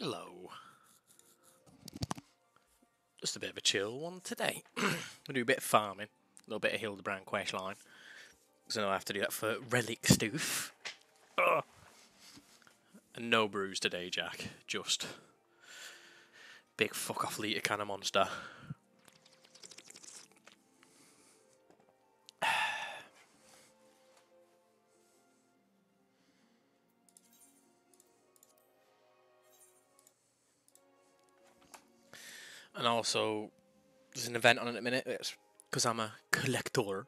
Hello. Just a bit of a chill one today. We'll do a bit of farming, a little bit of Hildebrand questline, because I know I have to do that for relic stuff. Ugh. And no brews today, Jack. Just big fuck off litre kind of monster. And also, there's an event on in a minute. It's because I'm a collector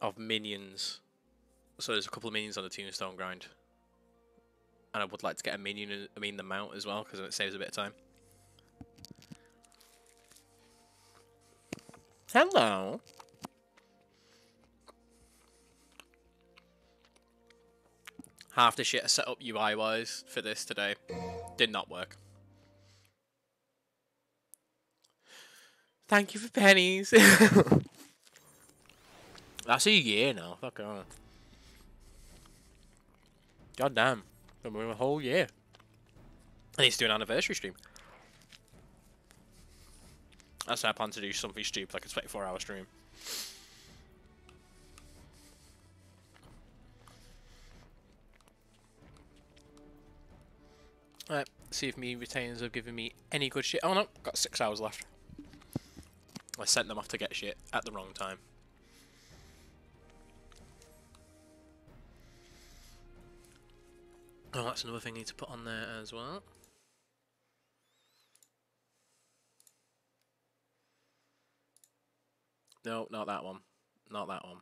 of minions. So there's a couple of minions on the Tombstone grind. And I would like to get a minion, the mount as well, because it saves a bit of time. Hello. Half the shit I set up UI-wise for this today did not work. Thank you for pennies. That's a year now. Fuck on. God damn. Been a whole year. I need to do an anniversary stream. That's why I plan to do something stupid, like a 24-hour stream. Alright, see if me retainers have given me any good shit. Oh no, got 6 hours left. I sent them off to get shit at the wrong time. Oh, that's another thing I need to put on there as well. No, not that one. Not that one.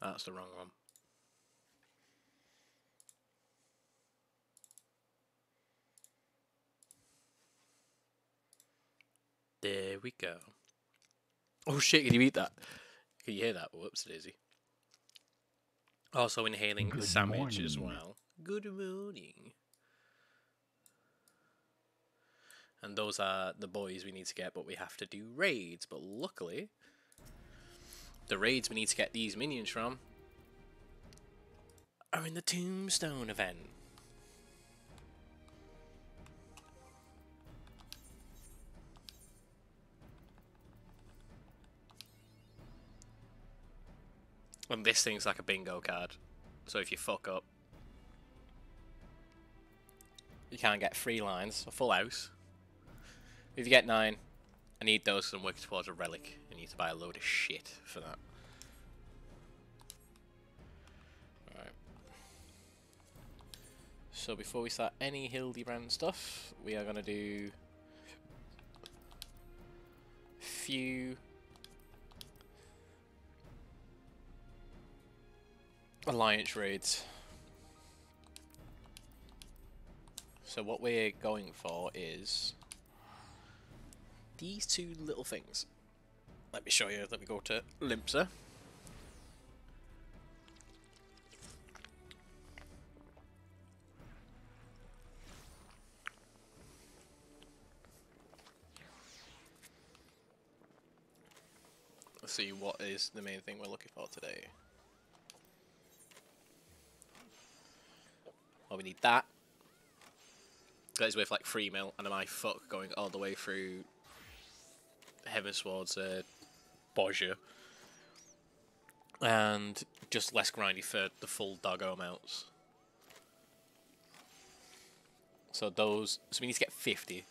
That's the wrong one. There we go. Oh shit, can you eat that? Can you hear that? Whoops, daisy. Also inhaling Good sandwich morning. as well. Good morning. And those are the boys we need to get, but we have to do raids. But luckily, the raids we need to get these minions from are in the Tombstone event. And this thing's like a bingo card. So if you fuck up, you can't get 3 lines, a full house. If you get 9, I need those because I'm working towards a relic. I need to buy a load of shit for that. Alright. So before we start any Hildebrand stuff, we are going to do a few alliance raids. So what we're going for is these 2 little things. Let me show you. Let me go to Limpsa. Let's see what is the main thing we're looking for today. Well, we need that. That is worth like 3 mil, and am I fuck going all the way through Heavensward's Bozja. And just less grindy for the full doggo mounts. So those, so we need to get 50.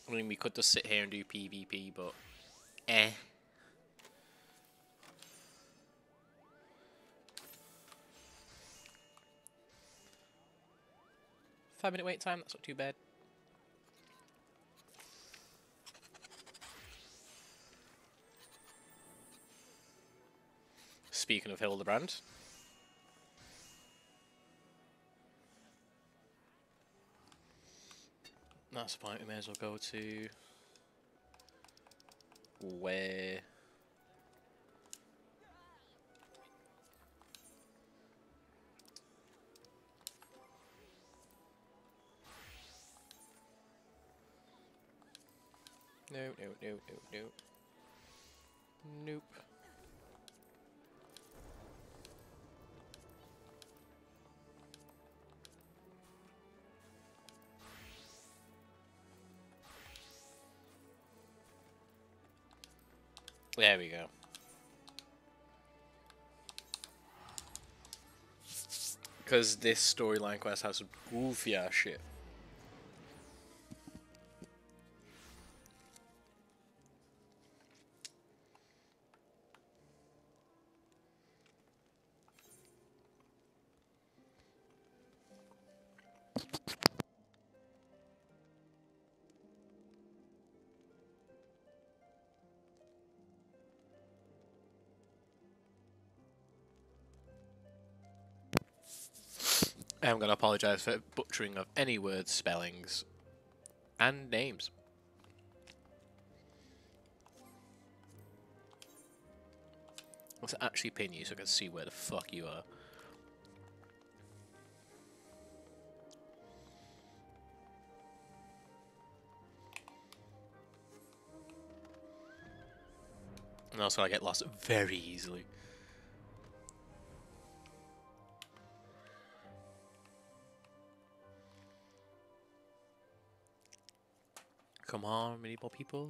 I mean, we could just sit here and do PvP, but 5-minute wait time, that's not too bad. Speaking of Hildebrand. That's the point, we may as well go to where no. Nope. There we go. Because this storyline quest has some goofy ass shit. I'm going to apologise for butchering of any words, spellings, and names. Let's actually pin you so I can see where the fuck you are. And also I get lost very easily. Come on, many more people.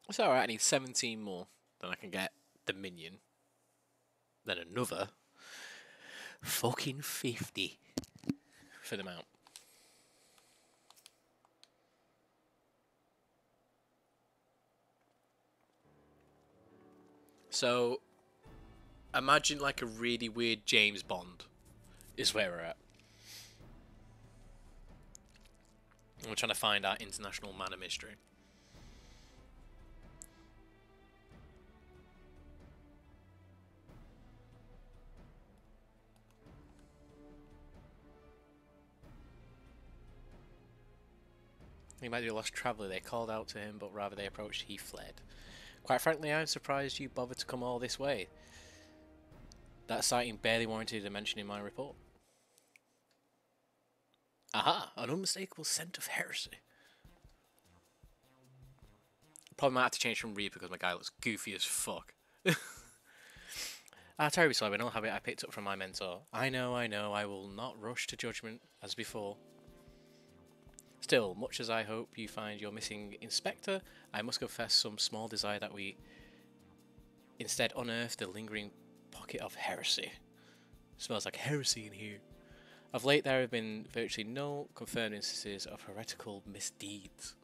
It's alright, I need 17 more. Then I can get the minion. Then another fucking 50 for the mount. So, imagine like a really weird James Bond is where we're at. We're trying to find our international man of mystery. He might be a lost traveller. They called out to him, but rather they approached, he fled. Quite frankly, I'm surprised you bothered to come all this way. That sighting barely warranted a mention in my report. Aha! An unmistakable scent of heresy. Probably might have to change from Reaper because my guy looks goofy as fuck. Terribly sorry, I don't have it I picked up from my mentor. I know, I will not rush to judgment as before. Still, much as I hope you find your missing inspector, I must confess some small desire that we instead unearth the lingering pocket of heresy. Smells like heresy in here. Of late there have been virtually no confirmed instances of heretical misdeeds.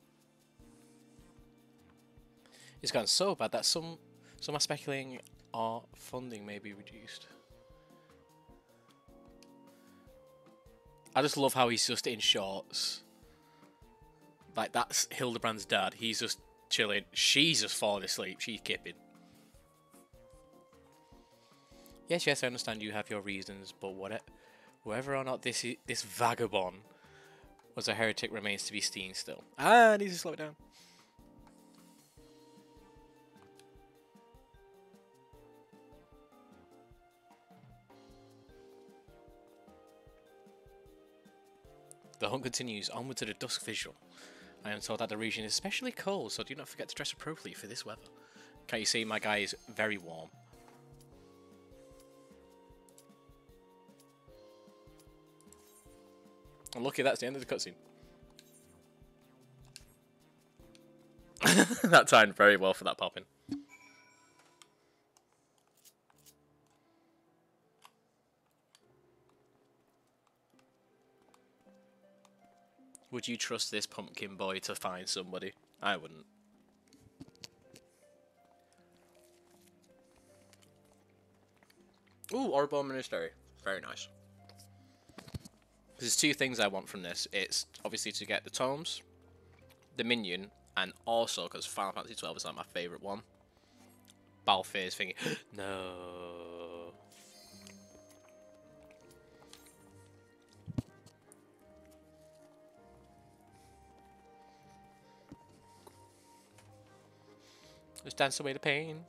It's gotten so bad that some are speculating our funding may be reduced. I just love how he's just in shorts. Like, that's Hildebrand's dad. He's just chilling. She's just falling asleep. She's kipping. Yes, I understand you have your reasons, but whether or not this vagabond was a heretic remains to be seen still. I need to slow it down. The hunt continues onward to the dusk visual. I am told that the region is especially cold, so do not forget to dress appropriately for this weather. Can't you see my guy is very warm? And lucky that's the end of the cutscene. That timed very well for that popping. Would you trust this pumpkin boy to find somebody? I wouldn't. Ooh, Orbon Monastery. Very nice. There's two things I want from this. It's obviously to get the tomes, the minion, and also, because Final Fantasy 12 is like my favourite one, Balfir's thingy. No. Just dance away the pain.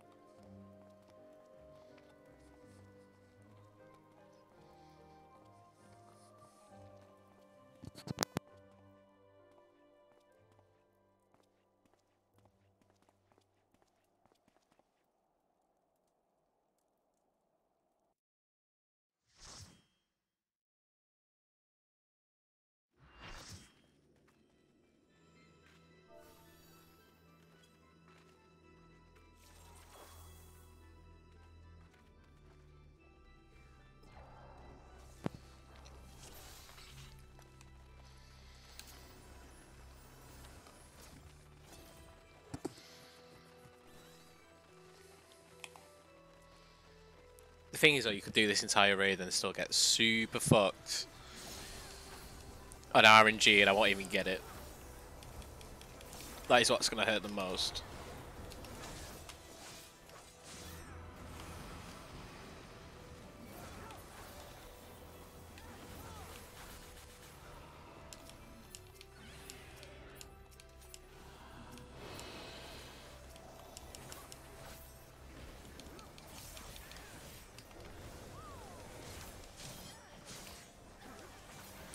The thing is, though, you could do this entire raid and still get super fucked on RNG, and I won't even get it. That is what's going to hurt the most.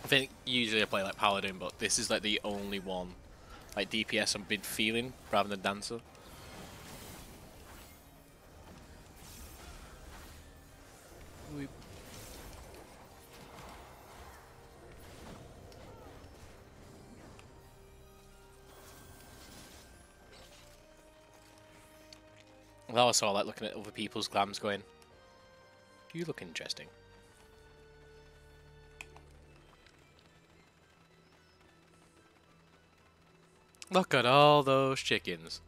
I think usually I play like Paladin, but this is like the only one, like DPS I've been feeling rather than Dancer. I also like looking at other people's clams going, you look interesting. Look at all those chickens.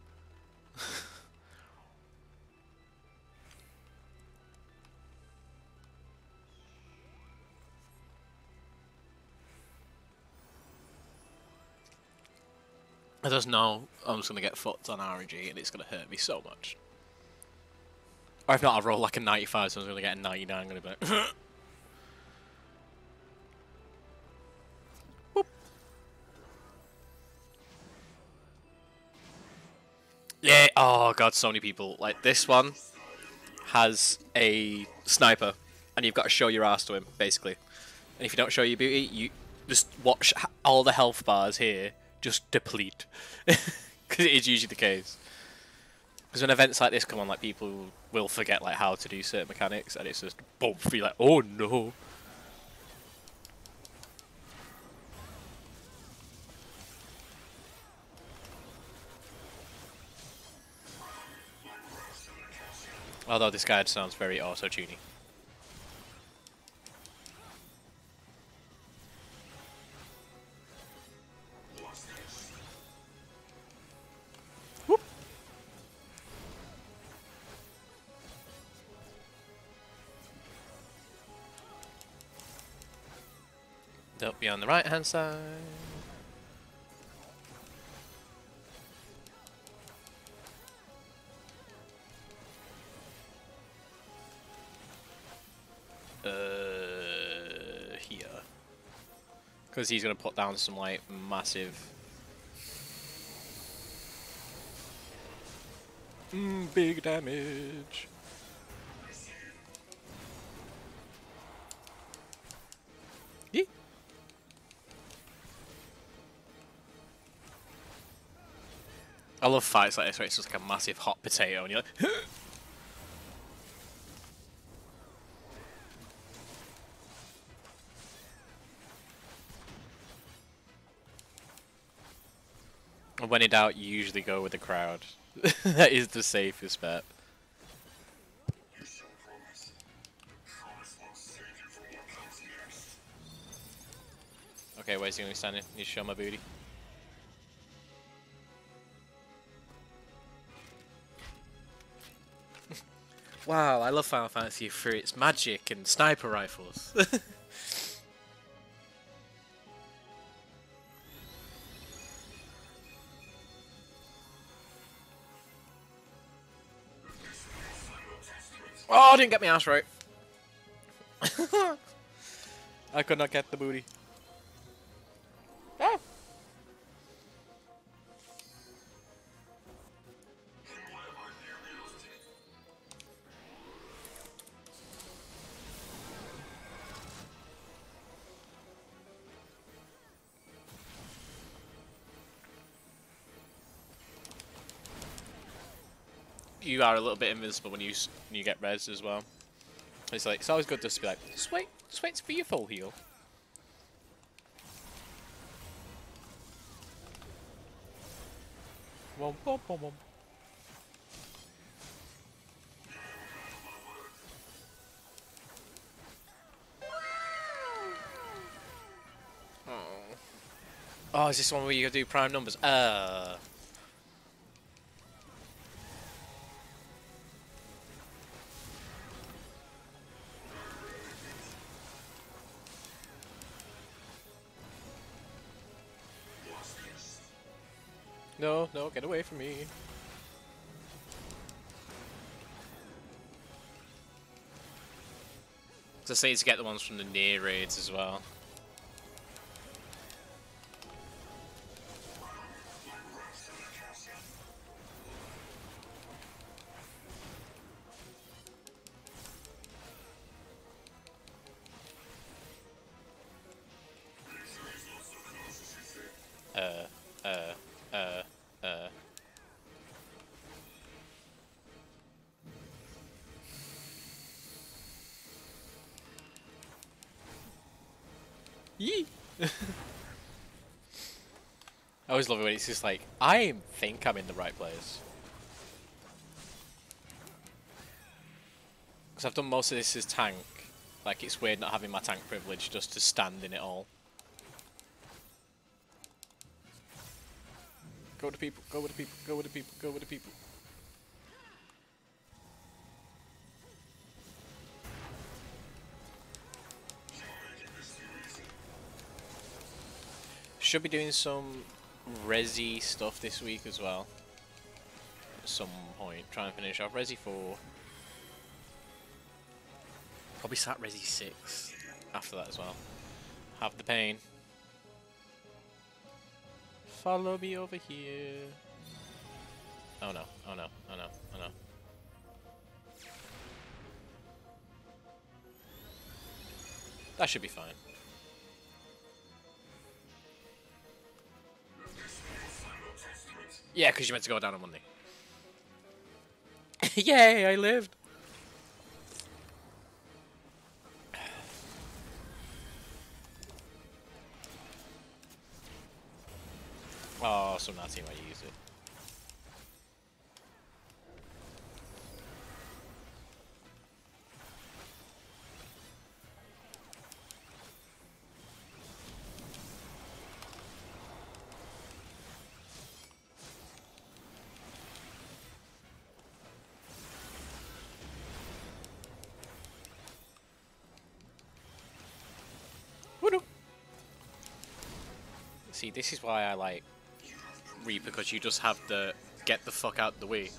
I just know I'm just going to get fucked on RNG and it's going to hurt me so much. Or if not, I'll roll like a 95, so I'm going to get a 99. I'm going to be like... Whoop. Yeah, oh god, so many people. Like, this one has a sniper, and you've got to show your ass to him, basically. And if you don't show your beauty, you just watch all the health bars here just deplete. Because it is usually the case. Because when events like this come on, like, people will forget like how to do certain mechanics, and it's just boom, you're like, oh no. Although this guy sounds very auto-tuning. They'll be on the right hand side. Here. Because he's going to put down some like massive... big damage. Yeah. I love fights like this where it's just like a massive hot potato and you're like... When in doubt, you usually go with the crowd. That is the safest bet. Okay, where's he going to be standing? Need to show my booty. Wow, I love Final Fantasy for its magic and sniper rifles. Oh, didn't get my ass right. I could not get the booty. Oh. You are a little bit invincible when you get res as well. It's like, it's always good just to be like, just wait for your full heal. Wom, wom, wom, wom. Oh, is this one where you do prime numbers? No, no, get away from me. So I say to get the ones from the near raids as well. Yee! I always love it when it's just like, I think I'm in the right place. Because I've done most of this as tank. Like, it's weird not having my tank privilege just to stand in it all. Go with the people, go with the people, go with the people, go with the people. Should be doing some Resi stuff this week as well. At some point. Try and finish off Resi 4. Probably start Resi 6 after that as well. Have the pain. Follow me over here. Oh no, oh no, oh no, oh no. That should be fine. Yeah, because you meant to go down on Monday. Yay, I lived! Oh, so now team I use it. See, this is why I like Reaper, because you just have the get the fuck out the way.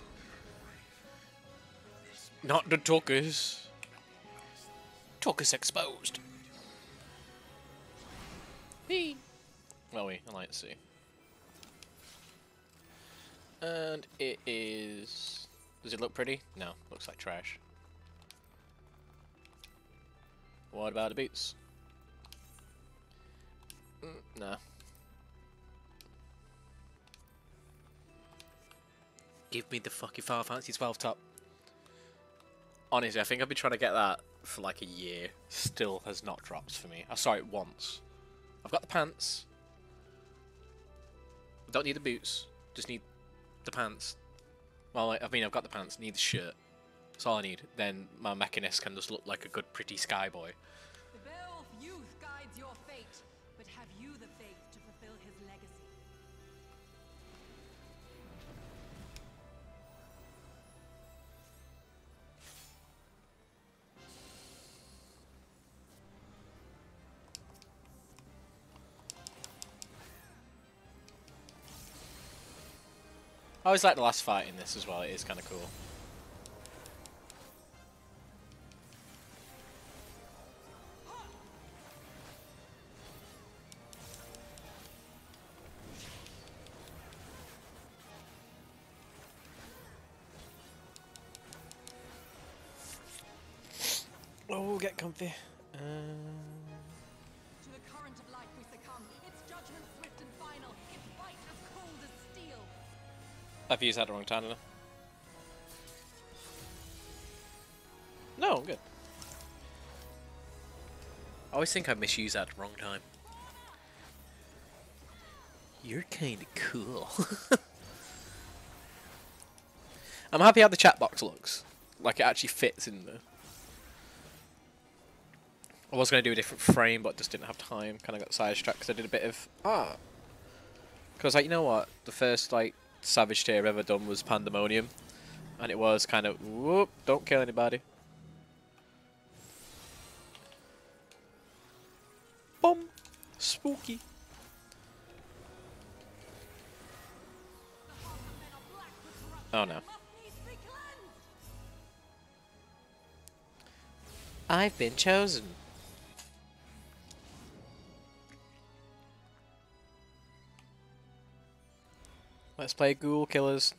Not the talkers. Talkers exposed. Hey. Oh wait, I like to see. And it is. Does it look pretty? No, looks like trash. What about the boots? No. Give me the fucking Final Fantasy 12 top. Honestly, I think I've been trying to get that for like a year. Still has not dropped for me. I saw it once. I've got the pants. I don't need the boots. Just need the pants. Well, I mean, I've got the pants. Need the shirt. That's all I need. Then my Mechanist can just look like a good, pretty sky boy. The Beowulf youth guides your fate, but have you the faith to fulfill his legacy? I always like the last fight in this as well. It is kind of cool. Oh, get comfy. To the current of life we succumb. Its judgment swift and final. Its bite as cold as steel. I've used that the wrong time, didn't I? No, I'm good. I always think I misuse that at the wrong time. You're kinda cool. I'm happy how the chat box looks. Like it actually fits in there. I was going to do a different frame, but just didn't have time. Kind of got sidetracked because I did a bit of art. Because, like, you know what? The first, like, Savage tier I've ever done was Pandemonium. And it was kind of, whoop, don't kill anybody. Boom. Spooky. Oh no. Must needs be cleansed. I've been chosen. Let's play Ghoul Killers.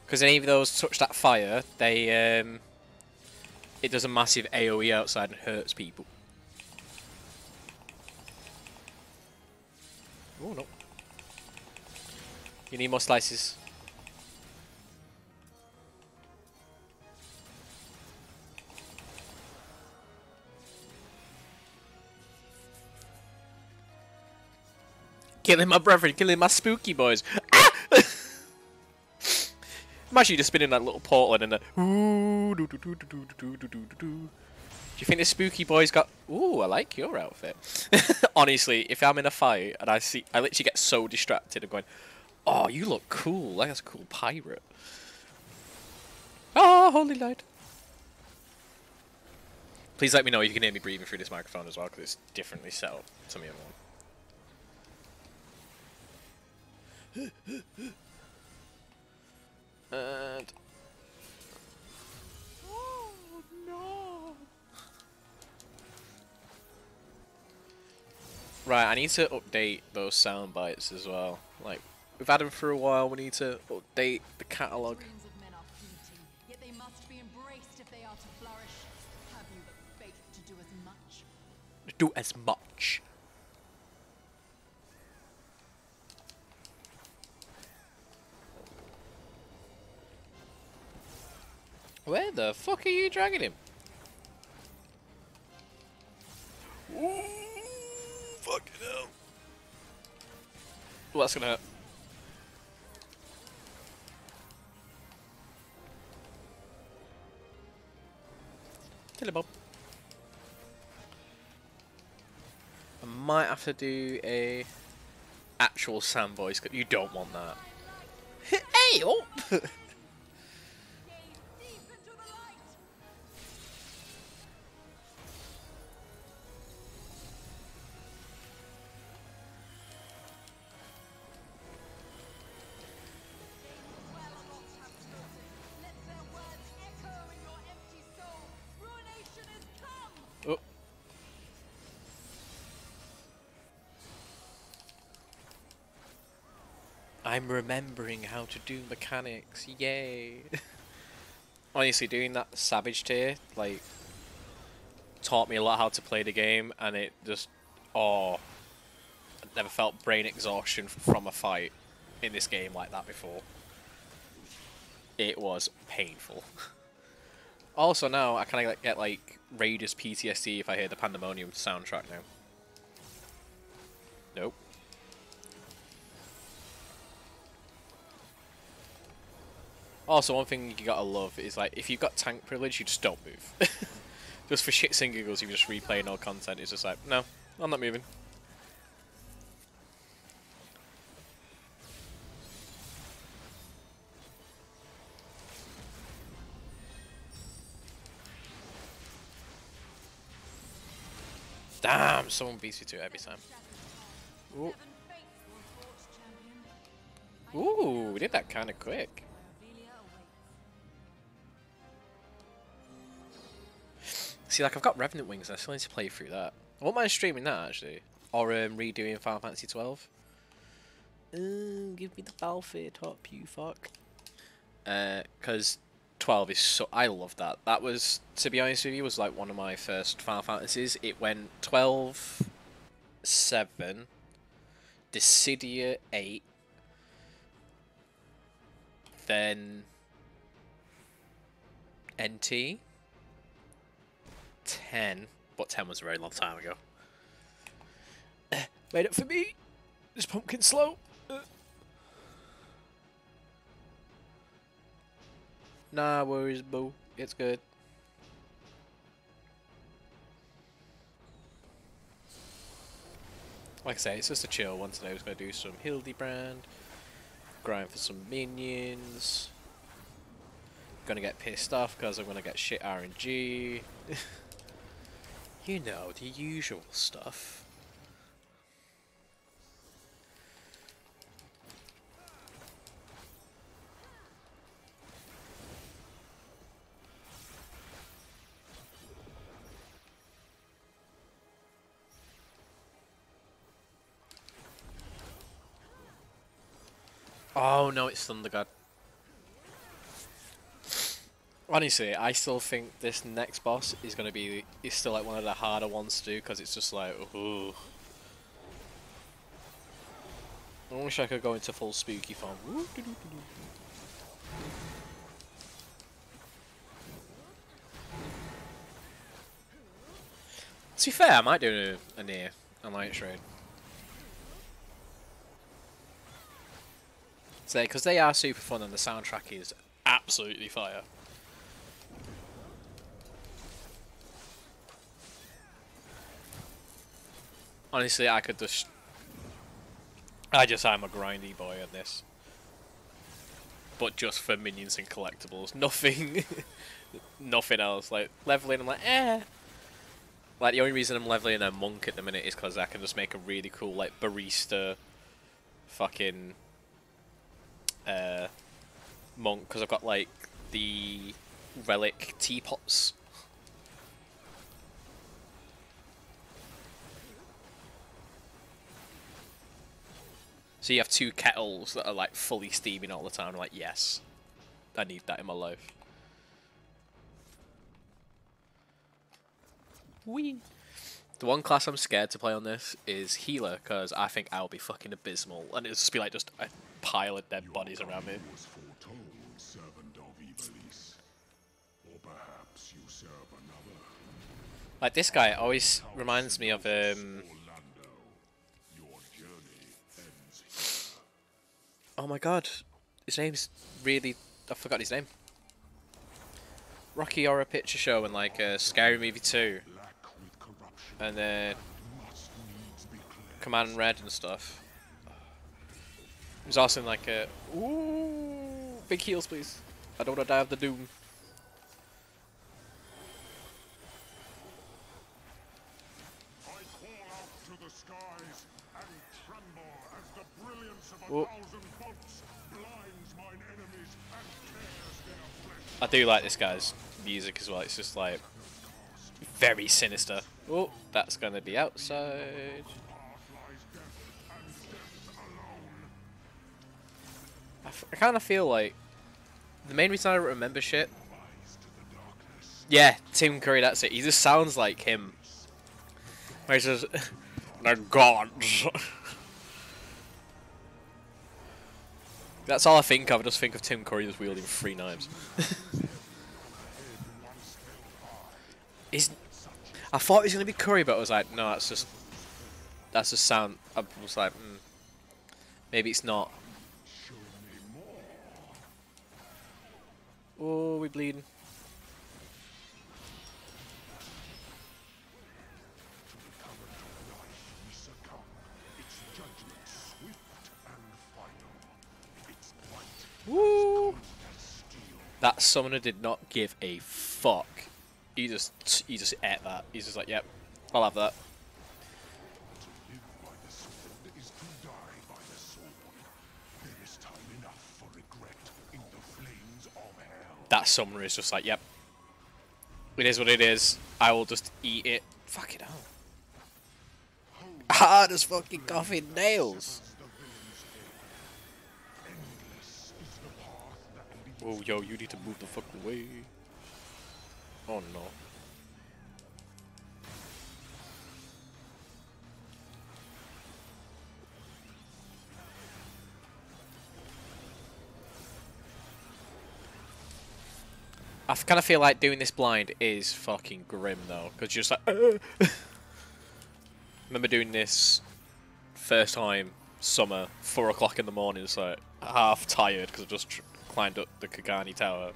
Because any of those touch that fire, they it does a massive AoE outside and hurts people. Oh no. You need more slices. Killing my brethren, killing my spooky boys. Ah! Imagine you just spinning that little portal and then do you think the spooky boys got... Ooh, I like your outfit. Honestly, if I'm in a fight and I literally get so distracted and going, oh, you look cool. Like that's a cool pirate. Oh, holy light. Please let me know if you can hear me breathing through this microphone as well, because it's differently set up to me and one. And... Oh, no. Right, I need to update those sound bites as well. Like, we've had them for a while, we need to update the catalogue. Dreams of men are fleeting, yet they must be embraced if they are to flourish. Have you the faith to do as much? Do as much. Where the fuck are you dragging him? Ooh, fucking hell. Well, that's gonna hurt. Kill him, Bob. I might have to do a actual Sam voice. You don't want that. Hey, oh! Gaze deep into the light. They will not have spoken. Let their words echo in your empty soul. Ruination is come. Oh. I'm remembering how to do mechanics. Yay! Honestly, doing that Savage tier, like, taught me a lot how to play the game, and it just, oh, I've never felt brain exhaustion from a fight in this game like that before. It was painful. Also now, I kind of get like Raiders PTSD if I hear the Pandemonium soundtrack now. Nope. Also, one thing you gotta love is like, if you've got tank privilege, you just don't move. Just for shits and giggles, you just replaying all content. It's just like, no, I'm not moving. Damn, someone beats you to it every time. Ooh. Seven fates will forge, champion. Ooh, we did that kind of quick. Revelia awaits. See, like, I've got Revenant Wings and I still need to play through that. I won't mind streaming that, actually. Or redoing Final Fantasy 12. Give me the Balfour top, you fuck. Because 12 is so... I love that. That was, to be honest with you, was like one of my first Final Fantasies. It went 12, 7, Dissidia 8, then NT, 10, but 10 was a very long time ago. Wait up for me! This pumpkin's slow! Nah worries, boo. It's good. Like I say, it's just a chill one today. We're going to do some Hildebrand, grind for some minions. Gonna get pissed off because I'm gonna get shit RNG. You know, the usual stuff. Oh no, it's Thunder God. Honestly, I still think this next boss is gonna be still like one of the harder ones to do because it's just like, ooh. I wish I could go into full spooky form. To be fair, I might do a near on Light Trade. Say, because they are super fun and the soundtrack is absolutely fire. Honestly, I could just... I'm a grindy boy on this. But just for minions and collectibles. Nothing... nothing else. Like, leveling, I'm like, eh. Like, the only reason I'm leveling a monk at the minute is because I can just make a really cool, like, barista... fucking... monk. Because I've got, like, the... relic teapots. So you have 2 kettles that are like fully steaming all the time. I'm like, yes, I need that in my life. Whee! The one class I'm scared to play on this is healer, because I think I'll be fucking abysmal, and it'll just be like just a pile of dead bodies around me. Like this guy always reminds me of oh my god, his name's really... I forgot his name. Rocky Horror Picture Show and like Scary Movie 2. And Command Red and stuff. He was also in like a... Ooh, big heals please. I don't want to die of the doom. Whoa. I do like this guy's music as well, it's just like very sinister. Oh, that's gonna be outside. I kind of feel like the main reason I don't remember shit. Yeah, Tim Curry, that's it. He just sounds like him. Where he says, "The gods." That's all I think of. I just think of Tim Curry just wielding 3 knives. I thought it was gonna be Curry, but I was like, no, that's just sound. I was like, maybe it's not. Oh, we bleeding. Woo! That summoner did not give a fuck. He just ate that. He's just like, yep, I'll have that. That summoner is just like, yep, it is what it is. I will just eat it. Fuck it out. Hard as fucking coffin nails. Oh, yo, you need to move the fuck away. Oh no. I kind of feel like doing this blind is fucking grim though, because you're just like, remember doing this first time, summer, 4 o'clock in the morning, it's like half tired because I just climbed up the Kagani Tower.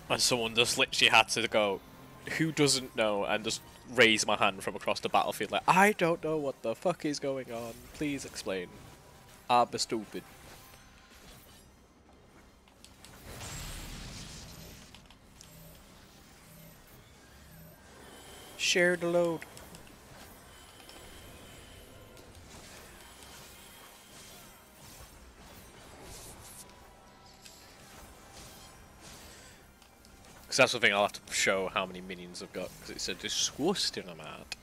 And someone just literally had to go, who doesn't know, and just raise my hand from across the battlefield like, I don't know what the fuck is going on. Please explain. I'll be stupid. Share the load. Because that's the thing, I'll have to show how many minions I've got, because it's a disgusting amount.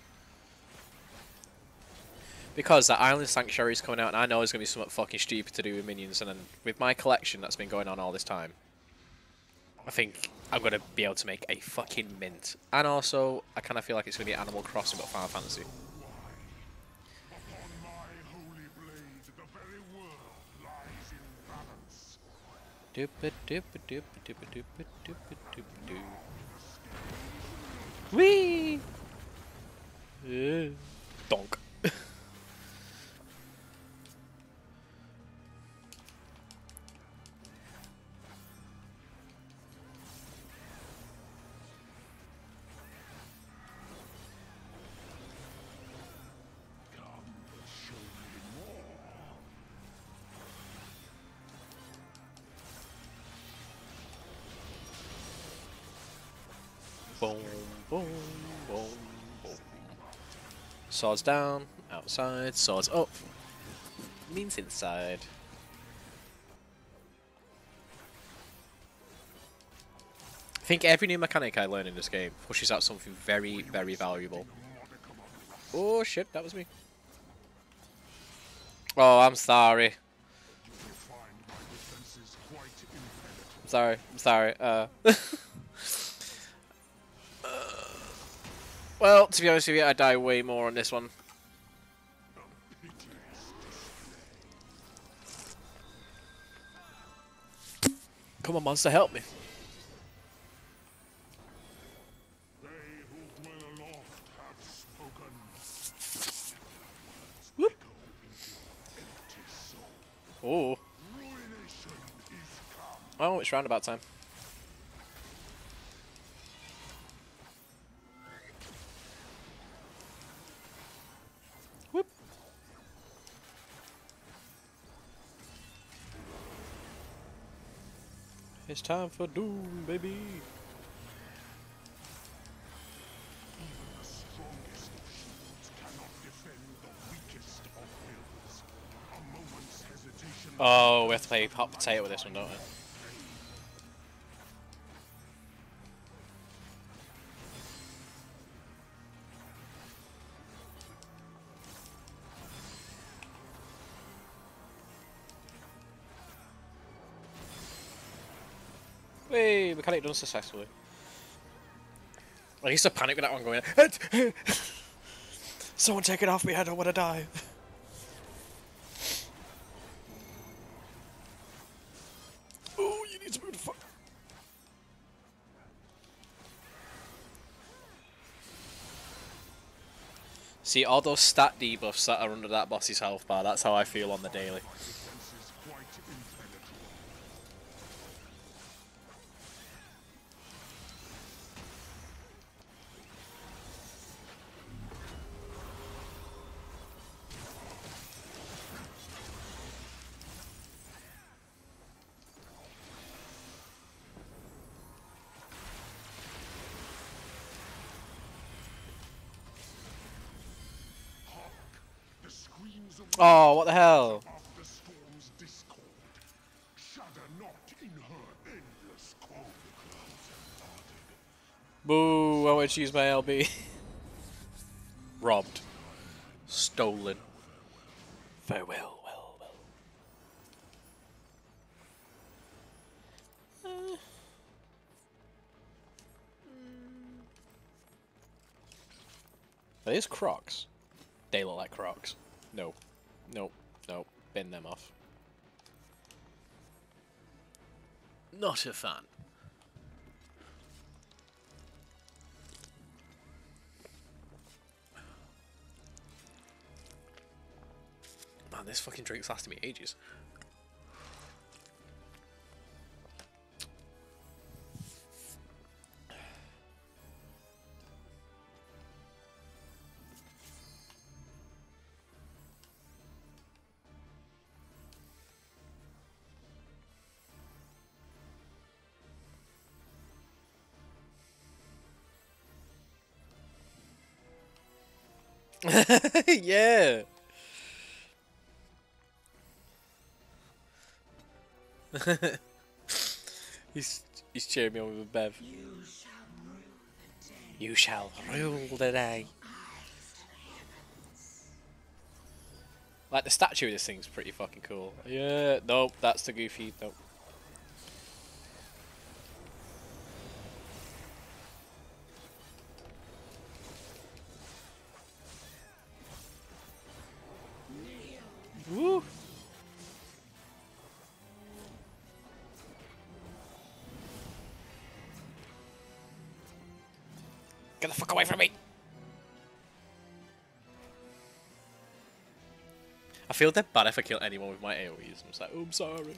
Because that Island Sanctuary is coming out, and I know there's going to be something fucking stupid to do with minions, and then with my collection that's been going on all this time, I think I'm going to be able to make a fucking mint. And also, I kind of feel like it's going to be Animal Crossing but Final Fantasy. Whee! Donk. Boom, boom, boom, boom. Swords down, outside, swords up. Means inside. I think every new mechanic I learn in this game pushes out something very, very valuable. Oh shit, that was me. Oh, I'm sorry. I'm sorry, well, to be honest with you, I die way more on this one. Come on, monster, help me. Whoop. Oh. Oh, it's roundabout time. Whoop. It's time for doom, baby. Oh, we have to play hot potato with this one, don't we? Wait, mechanic done successfully. I used to panic with that one going, someone take it off me, I don't want to die. Oh, you need to move the fuck. See, all those stat debuffs that are under that boss's health bar, that's how I feel on the daily. Oh, what the hell? Boo, I want to use my LB. Robbed. Stolen. Farewell, well. Are these Crocs? They look like Crocs. No. Nope. Nope. Bin them off. Not a fan. Man, this fucking drink's lasted me ages. Yeah. He's cheering me on with a bev. You shall rule the day. Like the statue of this thing's pretty fucking cool. Yeah. Nope. That's the goofy. Nope. Woo. Get the fuck away from me! I feel dead bad if I kill anyone with my AoEs. I'm just like, oh, I'm sorry.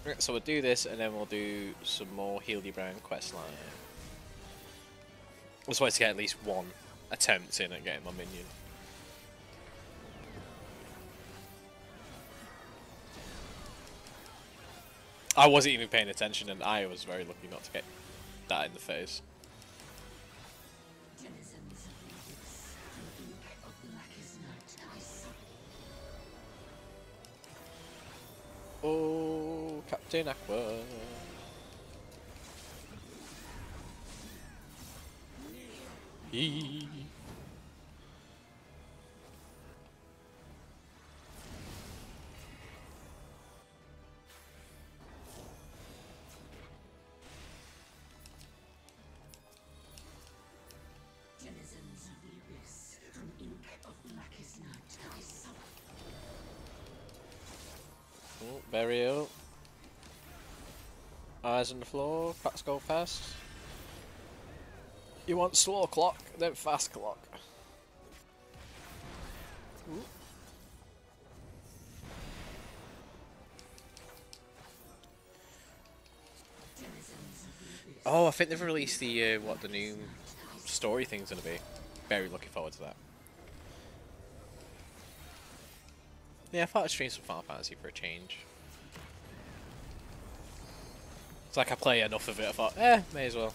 Right, so we'll do this and then we'll do some more Hildebrand questline. I just wanted to get at least one attempt in at getting my minion. I wasn't even paying attention and I was very lucky not to get that in the face. Oh, Captain Aqua. Eee. Oh, burial. Eyes on the floor, cracks go fast. You want slow clock, then fast clock. Ooh. Oh, I think they've released the what the new story thing's gonna be. Very looking forward to that. Yeah, I thought I'd stream some Final Fantasy for a change. It's like I play enough of it, I thought, may as well.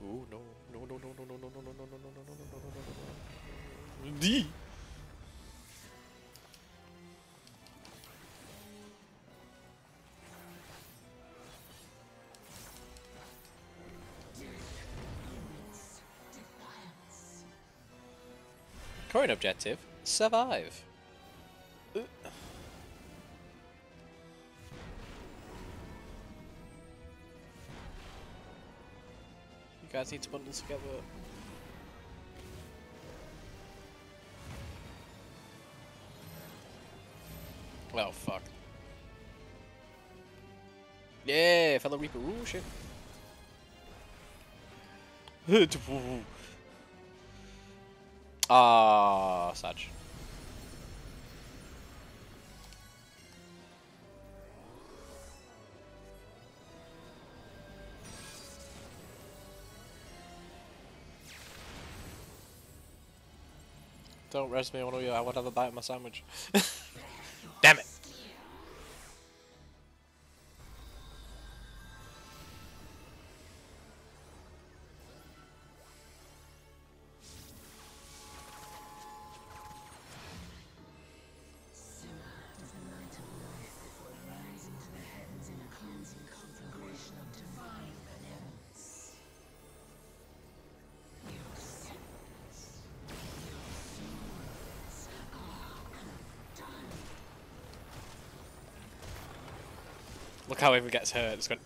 Ooh, no, no, no, no, no, no, no, no, no, no, no, no, no, no, no, no, D. Current objective: survive. You guys need to bundle together. Oh fuck. Yeah, fellow Reaper. Ooh shit. Ah, Sag. Don't res me, I want to have a bite of my sandwich. Damn it! Look how everyone gets hurt. It's going,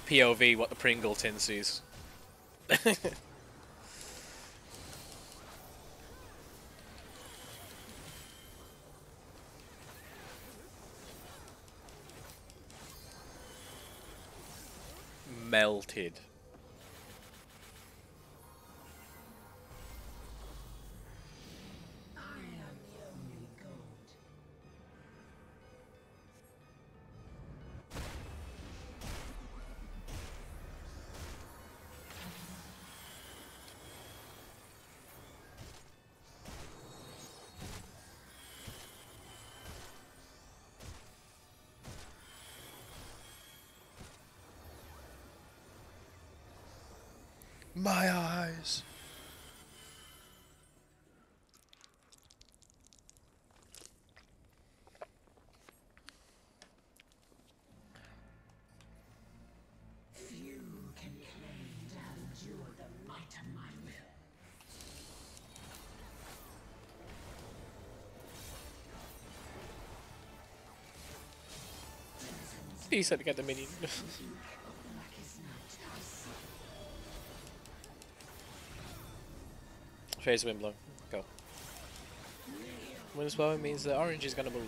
POV, what the Pringle tin sees. Melted. My eyes. Few can claim to have endured the might of my will. He said to get the minion. Phase wind blow. Go. Wind blow means the orange is gonna move.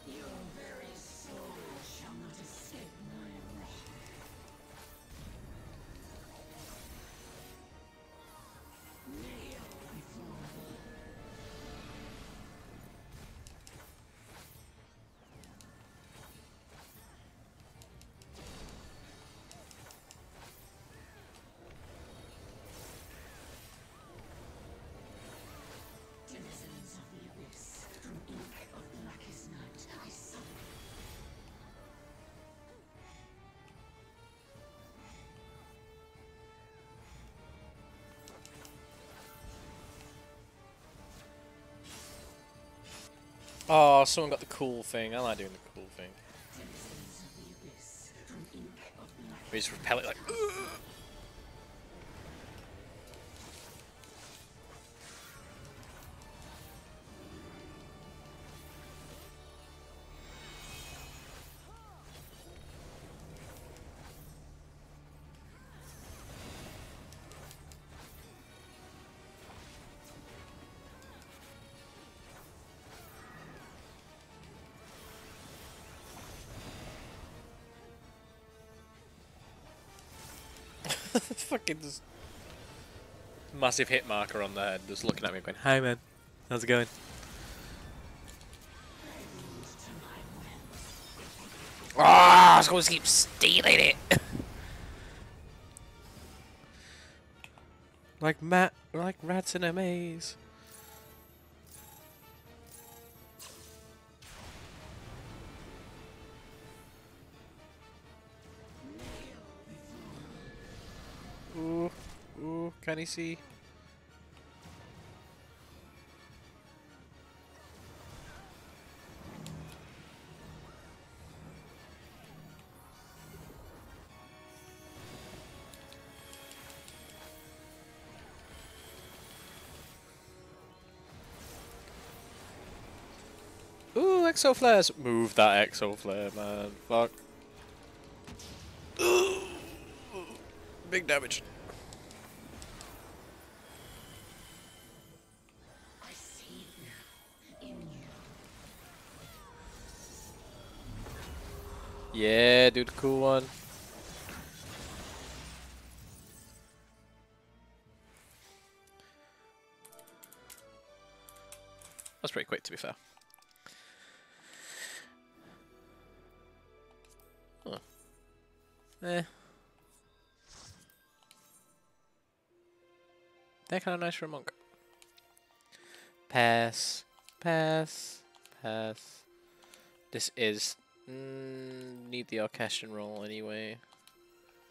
Your very soul shall not escape my wrath. Kneel before me. Denizens of the abyss, from ink of blackest night, I summon. Oh, someone got the cool thing. I like doing the cool thing. Denizens of the abyss, from ink of blackest. We just repel it like. Fucking just massive hit marker on the head, just looking at me going, "Hi man, how's it going?" Ah, I was going to keep stealing it. like rats in a maze. Ooh, ooh, can he see? Ooh, exo flares. Move that exo flare, man. Fuck. Ooh, big damage. I see it now, in you. Yeah, do the cool one. That's pretty quick, to be fair. Huh. Eh. They're kind of nice for a monk. Pass. Pass. Pass. This is... need the orchestration roll anyway.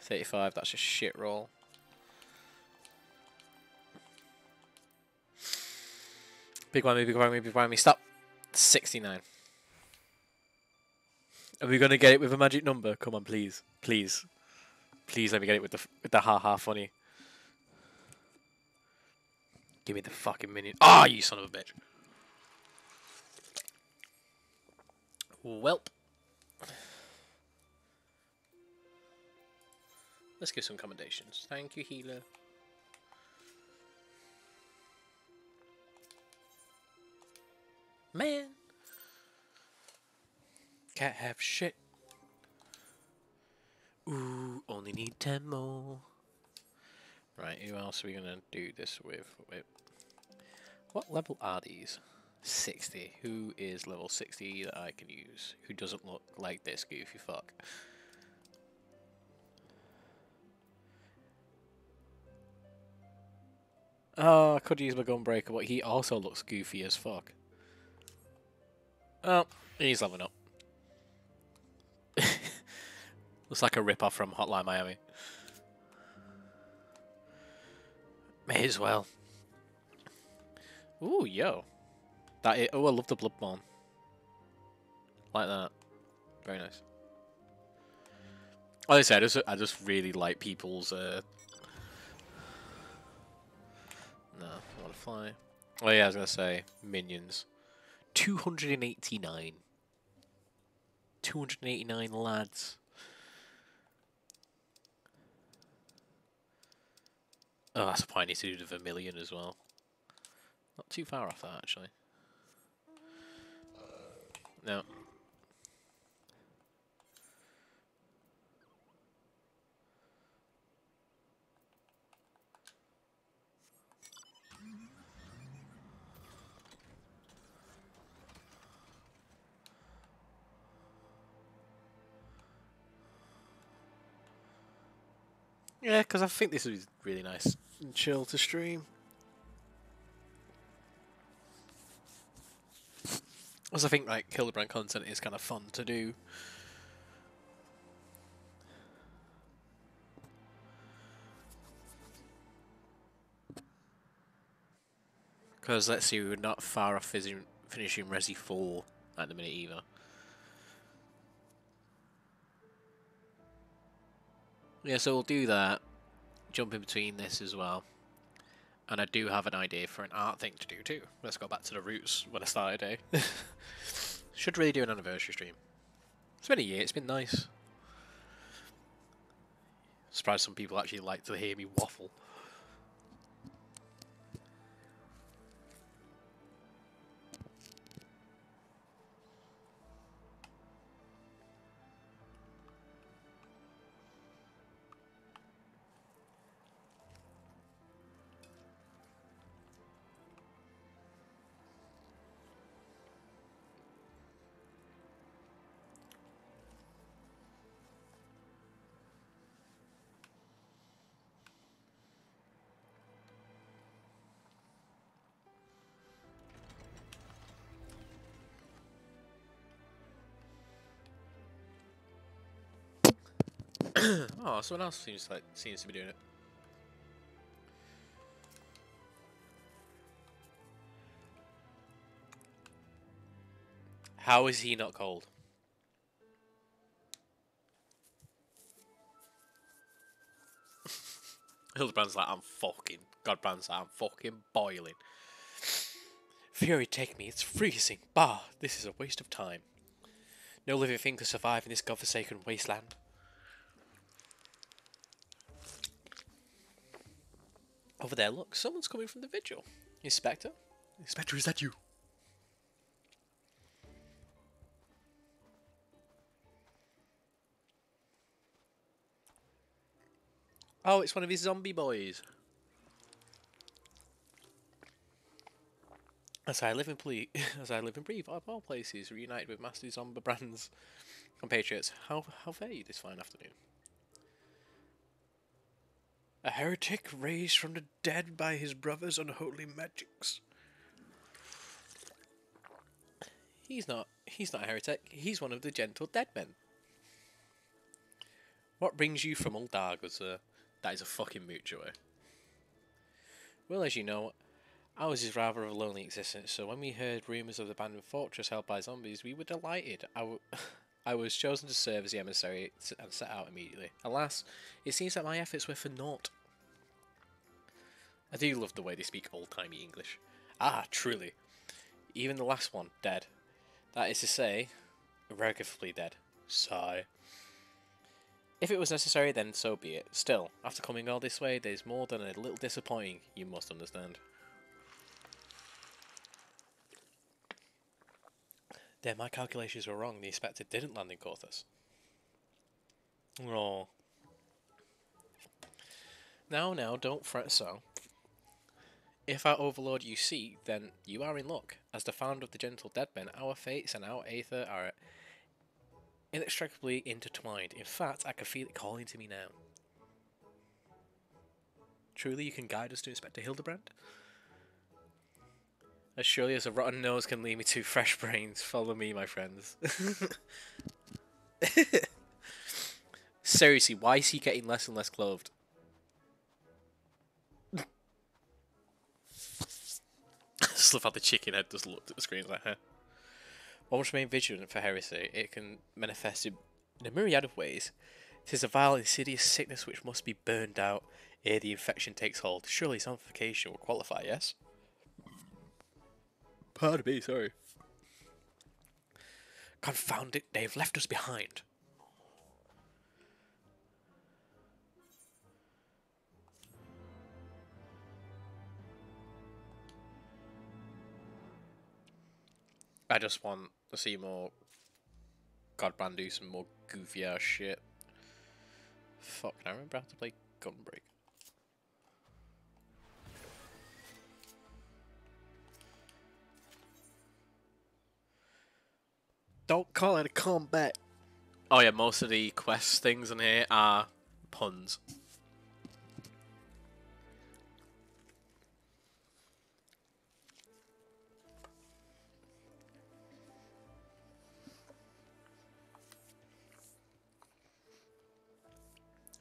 35, that's a shit roll. Big one me, big one me, big one me. Stop. 69. Are we gonna get it with a magic number? Come on, please, please, please. Let me get it with the ha funny. Give me the fucking minion. Ah, you son of a bitch. Welp. Let's give some commendations. Thank you, healer. Man. Can't have shit. Ooh, only need 10 more. Right, who else are we gonna do this with? Wait. What level are these? 60. Who is level 60 that I can use? Who doesn't look like this goofy fuck? Oh, I could use my gunbreaker, but he also looks goofy as fuck. Oh, he's leveling up. Looks like a rip-off from Hotline Miami. May as well. Ooh, yo. Oh, I love the Bloodborne. Like that. Very nice. Like I said, I just really like people's... No, I want to fly. Oh yeah, I was going to say, minions. 289. 289 lads. Oh, that's a point I need to do the Vermilion as well. Not too far off that, actually. No. Yeah, because I think this would be really nice and chill to stream. Also, I think like Hildebrand content is kind of fun to do. Because let's see, we're not far off finishing Resi 4 at the minute either. Yeah, so we'll do that. Jump in between this as well. And I do have an idea for an art thing to do too. Let's go back to the roots when I started, eh? Should really do an anniversary stream. It's been a year, it's been nice. Surprised some people actually like to hear me waffle. Oh, someone else seems to be doing it. How is he not cold? Hildebrand's like, Godbrand's like, I'm fucking boiling. Fury, take me, it's freezing. Bah, this is a waste of time. No living thing could survive in this godforsaken wasteland. Over there, look, someone's coming from the vigil. Inspector? Inspector, is that you? Oh, it's one of his zombie boys. As I live and breathe, of all places, reunited with Master Zombibrand's compatriots. How fare you this fine afternoon? A heretic raised from the dead by his brother's unholy magics. He's not a heretic. He's one of the gentle dead men. What brings you from Ul'Dargo, sir? That is a fucking mooch away. Well, as you know, ours is rather of a lonely existence, so when we heard rumours of the abandoned fortress held by zombies, we were delighted. I was chosen to serve as the emissary and set out immediately. Alas, it seems that my efforts were for naught. I do love the way they speak old-timey English. Ah, truly. Even the last one, dead. That is to say, irrevocably dead. Sigh. If it was necessary, then so be it. Still, after coming all this way, there's more than a little disappointing, you must understand. Then my calculations were wrong. The inspector didn't land in Corthus. Oh. Now, don't fret so. If our overlord you seek, then you are in luck. As the founder of the Gentle Deadmen, our fates and our aether are inextricably intertwined. In fact, I can feel it calling to me now. Truly, you can guide us to Inspector Hildebrand? As surely as a rotten nose can lead me to fresh brains, follow me, my friends. Seriously, why is he getting less and less clothed? Just love how the chicken head just looked at the screen like, huh? One must remain vigilant for heresy. It can manifest in a myriad of ways. It is a vile, insidious sickness which must be burned out ere the infection takes hold. Surely zombification will qualify, yes? Pardon me, sorry. Confound it, they've left us behind. I just want to see more Godbrand do some more goofy ass shit. Fuck, I remember how to play Gunbreak. Don't call it a combat. Oh yeah, most of the quest things in here are puns.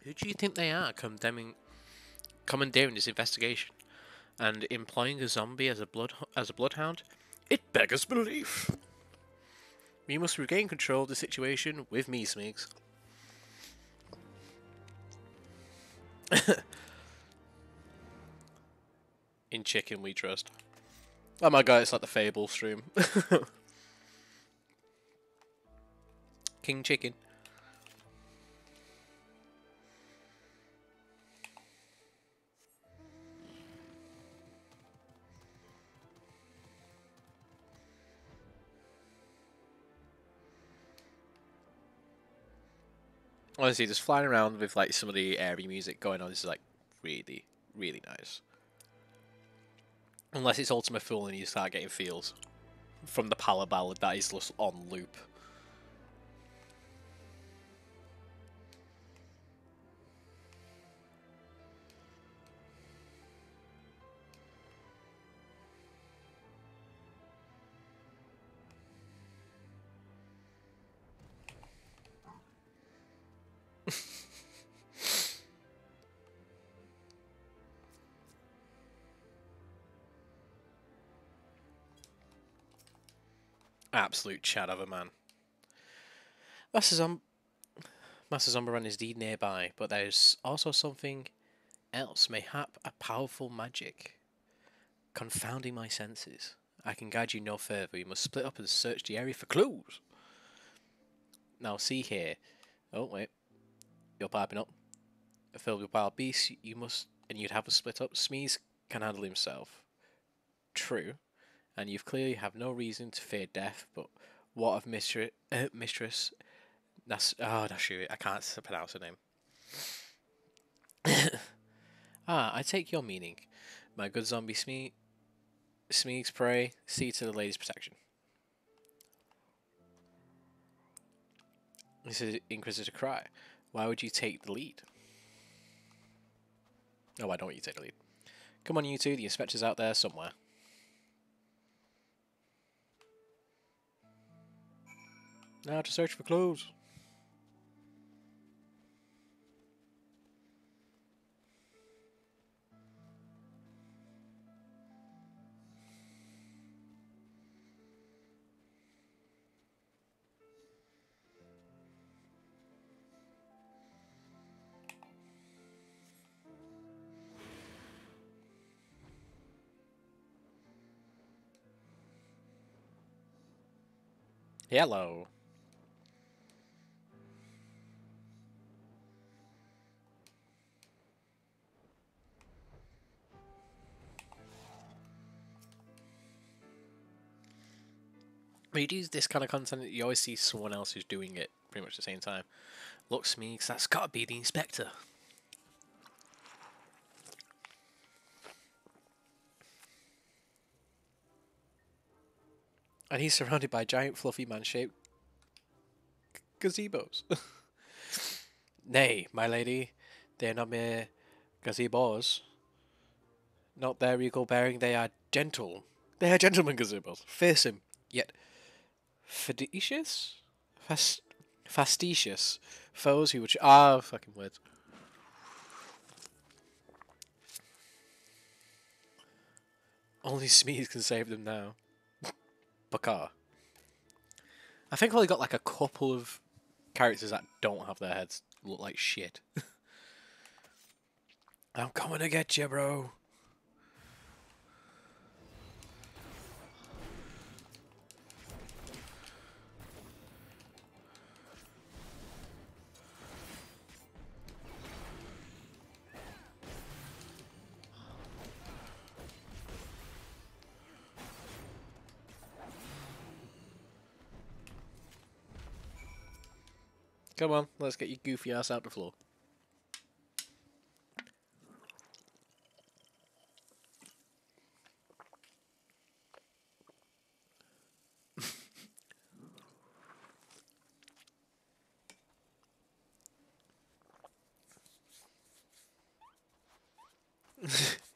Who do you think they are commandeering this investigation and employing a zombie as a bloodhound? It beggars belief. We must regain control of the situation with me, Smeeks. In chicken we trust. Oh my god, it's like the Fable stream. King Chicken. Honestly, just flying around with like some of the airy music going on is like really, really nice. Unless it's Ultima Full and you start getting feels from the Power Ballad that is just on loop. Absolute chat of a man. Master Zombaran is indeed nearby, but there's also something else, mayhap a powerful magic. Confounding my senses. I can guide you no further. We must split up and search the area for clues. Now see here. Oh wait. You're piping up. Filled with wild beasts, you'd have us split up. Smeeze can handle himself. True. And you clearly have no reason to fear death, but what of Mistress Nashu, I can't pronounce her name. I take your meaning. My good zombie Smeegs pray, see to the lady's protection. This is Inquisitor Cry. Why would you take the lead? Oh, why don't you take the lead? Come on, you two, the inspector's out there somewhere. Now to search for clues. Hello. When you do this kind of content, you always see someone else who's doing it pretty much at the same time. Looks me, because that's got to be the inspector. And he's surrounded by giant, fluffy, man-shaped gazebos. Nay, my lady, they're not mere gazebos. Not their regal bearing, they are gentle. They are gentlemen gazebos, fearsome, yet facetious? Fastidious. Foes who would... fucking words. Only Smeeze can save them now. Bakar. I think I've only got like a couple of characters that don't have their heads look like shit. I'm coming to get you, bro. Come on, let's get your goofy ass out the floor.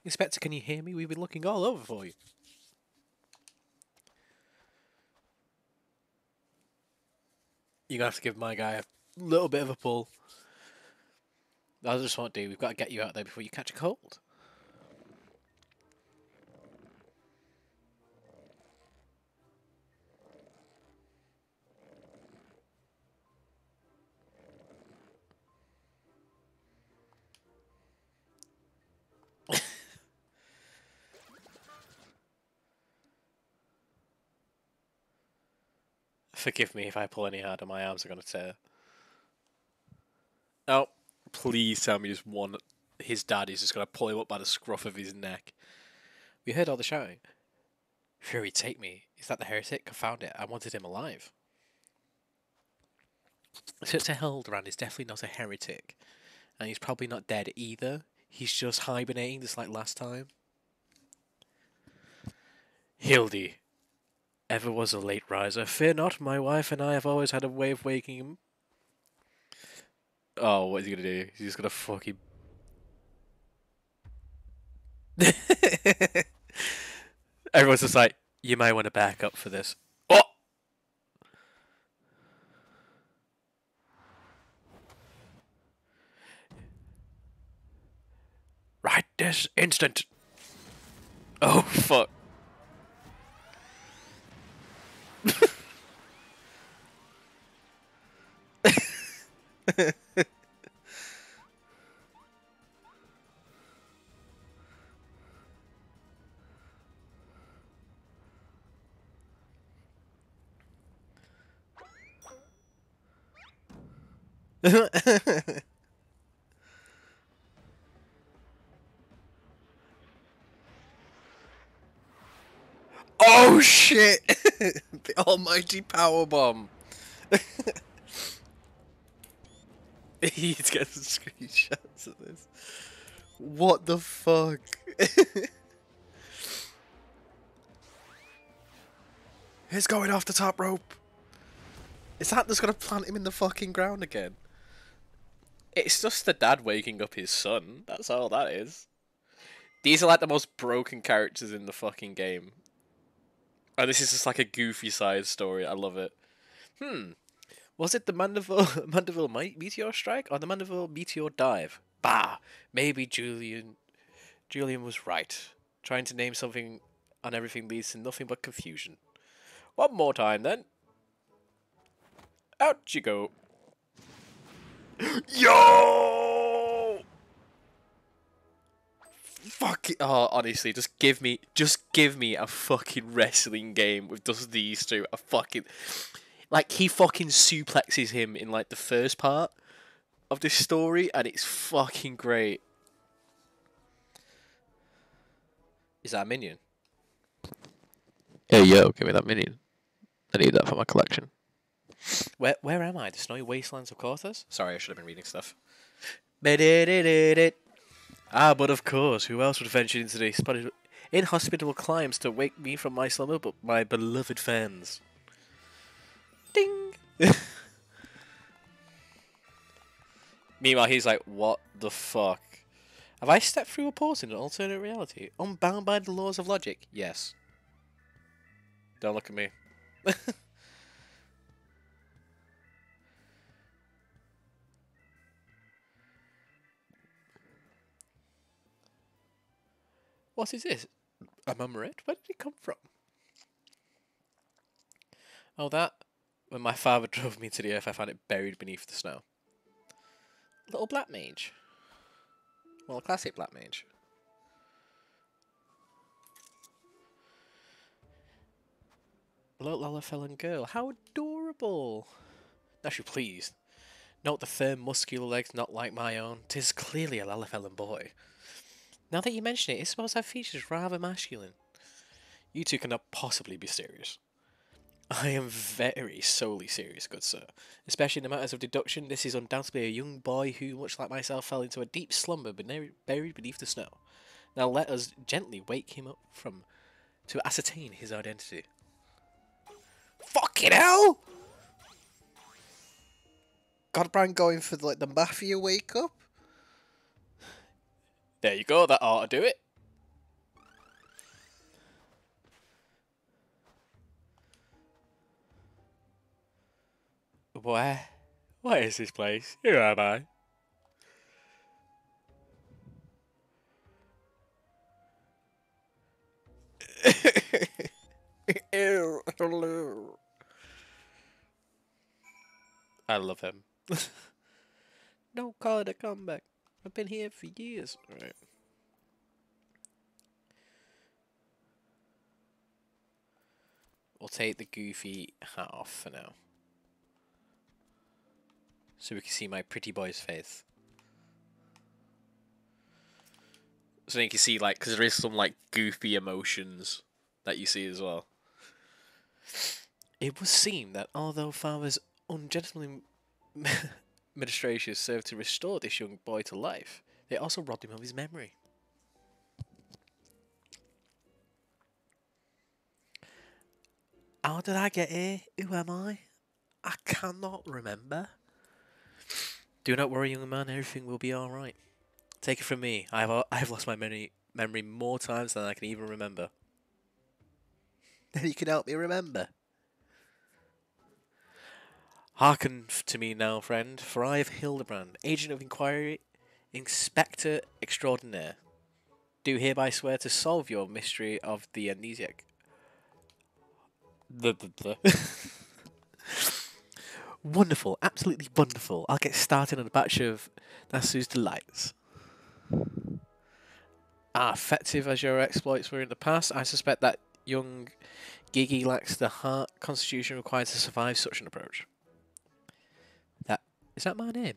Inspector, can you hear me? We've been looking all over for you. You're gonna have to give my guy a little bit of a pull. I just want to do. We've got to get you out there before you catch a cold. Forgive me if I pull any harder, my arms are going to tear. Oh, please tell me just one. His dad is just going to pull him up by the scruff of his neck. We heard all the shouting. Fury, take me. Is that the heretic? Confound it. I wanted him alive. Sir Hildebrand is definitely not a heretic. And he's probably not dead either. He's just hibernating just like last time. Hildy. Ever was a late riser. Fear not, my wife and I have always had a way of waking him. Oh, what is he gonna do? He's just gonna fucking... Everyone's just like, you might want to back up for this. Oh! Right this instant! Oh, fuck. Oh shit! The almighty power bomb. He's getting screenshots of this. What the fuck? He's going off the top rope. Is that just gonna plant him in the fucking ground again? It's just the dad waking up his son. That's all that is. These are like the most broken characters in the fucking game. And this is just like a goofy side story. I love it. Was it the Mandeville meteor strike or the Mandeville meteor dive? Bah! Maybe Julian was right. Trying to name something and everything leads to nothing but confusion. One more time then. Out you go. Yo! Fuck it. Oh, honestly, just give me a fucking wrestling game with just these two. A fucking... Like, he fucking suplexes him in, like, the first part of this story, and it's fucking great. Is that a minion? Hey, yo, give me that minion. I need that for my collection. Where am I? The snowy wastelands of Corthus? Sorry, I should have been reading stuff. Ah, but of course, who else would venture into these inhospitable climes to wake me from my slumber but my beloved fans? Ding! Meanwhile, he's like, what the fuck? Have I stepped through a portal in an alternate reality? Unbound by the laws of logic? Yes. Don't look at me. What is this? A amulet? Where did it come from? Oh, that. When my father drove me to the earth, I found it buried beneath the snow. Little black mage. Well, a classic black mage. Little Lalafell girl. How adorable. Actually, please. Note the firm, muscular legs not like my own. 'Tis clearly a Lalafell boy. Now that you mention it, it's supposed to have features rather masculine. You two cannot possibly be serious. I am very solely serious, good sir. Especially in the matters of deduction, this is undoubtedly a young boy who, much like myself, fell into a deep slumber buried beneath the snow. Now let us gently wake him up to ascertain his identity. Fucking hell! Godbrand going for like the mafia wake up? There you go, that ought to do it. Where is this place? Who am I? Hello. I love him. Don't call it a comeback. I've been here for years. Right. We'll take the goofy hat off for now. So we can see my pretty boy's face. So you can see, like, because there is some, like, goofy emotions that you see as well. It would seem that although father's ungentlemanly administration served to restore this young boy to life, they also robbed him of his memory. How did I get here? Who am I? I cannot remember. Do not worry, young man. Everything will be all right. Take it from me. I have lost my memory more times than I can even remember. Then you can help me remember. Hearken to me now, friend, for I am Hildebrand, Agent of Inquiry, Inspector Extraordinaire. Do hereby swear to solve your mystery of the amnesiac. Wonderful, absolutely wonderful. I'll get started on a batch of Nasu's delights. Effective as your exploits were in the past, I suspect that young Gigi lacks the heart constitution required to survive such an approach. Is that my name?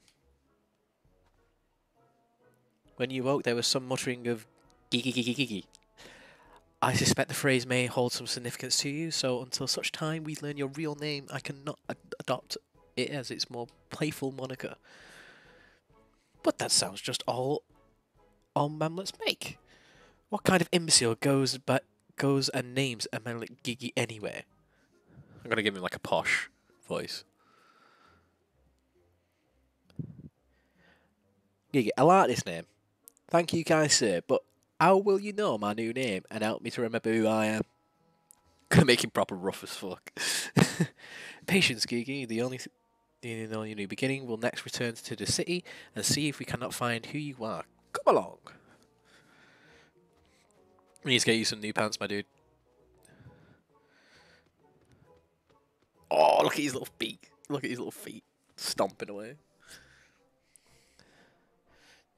When you woke, there was some muttering of Gigi Gigi Gigi. I suspect the phrase may hold some significance to you, so until such time we learn your real name, I cannot adopt it as its more playful moniker. But that sounds just all mamlets make. What kind of imbecile goes and names a man like Gigi anyway? I'm gonna give him like a posh voice. Gigi, I like this name. Thank you, guys, sir, but how will you know my new name and help me to remember who I am? Gonna make him proper rough as fuck. Patience, Gigi. The only new beginning. Will next return to the city and see if we cannot find who you are. Come along. We need to get you some new pants, my dude. Oh, look at his little feet. Look at his little feet stomping away.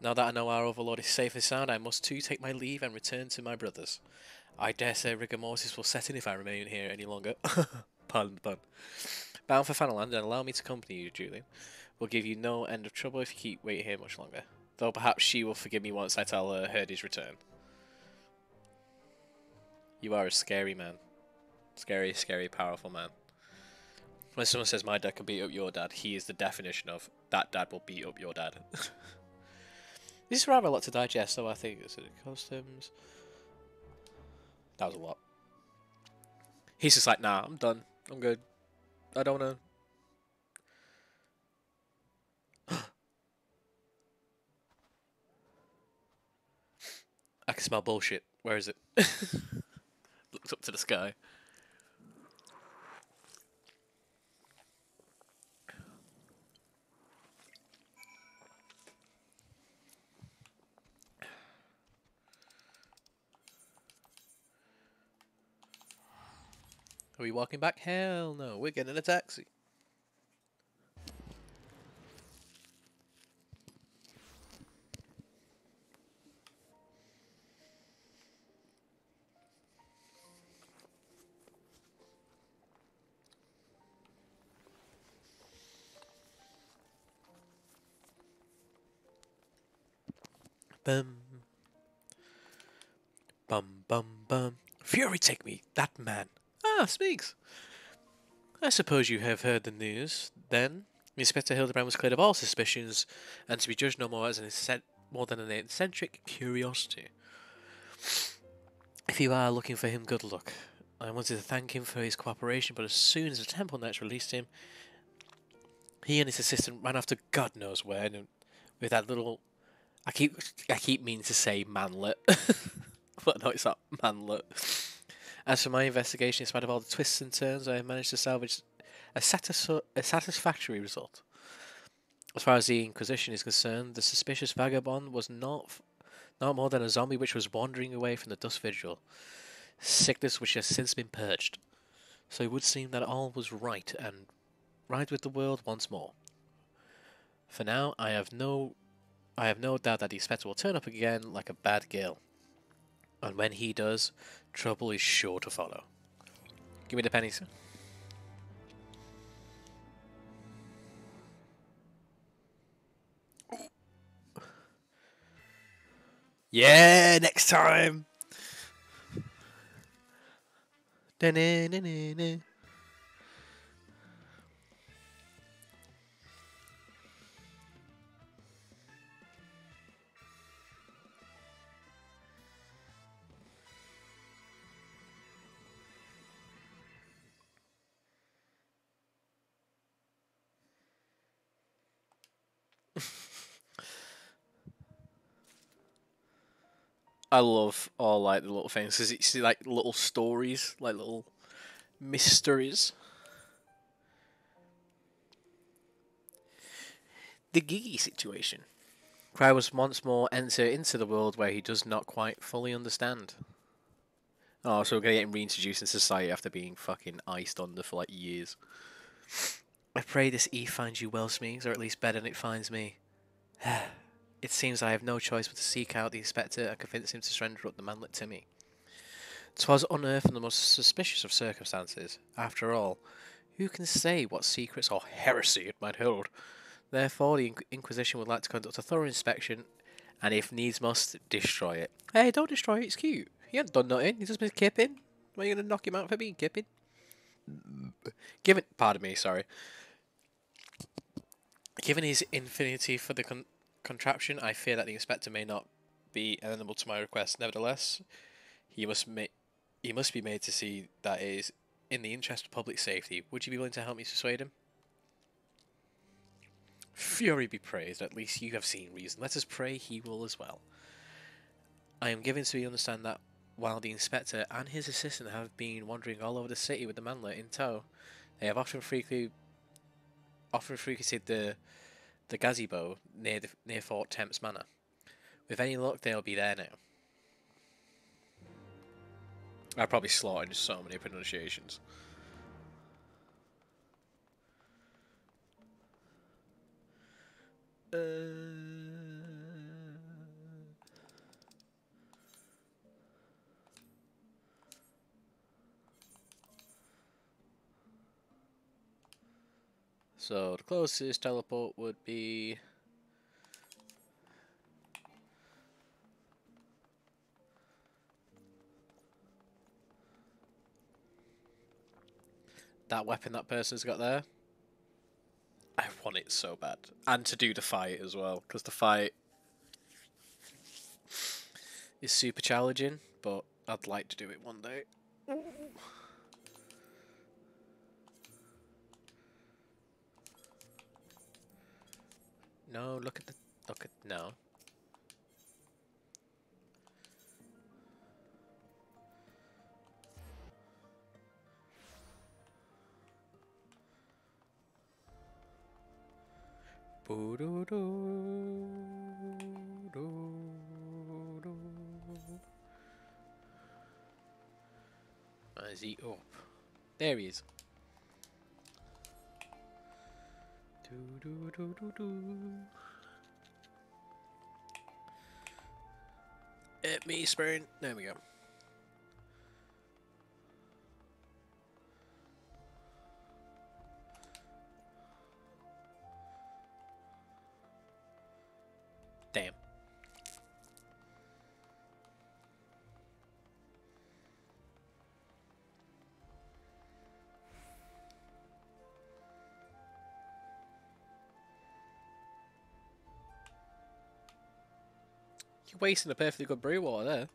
Now that I know our overlord is safe and sound, I must too take my leave and return to my brothers. I dare say rigor mortis will set in if I remain here any longer. Pardon the pun. Bound for Fanaland and allow me to accompany you, Julian. Will give you no end of trouble if you keep waiting here much longer. Though perhaps she will forgive me once I tell her Herdy's return. You are a scary man. Scary, scary, powerful man. When someone says my dad can beat up your dad, he is the definition of that dad will beat up your dad. This is rather a lot to digest, though, I think. It's customs. That was a lot. He's just like, nah, I'm done. I'm good. I don't know. smell bullshit. Where is it? Looks up to the sky. Are we walking back? Hell no, we're getting in a taxi. Bum. Bum bum bum. Fury take me, that man. Ah, speaks. I suppose you have heard the news, then? Inspector Hildebrand was cleared of all suspicions, and to be judged no more as more than an eccentric curiosity. If you are looking for him, good luck. I wanted to thank him for his cooperation, but as soon as the Temple Knights released him, he and his assistant ran off to God knows where, and with that little... I keep meaning to say manlet, but no, it's not manlet. As for my investigation, in spite of all the twists and turns, I have managed to salvage a satisfactory result. As far as the Inquisition is concerned, the suspicious vagabond was not more than a zombie which was wandering away from the Dust Vigil, sickness which has since been purged. So it would seem that all was right, and right with the world once more. For now, I have no doubt that the Spectre will turn up again like a bad gale. And when he does, trouble is sure to follow. Give me the pennies. Yeah, next time! Da-na-na-na-na. I love all like the little things because it's like little stories, like little mysteries. The Gigi situation. Cry was once more enter into the world where he does not quite fully understand. Oh, so we're gonna get him reintroduced in society after being fucking iced under for like years. I pray this Eve finds you well, Smeags, or at least better than it finds me. It seems I have no choice but to seek out the Inspector and convince him to surrender up the manlet to me. 'Twas unearthed in the most suspicious of circumstances. After all, who can say what secrets or heresy it might hold? Therefore, the Inquisition would like to conduct a thorough inspection, and if needs must, destroy it. Hey, don't destroy it, it's cute. He hasn't done nothing, he's just been kipping. Why are you going to knock him out for being kipping? Pardon me, sorry. Given his infinity for the contraption, I fear that the Inspector may not be amenable to my request. Nevertheless, he must be made to see that it is in the interest of public safety. Would you be willing to help me persuade him? Fury be praised, at least you have seen reason. Let us pray he will as well. I am given to understand that while the Inspector and his assistant have been wandering all over the city with the manlet in tow, they have often frequented the gazebo near Fort Temps Manor. With any luck, they'll be there now. I probably slaughtered so many pronunciations. So the closest teleport would be that weapon that person's got there. I want it so bad. And to do the fight as well, because the fight is super challenging, but I'd like to do it one day. No, no. Is he up? There he is. Hit me, sprint. There we go. Damn. You're wasting a perfectly good brew water there.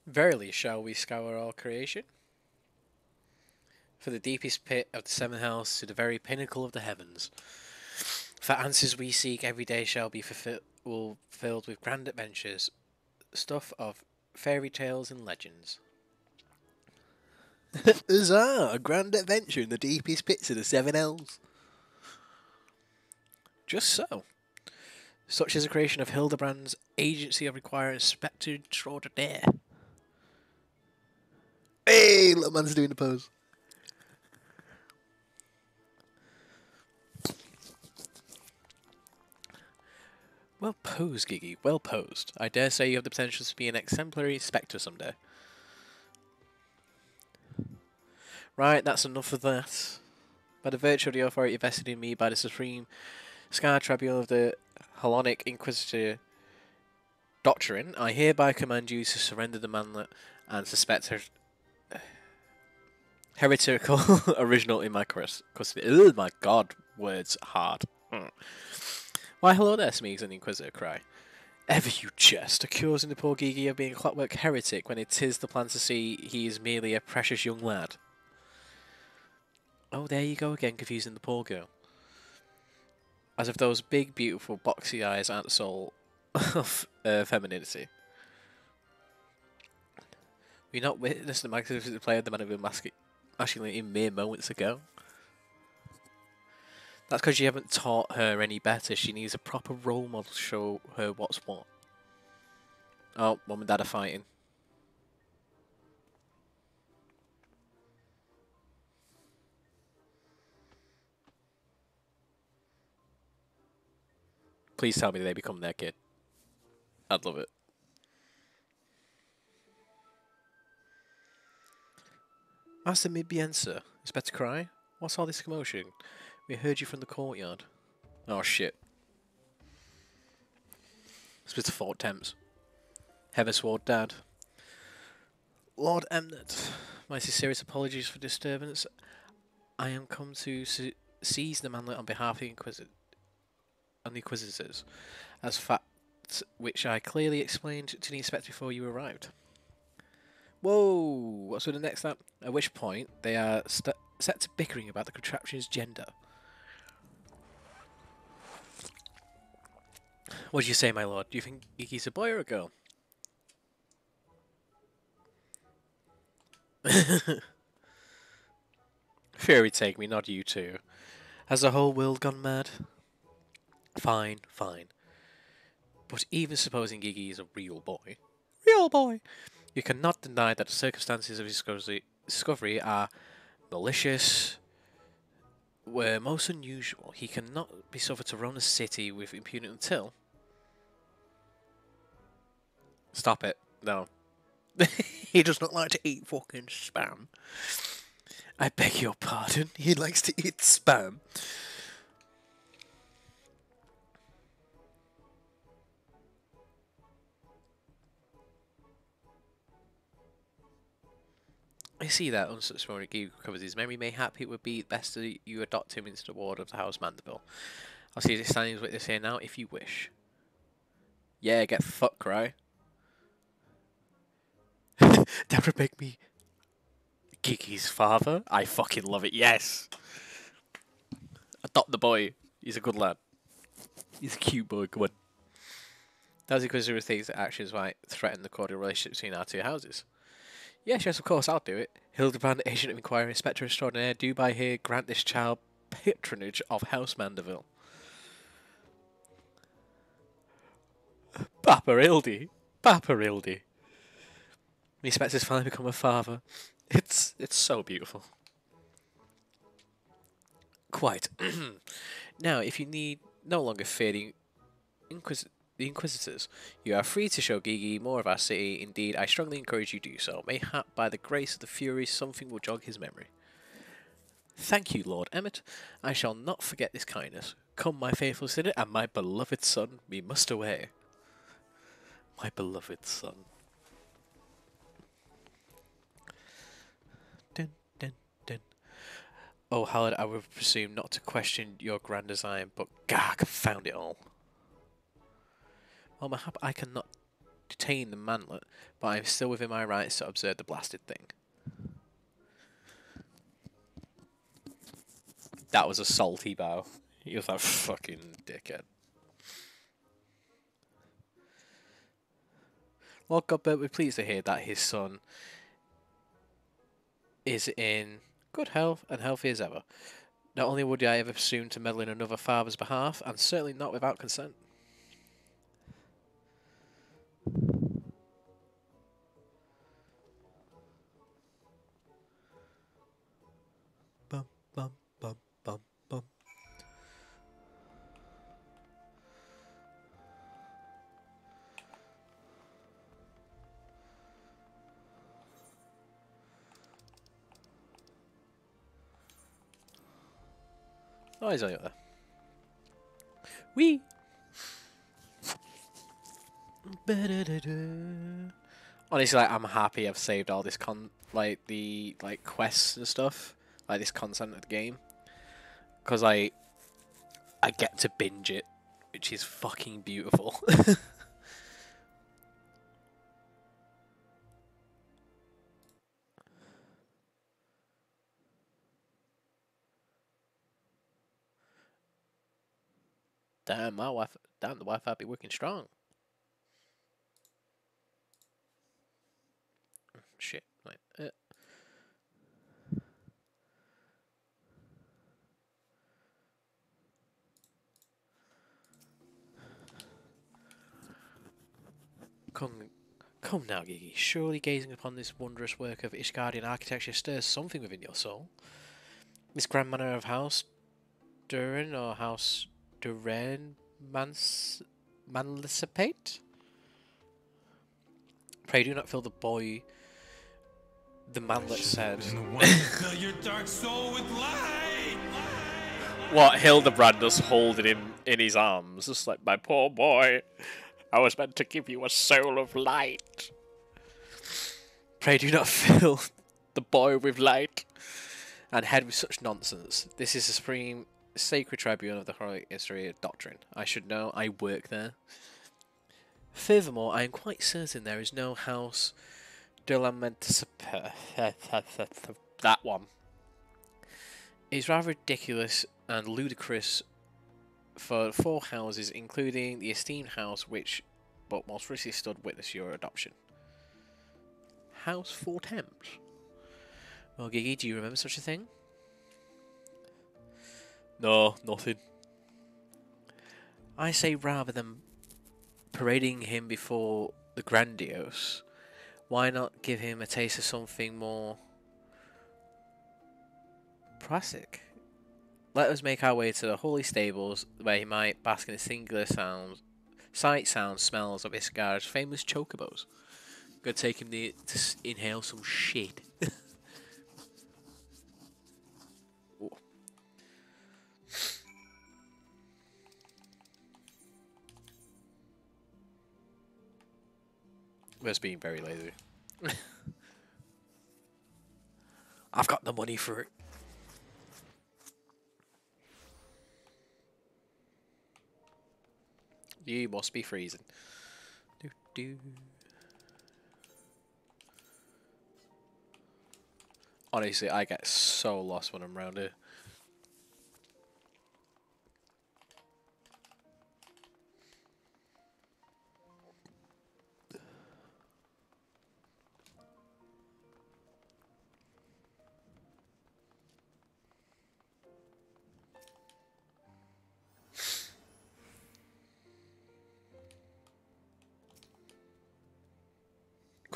Verily shall we scour all creation? For the deepest pit of the seventh house to the very pinnacle of the heavens. For answers we seek every day shall be filled with grand adventures, stuff of fairy tales and legends. Huzzah! A grand adventure in the deepest pits of the seven hells. Just so. Such is the creation of Hildebrand's agency of requiring inspector extraordinaire. Hey, little man's doing the pose. Well posed, Giggy. Well posed. I dare say you have the potential to be an exemplary inspector someday. Right, that's enough of that. By the virtue of the authority vested in me by the Supreme Scar Tribunal of the Hellenic Inquisitor Doctrine, I hereby command you to surrender the manlet and suspect her heretical original in my custody. Oh my god, words hard. Why, hello there, Smeegs, and the Inquisitor cry. Ever you jest, accusing the poor Gigi of being a clockwork heretic when it is the plan to see he is merely a precious young lad. Oh, there you go again, confusing the poor girl. As if those big, beautiful, boxy eyes aren't the soul of femininity. We not witnessed the magnificent play of the man of masculinity mere moments ago? That's because you haven't taught her any better. She needs a proper role model to show her what's what. Oh, mum and dad are fighting. Please tell me they become their kid. I'd love it. Master Mibiensa, it's better cry. What's all this commotion? We heard you from the courtyard. Oh shit. Split of Fort Thames. Heaversward Dad. Lord Emnet, my sincerest apologies for disturbance. I am come to seize the manlet on behalf of the Inquisitors, as fact which I clearly explained to the inspector before you arrived. Whoa! What's with the next step? At which point they are set to bickering about the contraption's gender. What do you say, my lord? Do you think Gigi's a boy or a girl? Fury take me, not you two. Has the whole world gone mad? Fine, fine. But even supposing Gigi is a real boy, you cannot deny that the circumstances of his discovery are malicious, were most unusual. He cannot be suffered to roam the city with impunity until... Stop it. No. He does not like to eat fucking spam. I beg your pardon. He likes to eat spam. I see that unsuspecting Gigi recovers his memory. Mayhap it would be best that you adopt him into the ward of the House Mandeville. I'll see this standing witness here now, if you wish. Yeah, get fucked, right? Deborah make me Gigi's father? I fucking love it, yes! Adopt the boy. He's a good lad. He's a cute boy, come on. Does Inquisitor think that actions might threaten the cordial relationship between our two houses? Yes, of course, I'll do it. Hildebrand, Agent of Inquiry, Inspector Extraordinaire, do by here grant this child patronage of House Mandeville. Papa Hildy. Papa Hildy. The Inspector's finally become a father. It's so beautiful. Quite. Now, if you need no longer fear the Inquisitors, you are free to show Gigi more of our city. Indeed, I strongly encourage you to do so. Mayhap by the grace of the Furies, something will jog his memory. Thank you, Lord Emmet. I shall not forget this kindness. Come, my faithful sinner, and my beloved son, we must away. My beloved son. Dun, dun, dun. Oh, Howard, I would presume not to question your grand design, but gah, confound it all. Well, mayhap I cannot detain the manlet, but I am still within my rights to observe the blasted thing. That was a salty bow. He was like, fucking dickhead. Lord Godbert, we're pleased to hear that his son is in good health and healthy as ever. Not only would I ever presume to meddle in another father's behalf, and certainly not without consent. Bum, bum, bum, bum, bum. Oh, he's over there. Wee! Honestly, like, I'm happy I've saved all this the quests and stuff, like this content of the game, because I get to binge it, which is fucking beautiful. Damn, the Wi-Fi be working strong. Shit, right. Come now, Gigi. Surely gazing upon this wondrous work of Ishgardian architecture stirs something within your soul. This grand manor of House Durin or House Duren Manlicipate? Pray do not fill the boy. The manlet said. Fill your dark soul with light. What Hildebrand just holding him in his arms, just like, my poor boy. I was meant to give you a soul of light. Pray do not fill the boy with light and head with such nonsense. This is the supreme sacred tribune of the heroic history of doctrine. I should know. I work there. Furthermore, I am quite certain there is no house de lamentation. That one. It's rather ridiculous and ludicrous for 4 houses, including the esteemed house which, but most recently stood witness your adoption. House 4 Thames. Well, Gigi, do you remember such a thing? No, nothing. I say rather than parading him before the grandiose, why not give him a taste of something more classic? Let us make our way to the holy stables, where he might bask in the singular sight, sounds, smells of Iskar's famous chocobos. Gonna take him to inhale some shit. Just being very lazy. I've got the money for it. You must be freezing. Do, do. Honestly, I get so lost when I'm around here.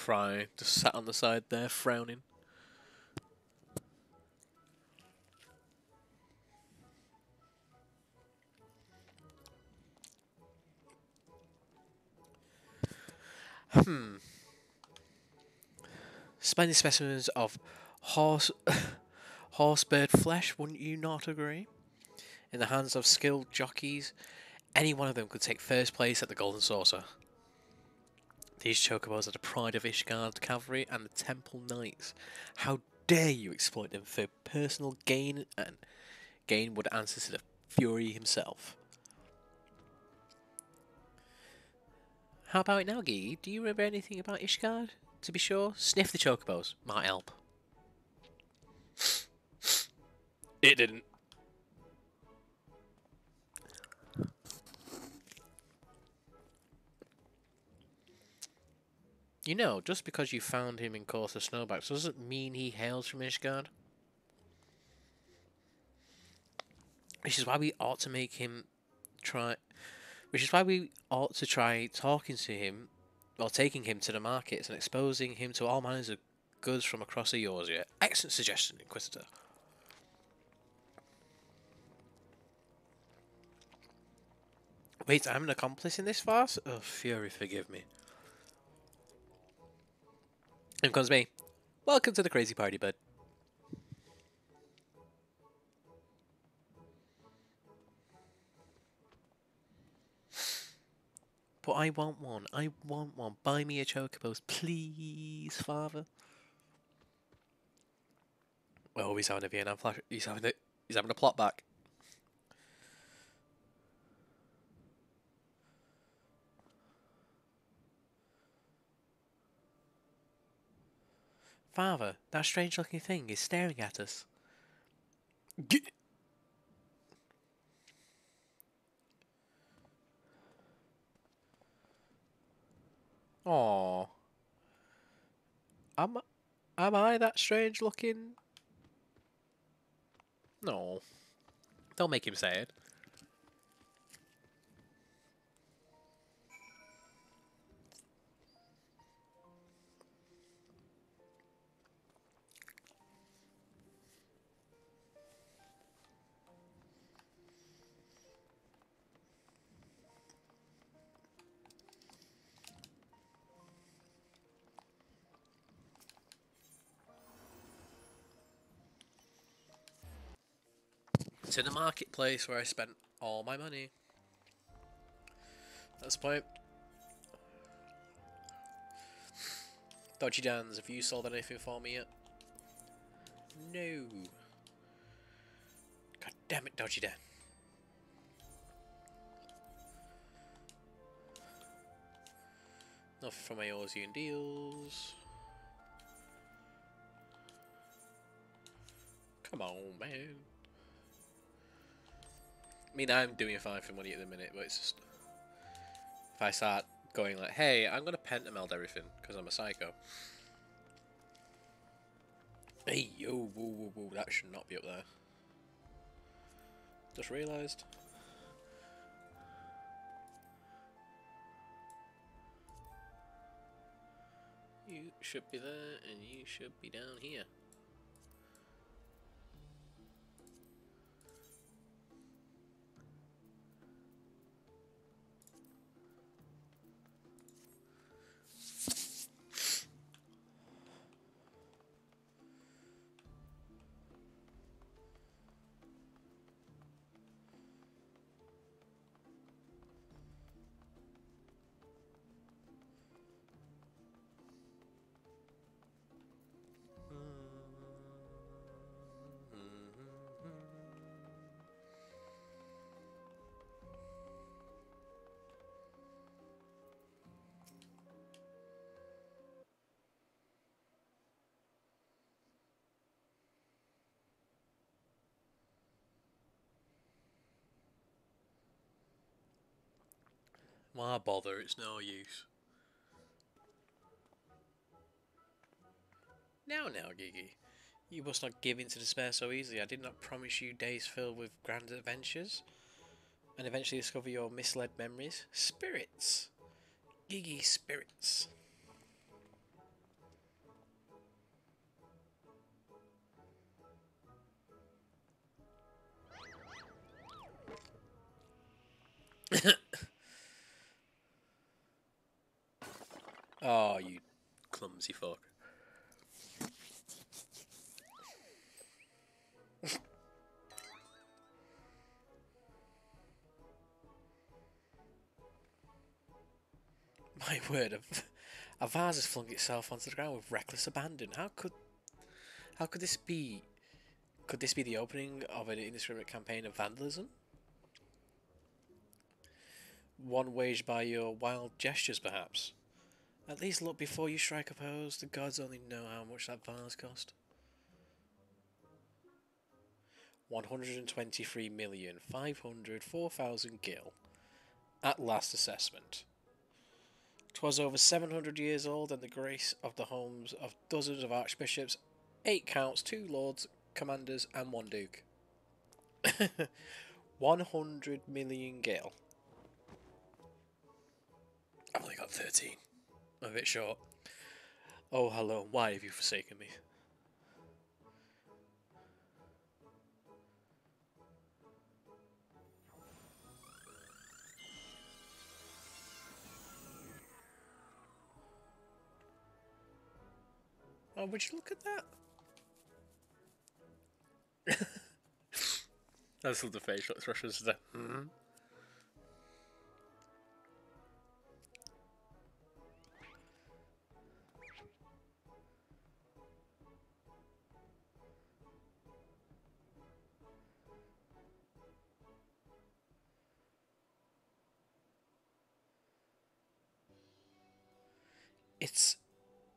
crying, just sat on the side there, frowning. Splendid specimens of horsebird flesh, wouldn't you not agree? In the hands of skilled jockeys, any one of them could take first place at the Golden Saucer. These chocobos are the pride of Ishgard's cavalry and the Temple Knights. How dare you exploit them for personal gain, and gain would answer to the Fury himself. How about it now, Gee? Do you remember anything about Ishgard? To be sure, sniff the chocobos. Might help. It didn't. You know, just because you found him in Course of Snowbacks doesn't mean he hails from Ishgard. Which is why we ought to make him try... Which is why we ought to try talking to him, or taking him to the markets and exposing him to all manners of goods from across the Eorzea. Excellent suggestion, Inquisitor. Wait, I'm an accomplice in this farce? Oh, Fury, forgive me. In comes me. Welcome to the crazy party, bud. But I want one. I want one. Buy me a chocobos, please, father. Oh, he's having a Vietnam flash. He's having a plot back. Father, that strange-looking thing is staring at us. Aww. Am I that strange-looking? No. Don't make him say it. To the marketplace where I spent all my money. That's the point. Dodgy Dans, have you sold anything for me yet? No. God damn it, Dodgy Dan. Nothing from my Eorzean deals. Come on, man. I mean, I'm doing fine for money at the minute, but it's just... If I start going like, hey, I'm going to pentameld everything, because I'm a psycho. Hey, yo, whoa, whoa, whoa, that should not be up there. Just realised. You should be there, and you should be down here. Why bother? It's no use. Now, Gigi. You must not give in to despair so easily. I did not promise you days filled with grand adventures, and eventually discover your misled memories. Spirits! Gigi spirits. Oh, you clumsy fuck. My word, a vase has flung itself onto the ground with reckless abandon. How could this be? Could this be the opening of an indiscriminate campaign of vandalism? One waged by your wild gestures, perhaps? At least look before you strike a pose. The gods only know how much that vase cost. 123,504,000 gil. At last assessment. 'Twas over 700 years old, and the grace of the homes of dozens of archbishops, 8 counts, 2 lords, commanders, and 1 duke. 100 million gil. I've only got 13. I'm a bit short. Oh, hello, why have you forsaken me? Oh, would you look at that? I just love the facial expressions there.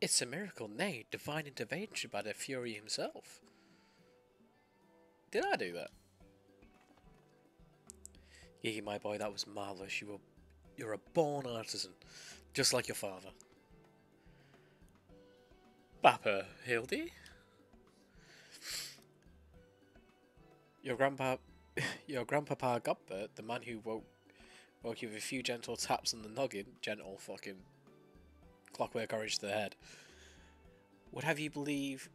It's a miracle, nay, divine intervention by the Fury himself. Did I do that? Gigi, my boy, that was marvellous. You're a born artisan, just like your father. Papa Hildy? Your grandpapa Godbert, the man who woke you with a few gentle taps on the noggin, gentle fucking clockwork orange to the head, would have you believe.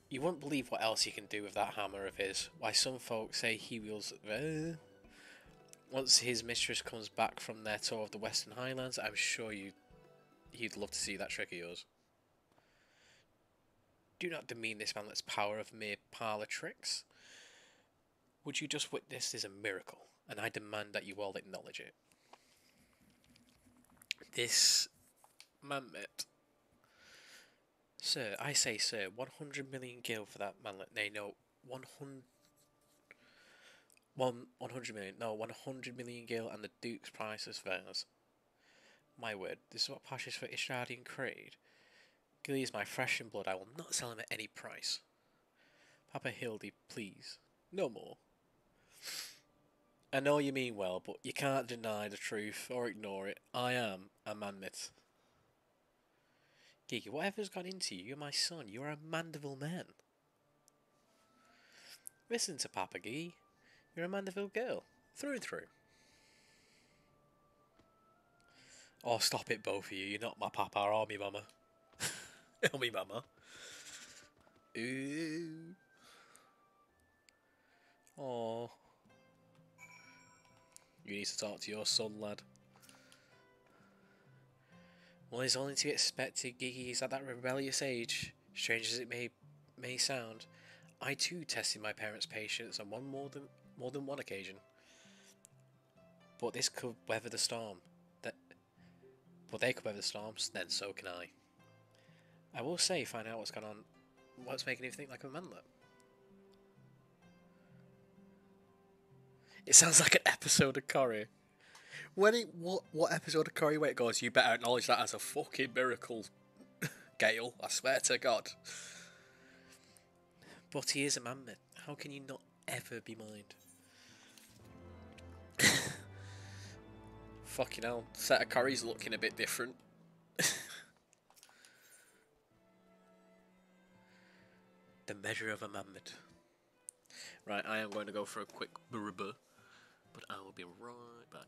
You wouldn't believe what else he can do with that hammer of his. Why, some folks say he wields. Once his mistress comes back from their tour of the Western Highlands, I'm sure he'd love to see that trick of yours. Do not demean this manlet's power of mere parlour tricks. Would you just witness is a miracle, and I demand that you all acknowledge it. This manlet. Sir, I say, sir, 100 million gil for that manlet. Nay, no, 100 million. No, 100 million gil and the Duke's priceless vase. My word, this is what passes for Ishardian Creed. Gilly is my flesh and blood. I will not sell him at any price. Papa Hildy, please, no more. I know you mean well, but you can't deny the truth or ignore it. I am a manmit. Gigi, whatever's gone into you, you're my son. You're a Mandeville man. Listen to Papa, Gigi. You're a Mandeville girl. Through and through. Oh, stop it, both of you. You're not my papa or me mama. Or me mama. Ooh. Oh. You need to talk to your son, lad. Well, it's only to be expected. Gigi is at that rebellious age. Strange as it may sound, I too tested my parents' patience on more than one occasion. But this could weather the storm. But they could weather the storms, then so can I. I will say, find out what's going on. What's making you think like a manlet? It sounds like an episode of Corrie. What episode of Corrie where it goes, you better acknowledge that as a fucking miracle, Gale, I swear to God. But he is a manlet. How can you not ever be mind? Fucking hell, set of Corrie's looking a bit different. The measure of a manlet. Right, I am going to go for a quick burraba, but I will be right back.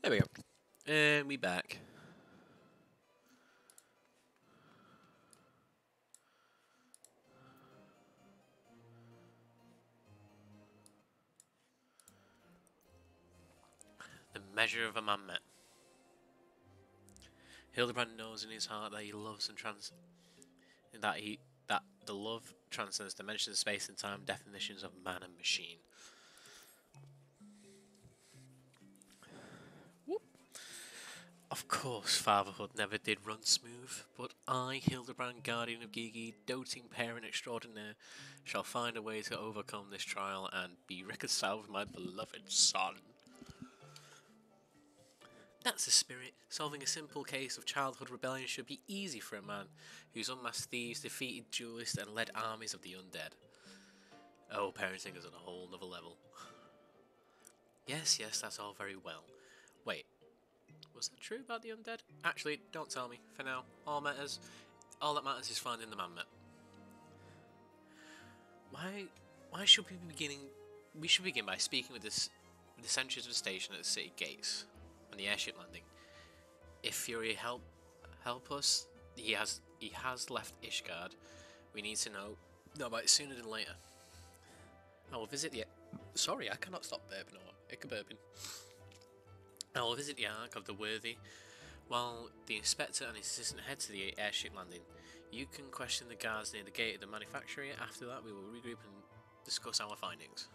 There we go. And we back. The measure of a man met. Hildebrand knows in his heart that he loves and that the love transcends dimensions, space, and time definitions of man and machine. Whoop. Of course, fatherhood never did run smooth, but I, Hildebrand, guardian of Gigi, doting parent extraordinaire, shall find a way to overcome this trial and be reconciled with my beloved son. That's the spirit. Solving a simple case of childhood rebellion should be easy for a man who's unmasked thieves, defeated duelists, and led armies of the undead. Oh, parenting is on a whole nother level. Yes, that's all very well. Wait, was that true about the undead? Actually, don't tell me. For now, all that matters is finding the man met. Why should we be beginning? We should begin by speaking with the sentries of the station at the city gates. On the airship landing. If Fury help us, he has left Ishgard. We need to know about it sooner than later. I will visit the. Sorry, I cannot stop burping or burping. I will visit the Ark of the Worthy, while the inspector and his assistant head to the airship landing. You can question the guards near the gate of the manufactory. After that, we will regroup and discuss our findings.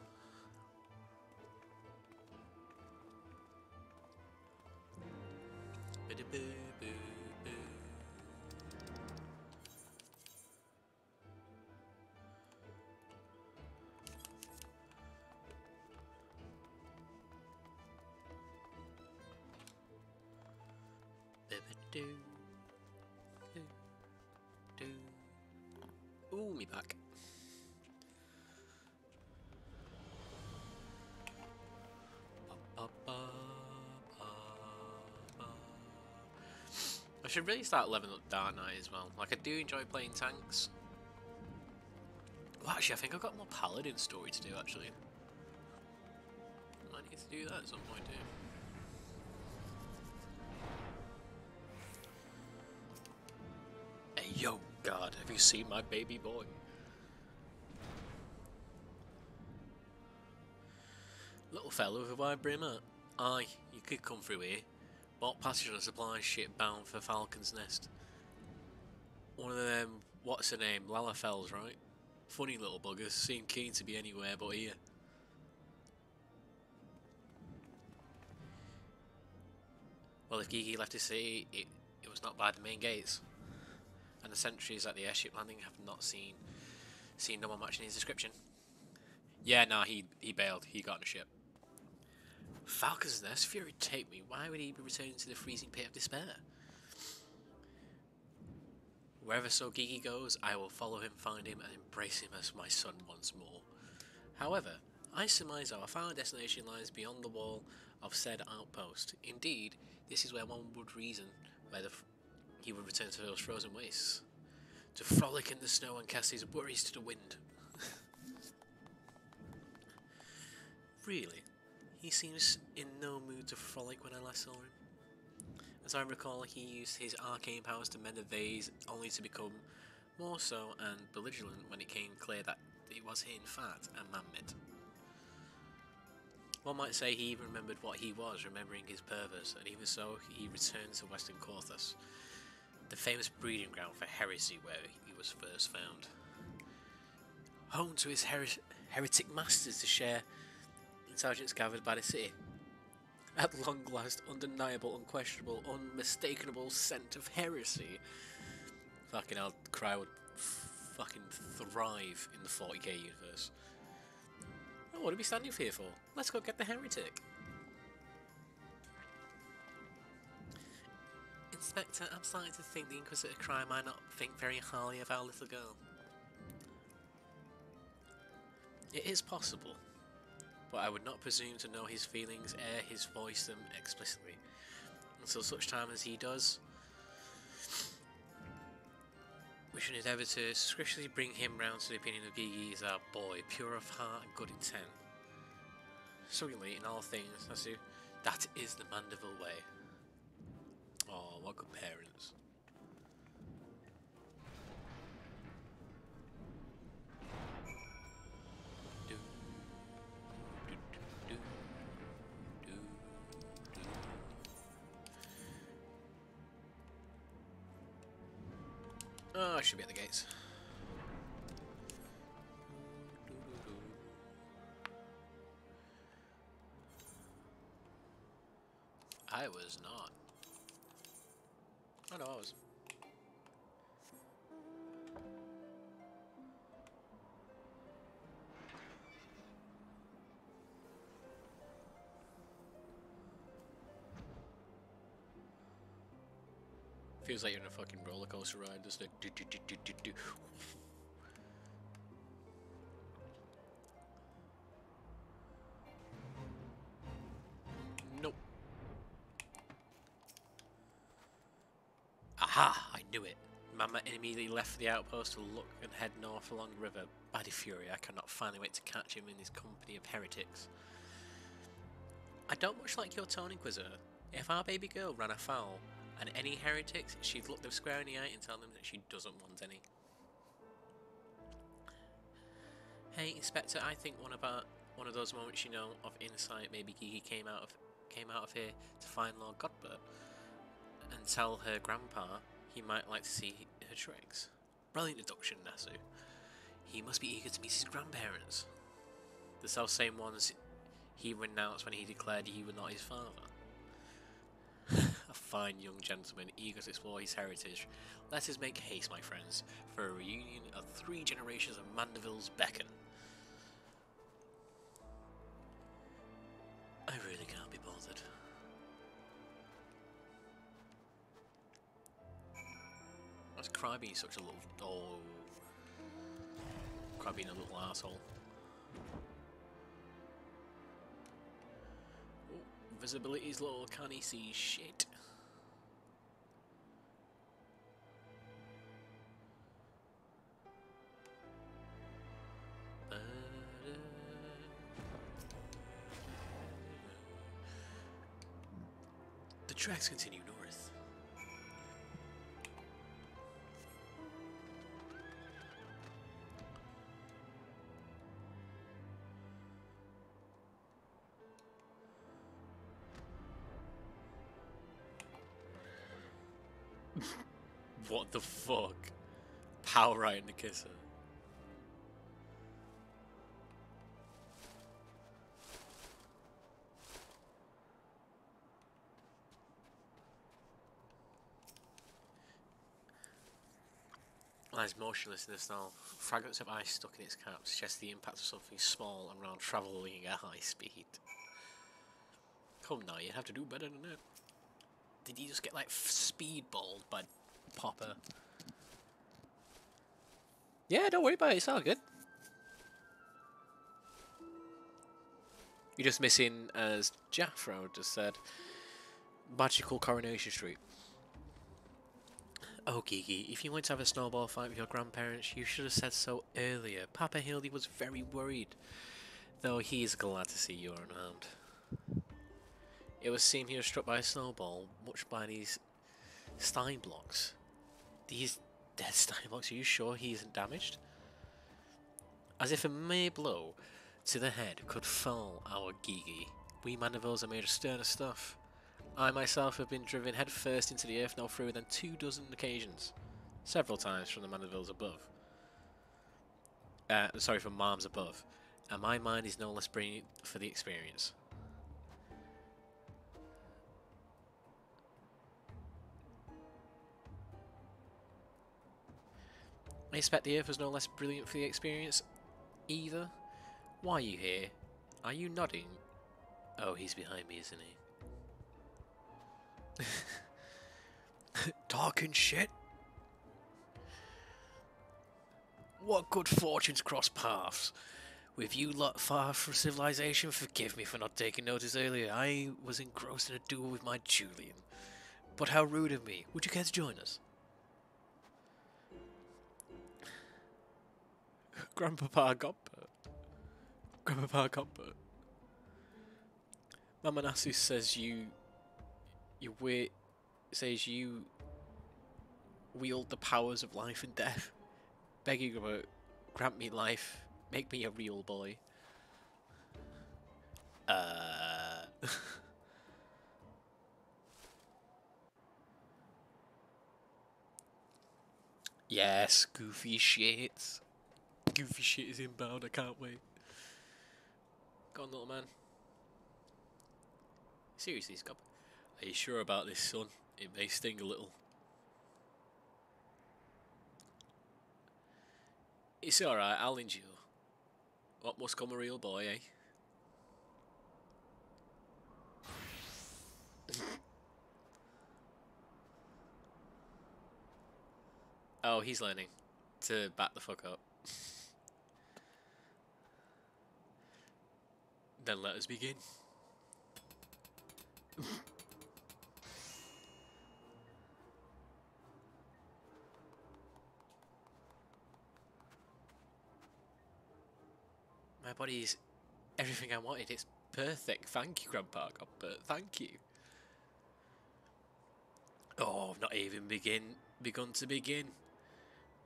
Ooh, me back. I should really start leveling up Dark Knight as well. Like, I do enjoy playing tanks. Well, actually, I think I've got more Paladin story to do, actually. I need to do that at some point, too. Hey, yo, God, have you seen my baby boy? Little fellow with a wide brim hat. Aye, you could come through here. Bought passage on a supply ship bound for Falcon's Nest. One of them, what's her name, Lalafells, right? Funny little buggers, seem keen to be anywhere but here. Well, if Gigi left the city, it was not by the main gates. And the sentries at the airship landing have not seen no one matching his description. Yeah, nah, he bailed, he got on a ship. Falcon's Nest? Fury take me. Why would he be returning to the freezing pit of despair? Wherever So Gigi goes, I will follow him, find him, and embrace him as my son once more. However, I surmise our final destination lies beyond the wall of said outpost. Indeed, this is where one would reason whether he would return to those frozen wastes. To frolic in the snow and cast his worries to the wind. Really? He seems in no mood to frolic when I last saw him. As I recall, he used his arcane powers to mend a vase, only to become more so and belligerent when it came clear that it was in fact a man-made. One might say he even remembered what he was, remembering his purpose, and even so, he returned to Western Corthus, the famous breeding ground for heresy where he was first found. Home to his heretic masters to share intelligence gathered by the city. At long last, undeniable, unquestionable, unmistakable scent of heresy. Fucking hell, Cry would fucking thrive in the 40k universe. Oh, what are we standing here for? Let's go get the heretic. Inspector, I'm starting to think the Inquisitor Cry might not think very highly of our little girl. It is possible, but I would not presume to know his feelings ere his voice them explicitly. Until such time as he does, we should endeavour to scripturally bring him round to the opinion of Gigi as our boy, pure of heart and good intent. Certainly, in all things, as to That is the Mandeville way. Oh, what good parents. Do, do, do, do, do. Oh, I should be at the gates. I was not. Oh no, I was. Feels like you're in a fucking roller coaster ride, doesn't it? Do, do, do, do, do, do. Nope. Aha! I knew it. Mama immediately left the outpost to look and head north along the river. Bady fury, I cannot finally wait to catch him in his company of heretics. I don't much like your tone, Inquisitor. If our baby girl ran afoul and any heretics, she'd look them square in the eye and tell them that she doesn't want any. Hey, Inspector, I think one of those moments, you know, of insight, maybe Gigi came out of here to find Lord Godbert and tell her grandpa he might like to see her tricks. Brilliant deduction, Nasu. He must be eager to meet his grandparents. The self-same ones he renounced when he declared he was not his father. A fine young gentleman eager to explore his heritage. Let us make haste, my friends, for a reunion of 3 generations of Mandeville's beckon. I really can't be bothered. That's Cry being such a little... Oh... Cry being a little asshole. Oh, visibility's low, can't he see shit? The tracks continue north. What the fuck? Power right in the kisser. Lies motionless in the snow. Fragments of ice stuck in its cap suggest the impact of something small and round travelling at high speed. Come now, you have to do better than that. Did he just get like speedballed by Popper? Yeah, don't worry about it, it's all good. You're just missing, as Jaffro just said, magical Coronation Street. Oh, Gigi, if you went to have a snowball fight with your grandparents, you should have said so earlier. Papa Hildy was very worried, though he is glad to see you around. It would seem he was struck by a snowball, much by these Stein blocks. These dead Stein blocks, are you sure he isn't damaged? As if a mere blow to the head could fell our Gigi. We Mandevilles are made of sterner stuff. I myself have been driven headfirst into the earth no fewer than 24 occasions. Several times from the Mandevilles above. Sorry, from Marms above. And my mind is no less brilliant for the experience. I expect the earth was no less brilliant for the experience either. Why are you here? Are you nodding? Oh, he's behind me, isn't he? Talking shit? What good fortunes cross paths? With you lot far from civilization, forgive me for not taking notice earlier. I was engrossed in a duel with my Julian. But how rude of me. Would you care to join us? Grandpapa Godbert. Grandpapa Godbert. Mamanasu says you wield the powers of life and death. Begging about grant me life, make me a real boy. Yes, goofy shit. Goofy shit is inbound, I can't wait. Go on, little man. Seriously, Scott, are you sure about this, son? It may sting a little. It's alright, I'll endure. What must come a real boy, eh? Oh, he's learning to back the fuck up. Then let us begin. My body is everything I wanted. It's perfect. Thank you, Grandpa. Thank you. Oh, I've not even begun to begin.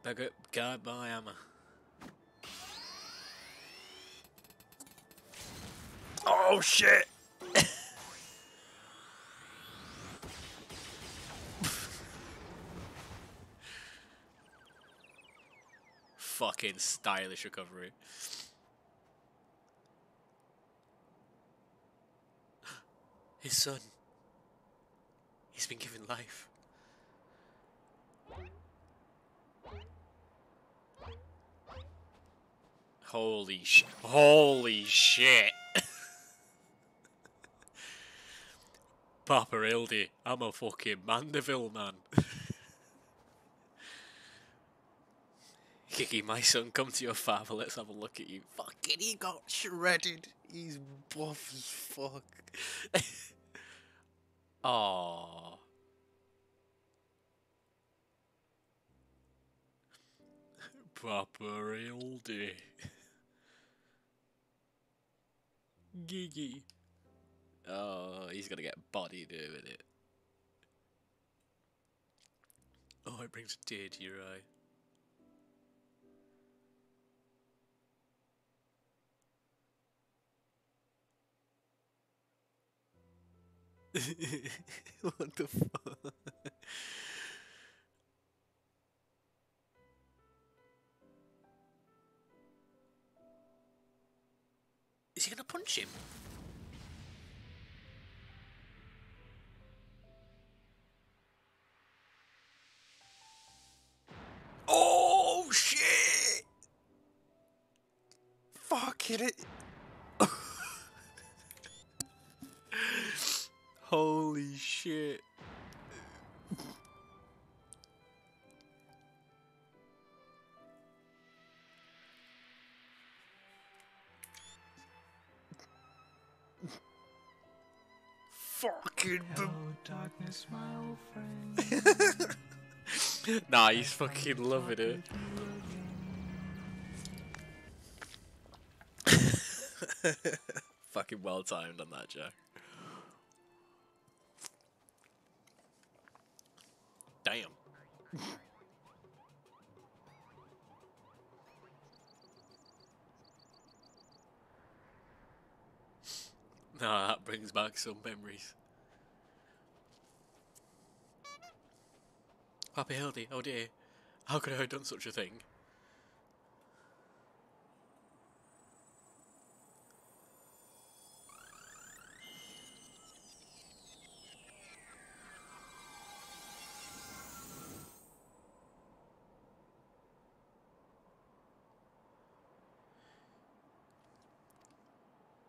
Beg up, guard my hammer. Oh shit! Fucking stylish recovery. His son. He's been given life. Holy shit. Holy shit. Papa Hildy, I'm a fucking Mandeville man. Kiki, my son, come to your father, let's have a look at you. Fucking, he got shredded. He's buff as fuck. Aww. Papa Hildy. Gigi. Oh, he's gonna get body doing it. Oh, it brings a tear to your eye. What the fuck? Is he gonna punch him? Oh shit! Fucking it! Holy shit! Fucking darkness, my old friend. nah, he's fucking loving it. Fucking well timed on that, Jack. Damn. Nah, that brings back some memories. Papa Hildy, oh dear. How could I have done such a thing?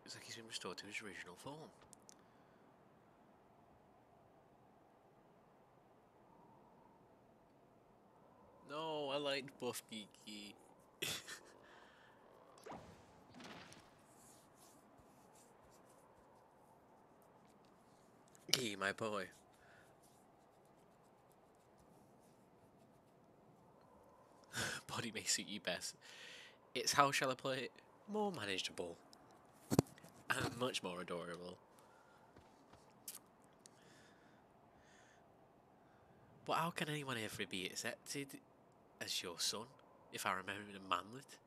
It's like he's been restored to his original form. No, I liked Buff Geeky. Hey, my boy. Body may suit you best. It's how shall I play it? More manageable. And much more adorable. But how can anyone ever be accepted as your son if I remember him manlet?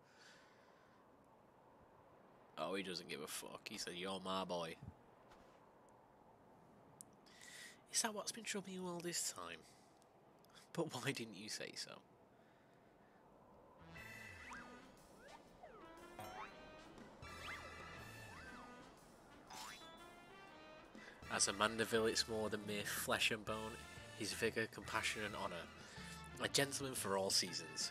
Oh, he doesn't give a fuck. He said, "You're my boy." Is that what's been troubling you all this time? But why didn't you say so? As a Mandeville, it's more than mere flesh and bone. His vigour, compassion and honour. A gentleman for all seasons.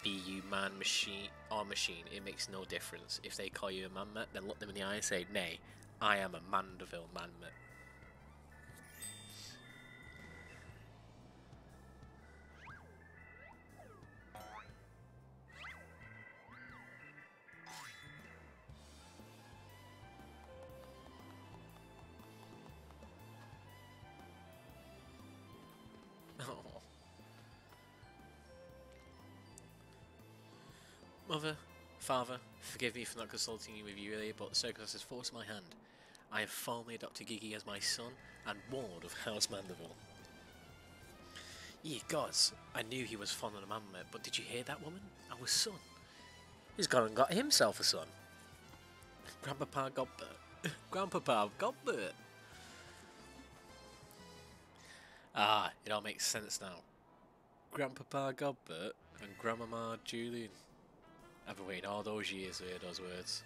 Be you man, machine, or machine, it makes no difference. If they call you a manmet, then look them in the eye and say, "Nay, I am a Mandeville manmet." Oh. Mother, father, forgive me for not consulting you with you earlier, but circumstances forced my hand. I have formally adopted Gigi as my son and ward of House Mandeville. Ye gods, I knew he was fond of a manmet, but did you hear that woman? Our son. He's gone and got himself a son. Grandpapa got Bert. Grandpapa got Bert. Ah, it all makes sense now. Grandpapa got Bert and Grandmama Julian. I've been waiting all those years to hear those words.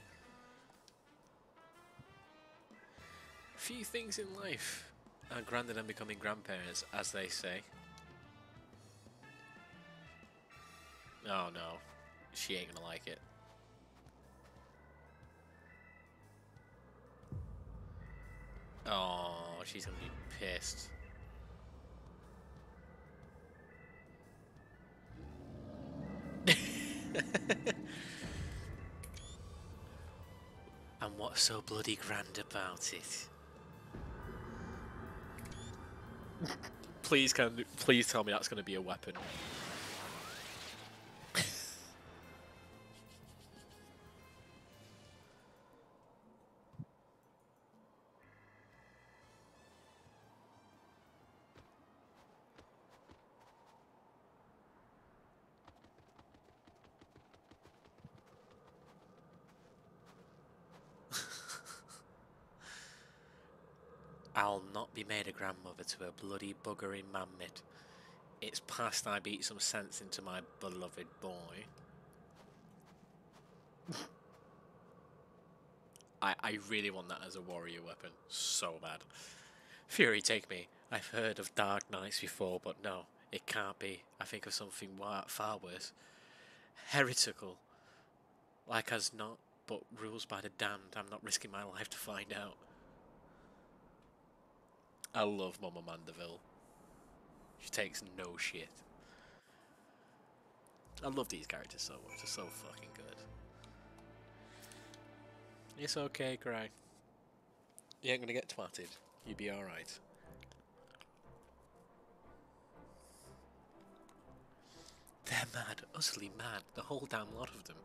Few things in life are grander than becoming grandparents, as they say. Oh no, she ain't gonna like it. Oh, she's gonna be pissed. And what's so bloody grand about it? Please tell me that's going to be a weapon. I'll not be made a grandmother to a bloody buggering mammoth. It's past I beat some sense into my beloved boy. I really want that as a warrior weapon. So bad. Fury, take me. I've heard of dark nights before, but no, it can't be. I think of something far worse. Heretical. Like as not, but rules by the damned. I'm not risking my life to find out. I love Mama Mandeville. She takes no shit. I love these characters so much. They're so fucking good. It's okay, cry. You ain't gonna get twatted. You'll be alright. They're mad, utterly mad, the whole damn lot of them.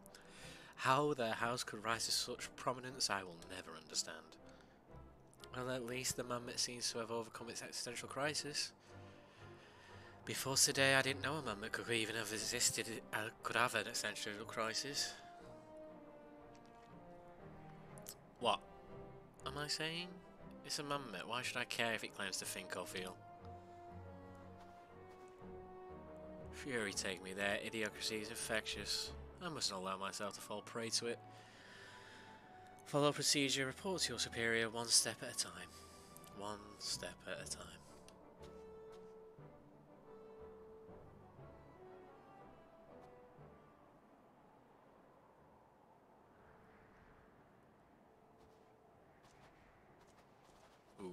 How their house could rise to such prominence, I will never understand. Well, at least the mammoth seems to have overcome its existential crisis. Before today, I didn't know a mammoth could even have existed, could have an existential crisis. What am I saying? It's a mammoth. Why should I care if it claims to think or feel? Fury, take me there. Idiocracy is infectious. I mustn't allow myself to fall prey to it. Follow procedure. Report to your superior one step at a time. One step at a time. Ooh.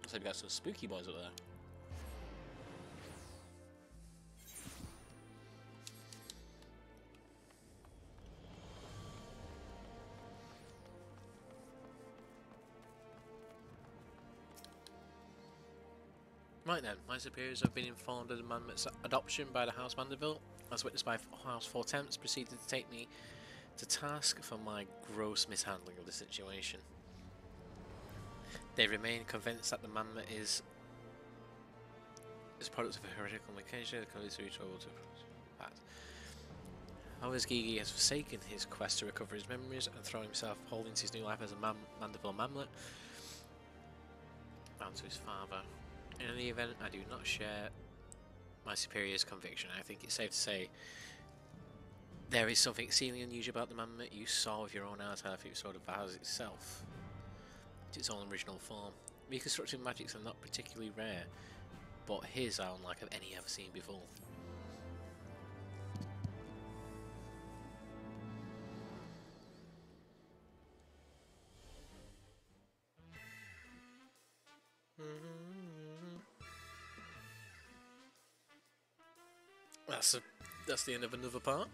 Looks like we got some spooky boys up there. Right then, my superiors have been informed of the Mammoth's adoption by the House Vanderbilt, as witnessed by House Four Temps, proceeded to take me to task for my gross mishandling of the situation. They remain convinced that the Mammoth is product of a heretical mechanic that can lead to trouble to fact. However, Gigi has forsaken his quest to recover his memories and throw himself whole into his new life as a Mandible Mamlet, bound to his father. In any event, I do not share my superior's conviction. I think it's safe to say there is something exceedingly unusual about the Mammoth you saw with your own eyes, however it sort of vows itself to its own original form. Reconstructive magics are not particularly rare, but his are unlike any I've seen before. That's the end of another part.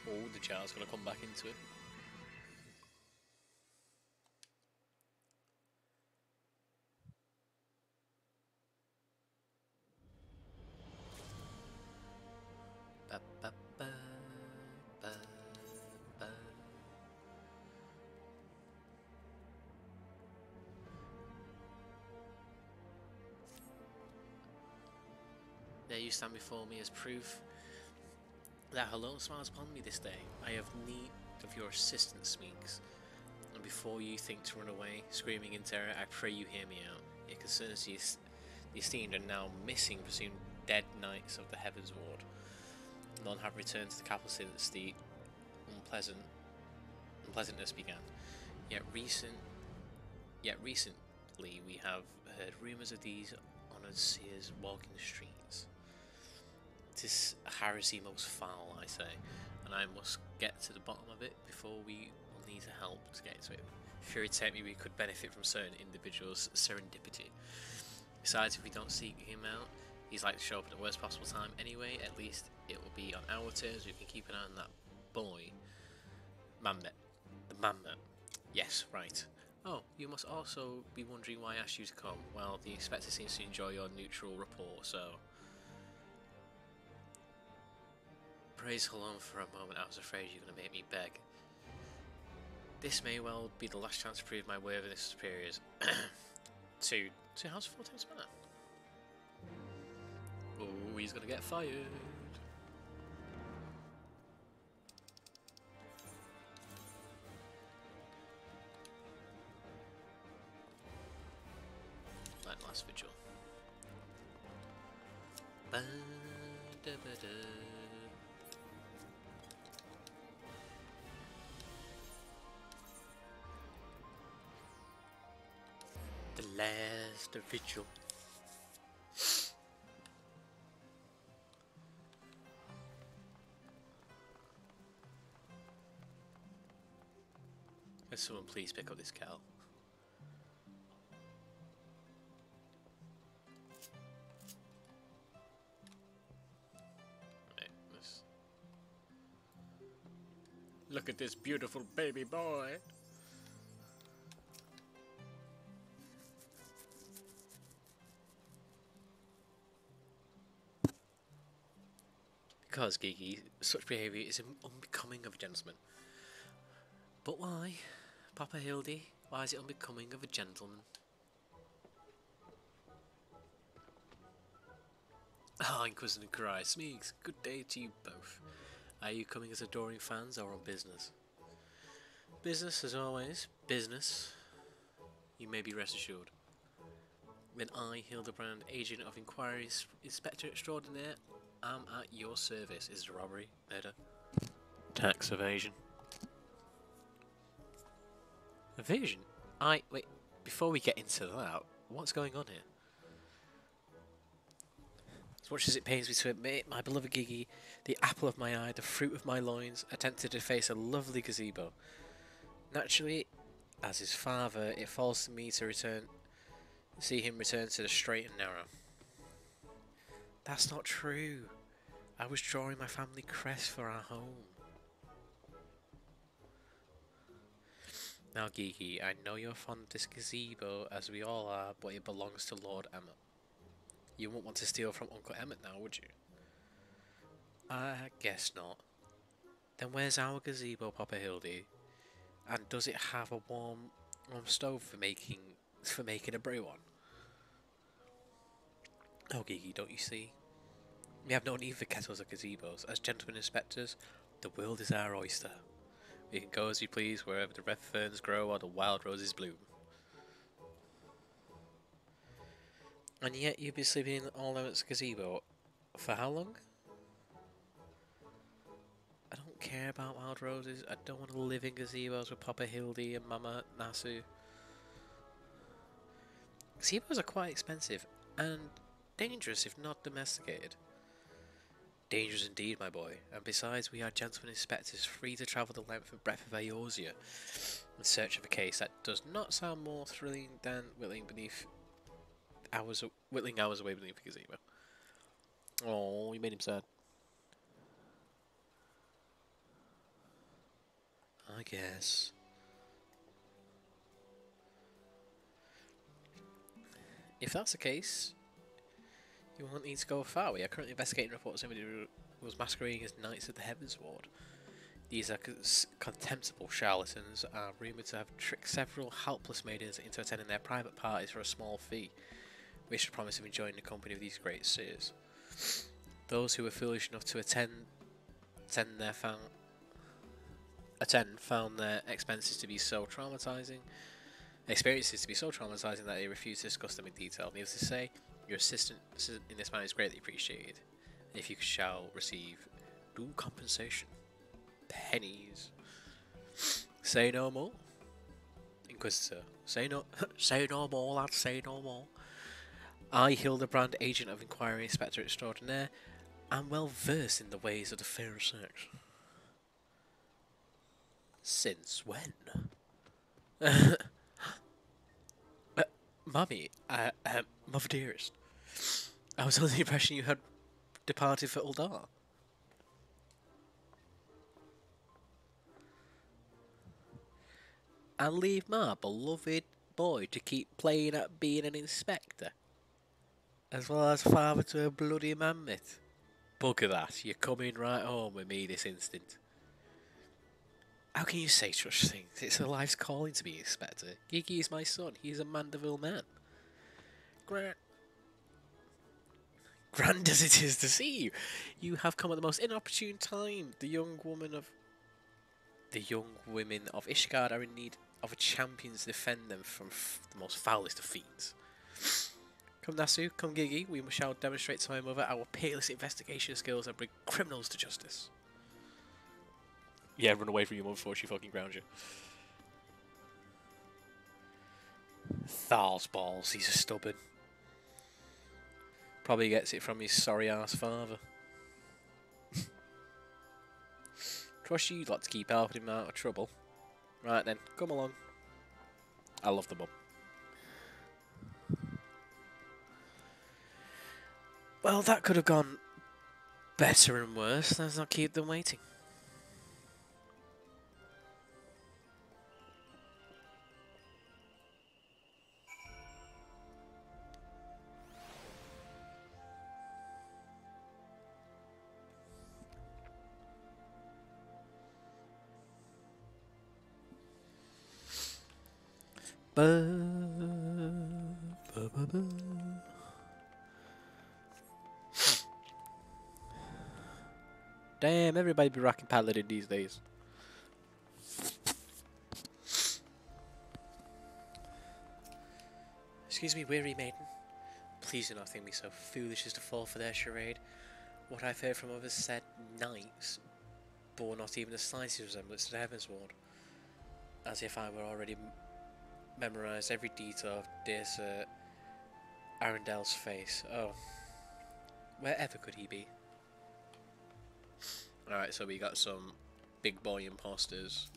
Oh, the jar's gonna come back into it. Ba, ba, ba, ba, ba. There you stand before me as proof that hello smiles upon me this day. I have need of your assistance, Smeeks. And before you think to run away, screaming in terror, I pray you hear me out. It concerns the esteemed and now missing, presumed dead knights of the Heavensward. None have returned to the capital since the unpleasantness began. Yet recently we have heard rumours of these honoured seers walking the streets. 'Tis a heresy most foul, I say, and I must get to the bottom of it before we will need help to get to it. Fear it take me we could benefit from certain individuals' serendipity. Besides, if we don't seek him out, he's like to show up at the worst possible time anyway. At least it will be on our terms. We can keep an eye on that boy. Mammoth. The Mammoth. Yes, right. Oh, you must also be wondering why I asked you to come. Well, the inspector seems to enjoy your neutral report, so... Praise alone for a moment. I was afraid you were going to make me beg. This may well be the last chance to prove my worthiness to superiors. to House 4 Temps Manor. Oh, he's going to get fired. Like last vigil. Ba-da-ba-da. The last vigil. Can someone please pick up this kettle? Right, look at this beautiful baby boy. Because, Gigi, such behaviour is unbecoming of a gentleman. But why, Papa Hildy? Why is it unbecoming of a gentleman? Ah, Inquisitor Cry. Smeeks, good day to you both. Are you coming as adoring fans or on business? Business, as always. Business. You may be rest assured. Then I, Hildebrand, Agent of Inquiries, Inspector Extraordinaire, am at your service. Is it robbery, murder, tax evasion? Evasion? Wait, before we get into that, what's going on here? As much as it pains me to admit, my beloved Gigi, the apple of my eye, the fruit of my loins, attempted to deface a lovely gazebo. Naturally, as his father, it falls to me to see him return to the straight and narrow. That's not true. I was drawing my family crest for our home. Now, Geeky, I know you're fond of this gazebo, as we all are, but it belongs to Lord Emmett. You wouldn't want to steal from Uncle Emmett now, would you? I guess not. Then where's our gazebo, Papa Hildy? And does it have a warm stove for making a brew on? Oh, Geeky, don't you see? We have no need for kettles or gazebos. As gentlemen inspectors, the world is our oyster. We can go as we please wherever the red ferns grow or the wild roses bloom. And yet you've been sleeping in all Emmett's gazebo for how long? I don't care about wild roses. I don't want to live in gazebos with Papa Hildy and Mama Nasu. Gazebos are quite expensive and dangerous if not domesticated. Dangerous indeed, my boy, and besides we are gentlemen inspectors free to travel the length and breadth of Eorzea in search of a case that does not sound more thrilling than whittling hours away beneath a gazebo. Oh, you made him sad. I guess. If that's the case, you won't need to go far. We are currently investigating reports of somebody who was masquerading as Knights of the Heavensward. These are contemptible charlatans are rumoured to have tricked several helpless maidens into attending their private parties for a small fee, which the promise of enjoying the company of these great seers. Those who were foolish enough to attend found their experiences to be so traumatizing that they refused to discuss them in detail. Needless to say, your assistance in this matter is greatly appreciated. If you shall receive due compensation. Pennies. Say no more. Inquisitor. Say no more, lad, say no more. I, Hildebrand, Agent of Inquiry Inspector Extraordinaire, am well versed in the ways of the fair sex. Since when? Mummy, Mother dearest, I was under the impression you had departed for Uldar. And leave my beloved boy to keep playing at being an inspector, as well as father to a bloody mammoth. Bugger that, you're coming right home with me this instant. How can you say such things? It's a life's calling to be inspector. Gigi is my son, he's a Mandeville man. Grand as it is to see you, you have come at the most inopportune time. The young women of Ishgard are in need of a champion to defend them from the most foulest of fiends. Come Nasu, come Gigi, we shall demonstrate to my mother our peerless investigation skills and bring criminals to justice. Yeah, run away from your mum before she fucking grounds you. Thar's balls, he's a stubborn. Probably gets it from his sorry ass father. Trust you lot to keep helping him out of trouble. Right then, come along. I love the mum. Well, that could have gone better and worse. Let's not keep them waiting. Damn, everybody be rocking Paladin these days. Excuse me, weary maiden. Please do not think me so foolish as to fall for their charade. What I've heard from others said knights bore not even the slightest resemblance to the Heavensward. As if I were already memorised every detail of dear Sir Arundel's face. Oh, wherever could he be? Alright, so we got some big boy imposters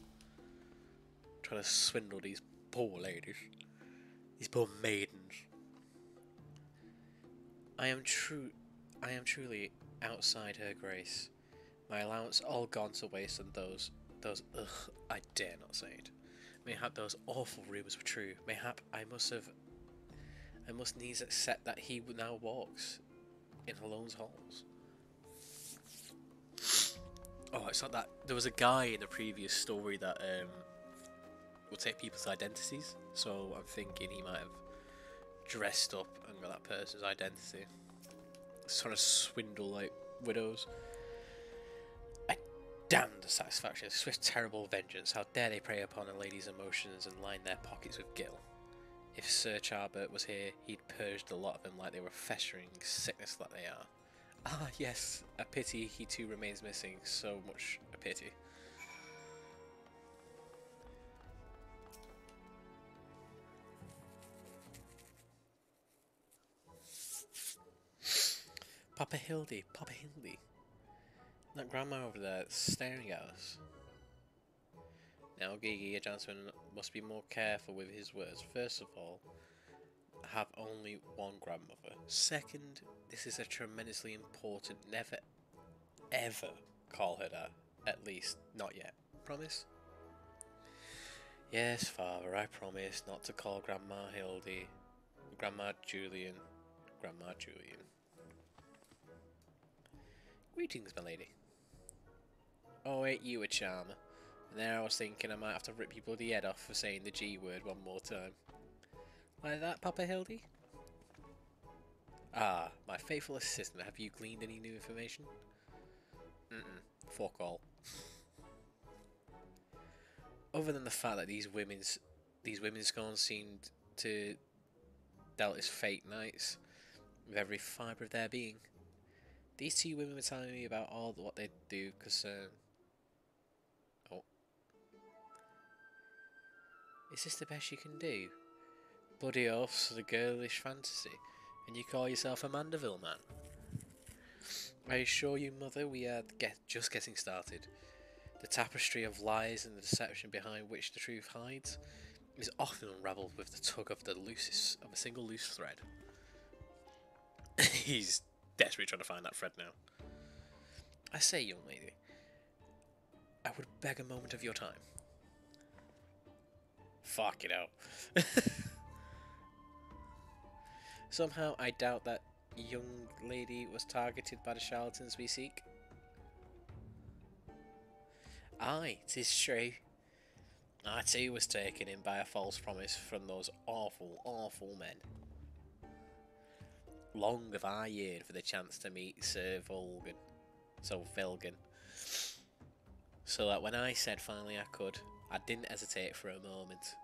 trying to swindle these poor ladies. These poor maidens. I am truly outside her grace. My allowance all gone to waste on those, ugh, I dare not say it. Mayhap those awful rumours were true. Mayhap I must needs accept that he now walks in Alone's halls. Oh, it's not that. There was a guy in the previous story that would take people's identities, so I'm thinking he might have dressed up and got that person's identity. Sort of swindle like widows. I damn the satisfaction, swift terrible vengeance. How dare they prey upon a lady's emotions and line their pockets with gall. If Sir Charbert was here, he'd purged a lot of them like they were festering sickness that they are. Ah, yes, a pity he too remains missing. So much a pity. Papa Hildy, Papa Hildy. That grandma over there staring at us. Now, Gigi, a gentleman must be more careful with his words. First of all, have only one grandmother. Second, this is a tremendously important. Never, ever call her that. At least, not yet. Promise? Yes, Father, I promise not to call Grandma Hildy. Grandma Julian. Grandma Julian. Greetings, my lady. Oh, ain't you a charmer? And there I was thinking I might have to rip your bloody head off for saying the G word one more time. Like that, Papa Hildy? Ah, my faithful assistant, have you gleaned any new information? Fuck all. Other than the fact that these women's scorns seemed to dealt as fake knights with every fibre of their being. These two women were telling me about all what they do concern. Oh. Is this the best you can do? Bloody oaths, the girlish fantasy. And you call yourself a Mandeville man? I assure you, Mother, we are just getting started. The tapestry of lies and the deception behind which the truth hides is often unravelled with the tug of a single loose thread. He's desperately trying to find that thread now. I say, young lady, I would beg a moment of your time. Fuck it out. Somehow I doubt that young lady was targeted by the charlatans we seek. Aye, 'tis true. I too was taken in by a false promise from those awful, awful men. Long have I yearned for the chance to meet Sir Volgan, so that when I said finally I could, I didn't hesitate for a moment.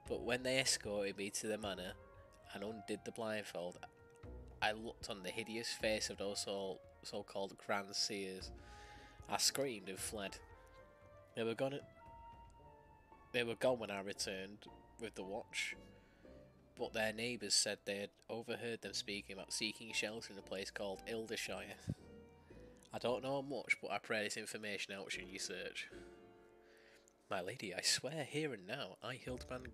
But when they escorted me to the manor and undid the blindfold, I looked on the hideous face of those so-called grand seers. I screamed and fled. They were gone when I returned with the watch, but their neighbours said they had overheard them speaking about seeking shelter in a place called Hildershire. I don't know much, but I pray this information out should you search. My lady, I swear here and now, I, Hildebrand,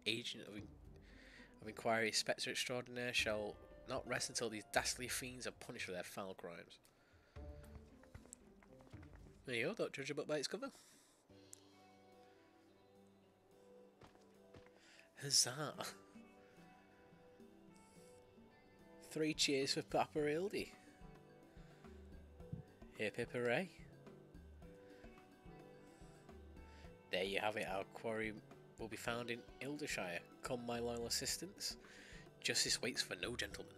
agent of inquiry, Spectre Extraordinaire, shall not rest until these dastardly fiends are punished for their foul crimes. There you go, don't judge a book by its cover. Huzzah! 3 cheers for Papa Hildy. Hip hip hooray. There you have it, our quarry will be found in Hildershire. Come, my loyal assistants. Justice waits for no gentleman.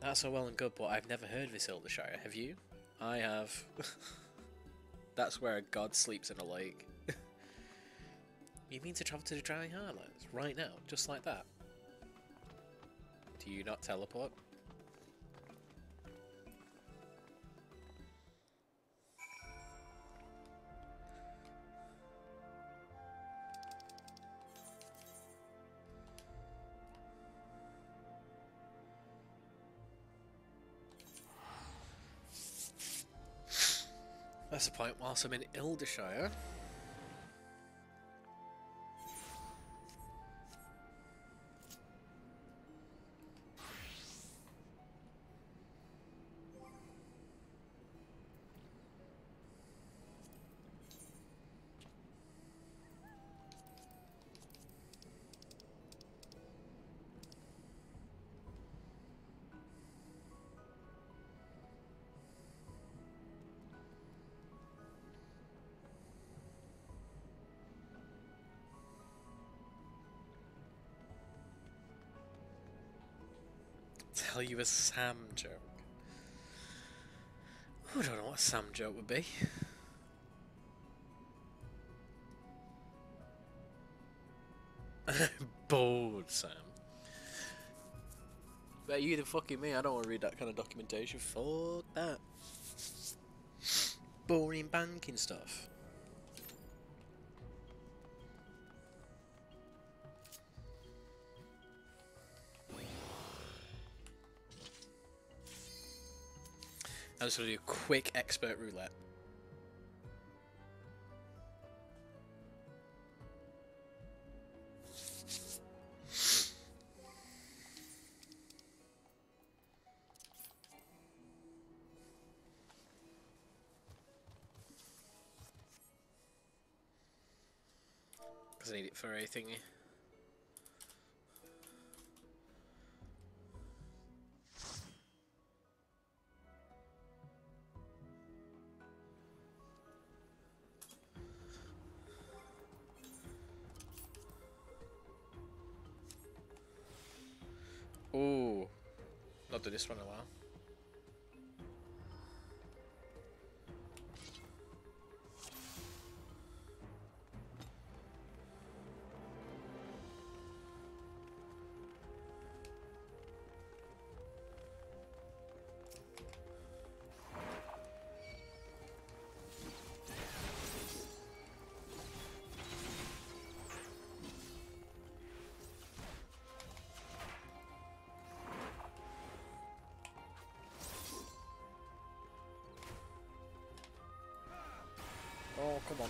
That's all well and good, but I've never heard of this Hildershire, have you? I have. That's where a god sleeps in a lake. You mean to travel to the Dry Highlands right now, just like that? Do you not teleport? That's the point. Whilst I'm in Hildershire, tell you a Sam joke. I don't know what a Sam joke would be. Bored, Sam. But you the fucking me, I don't want to read that kind of documentation. Fuck that. Boring banking stuff. I'm just going to do a quick expert roulette. Because I need it for a thingy. Ooh, not done this one in a while. Oh, come on.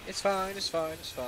It's fine, it's fine, it's fine.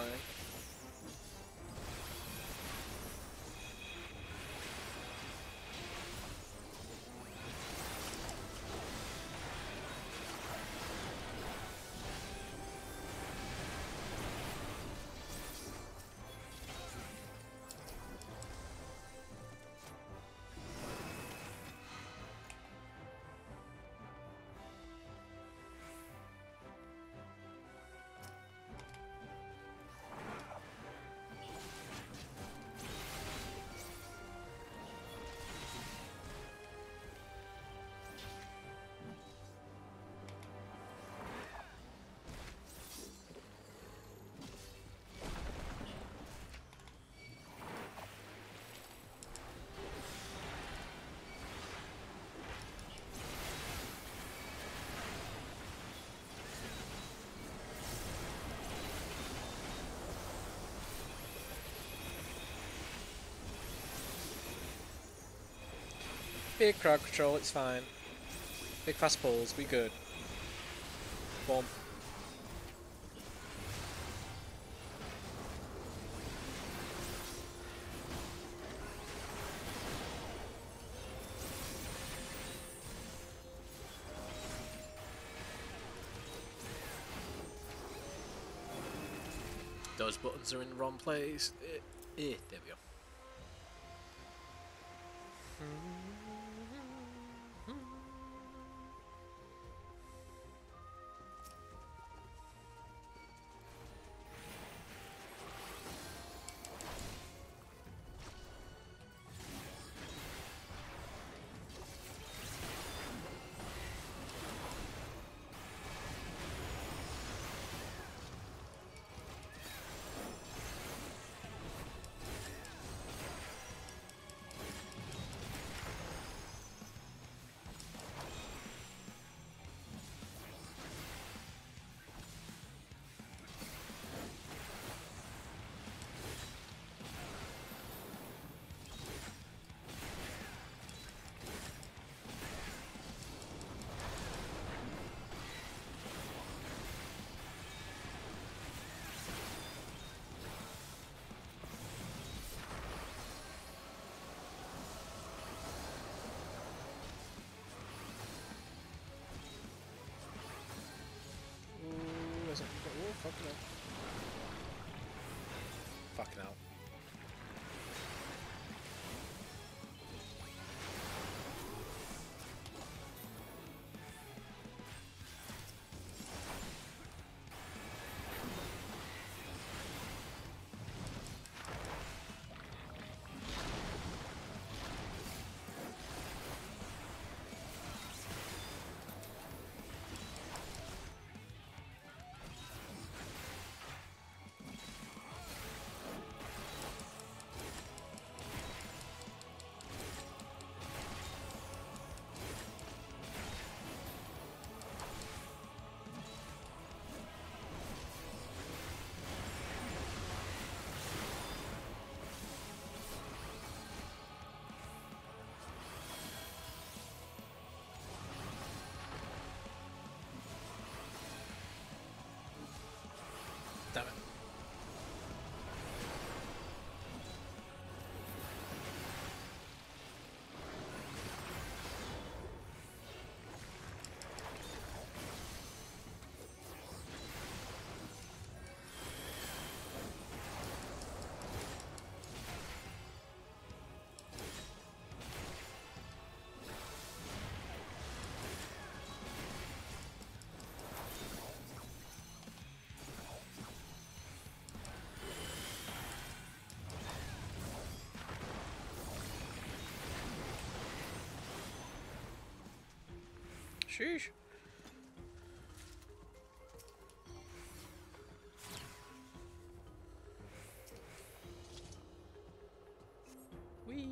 Big crowd control, it's fine. Big fast pulls, we good. Boom. Those buttons are in the wrong place. There we go. Fucking hell. Fucking hell. Sheesh. Whee.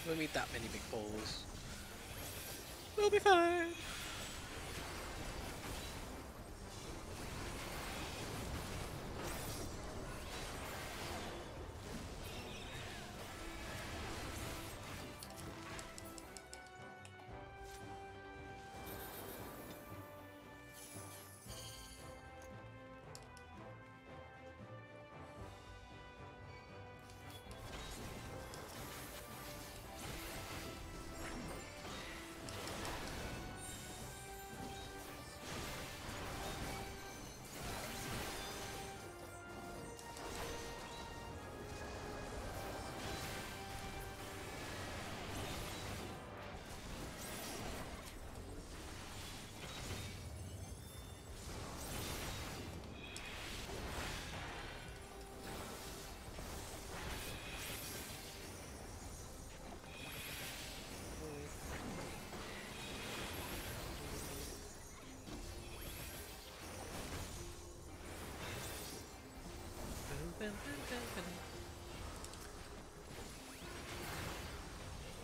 We'll meet that many big balls. We'll be fine.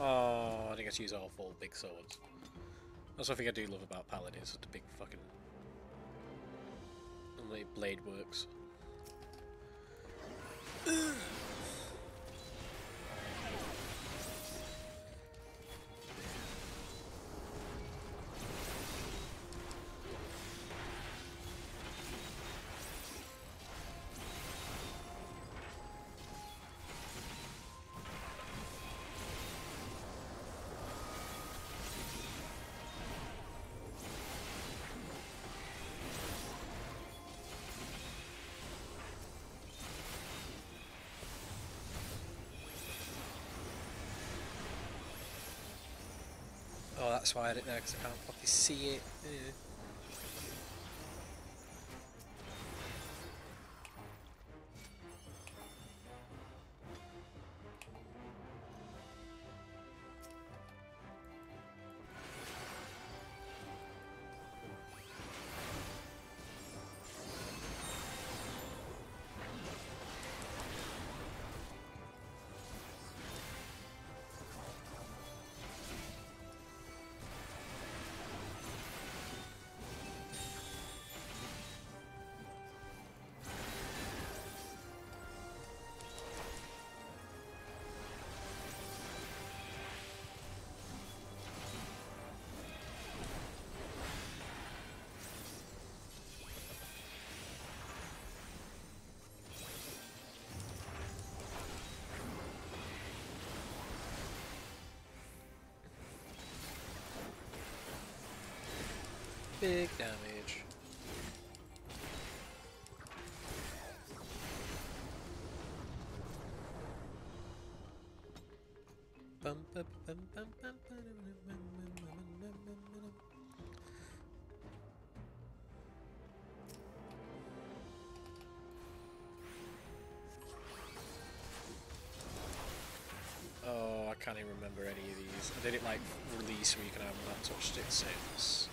Oh, I think I should use all 4 big swords. That's one thing I do love about paladins, the big fucking... and the blade works. Oh, that's why I didn't know, because I can't fucking see it. Yeah. Big damage. Bum, bum, bum, bum, bum, oh, I can't even remember any of these. I did it like release week and I have not touched it since.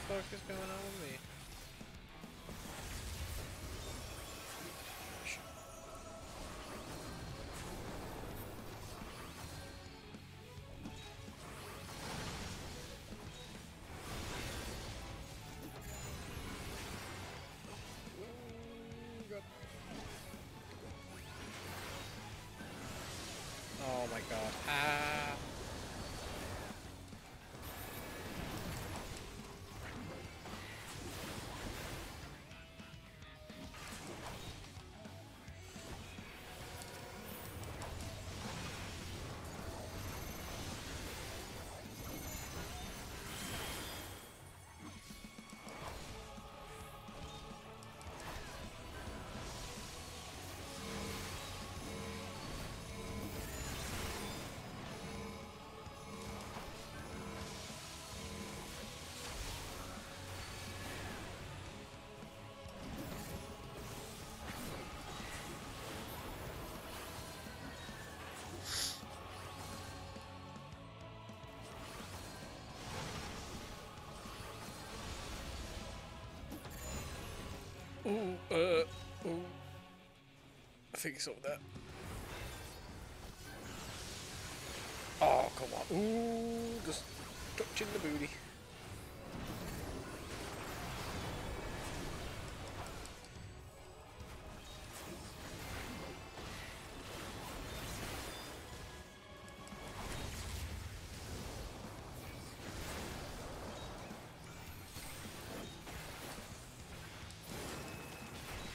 fuck is going on with me? Oh my god. Ah. Ooh, ooh. I think it's all that. Oh, come on. Ooh, just touching the booty.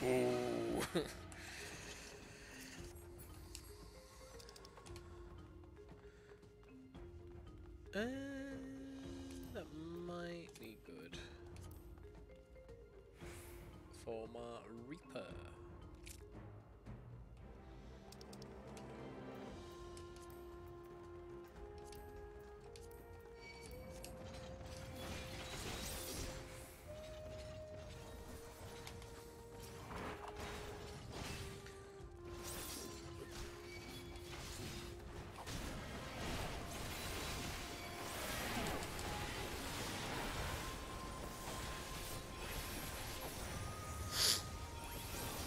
Ooh. That might be good for my Reaper.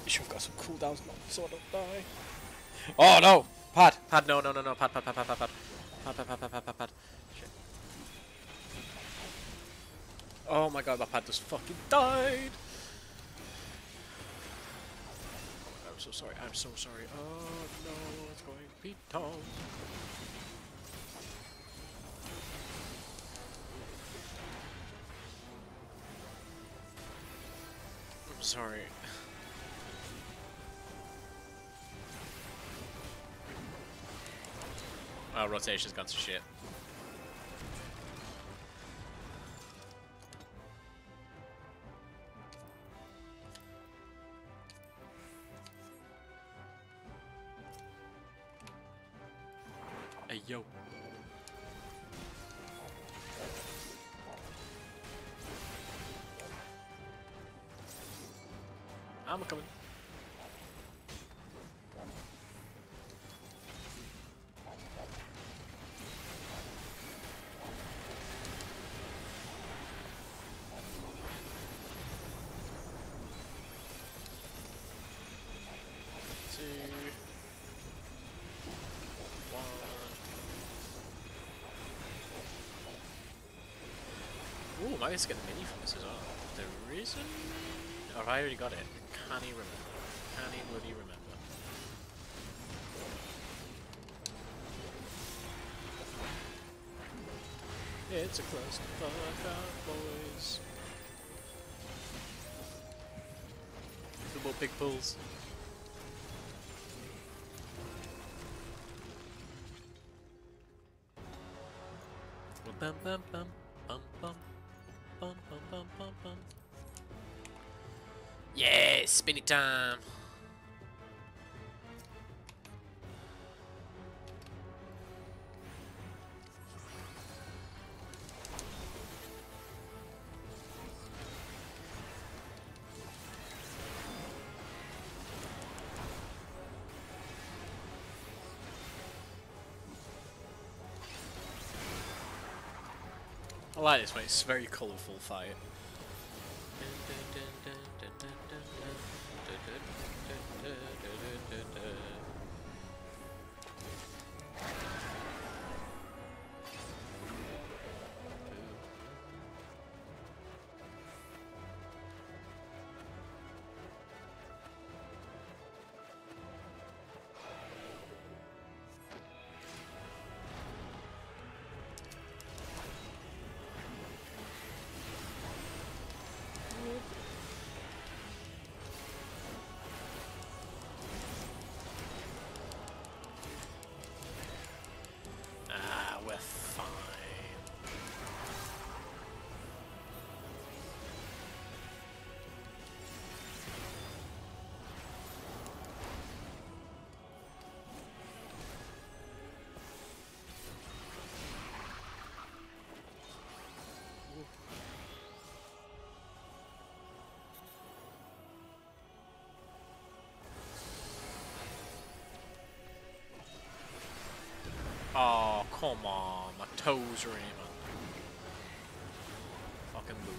Should have got some cooldowns now so I don't die. Oh no! Pad! Pad, no, no, no, no, pad, pad, pad, pad, pad, pad. Pad, pad, pad, pad, pad, pad, pad. Shit. Oh my god, my pad just fucking died! I'm so sorry, I'm so sorry. Oh no, it's going to be Tome. I'm sorry. Oh, rotation's gone to shit. Hey, yo. I'm coming. Ooh, I guess get the mini from this as well. There is a mini? Oh, I already got it. Can't even remember. Can't even bloody remember. It's a close fuck out, boys. The more big pulls. Bum bum bum bum bum bum bum bum bum bum. Yeah, spin it time. I like this one, it's a very colourful fight. Ah, we're fine. Oh, come on. My toes are in, man. Fucking move.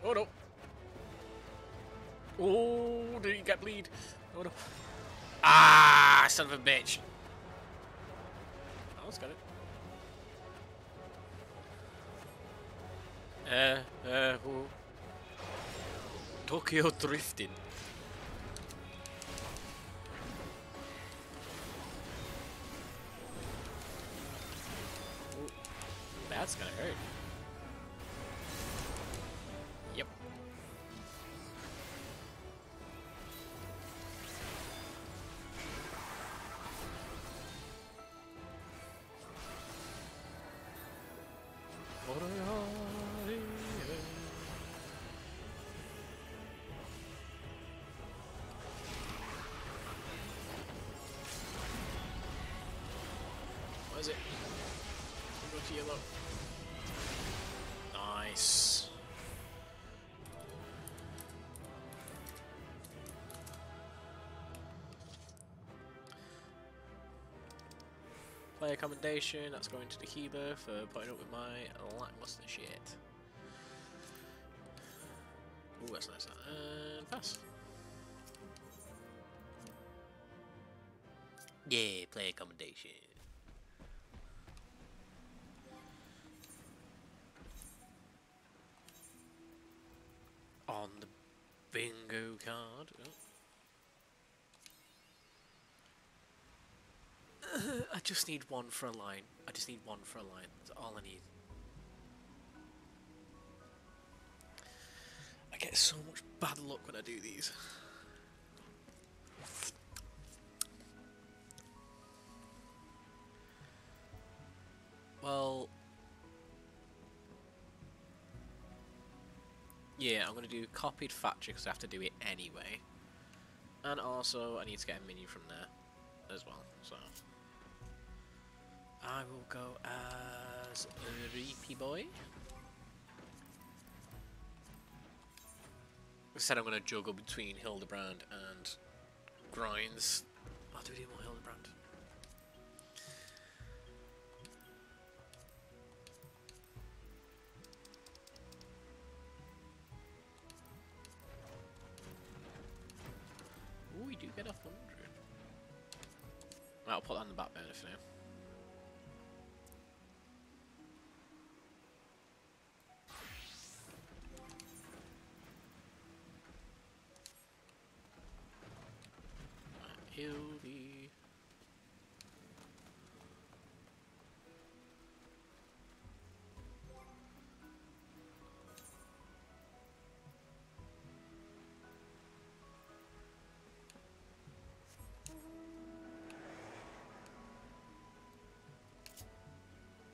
Oh no. Oh, did he get bleed? Oh no. Ah, son of a bitch. Oh, it's got it. Oh. Tokyo drifting. Oh, that's gonna hurt. Yep. What is it? Go to yellow. Nice. Player commendation, that's going to the healer for putting up with my lackluster shit. Ooh, that's nice. And pass. Yeah, player commendation. On the bingo card. Oh. I just need one for a line. I just need one for a line. That's all I need. I get so much bad luck when I do these. Well, yeah, I'm going to do copied factory because I have to do it anyway. And also, I need to get a minion from there as well, so. I will go as Reapy Boy. I said I'm going to juggle between Hildebrand and Grinds. Oh, do we do more Hildebrand? Ooh, we do get 100. I'll put that on the back burner for now. Hildy.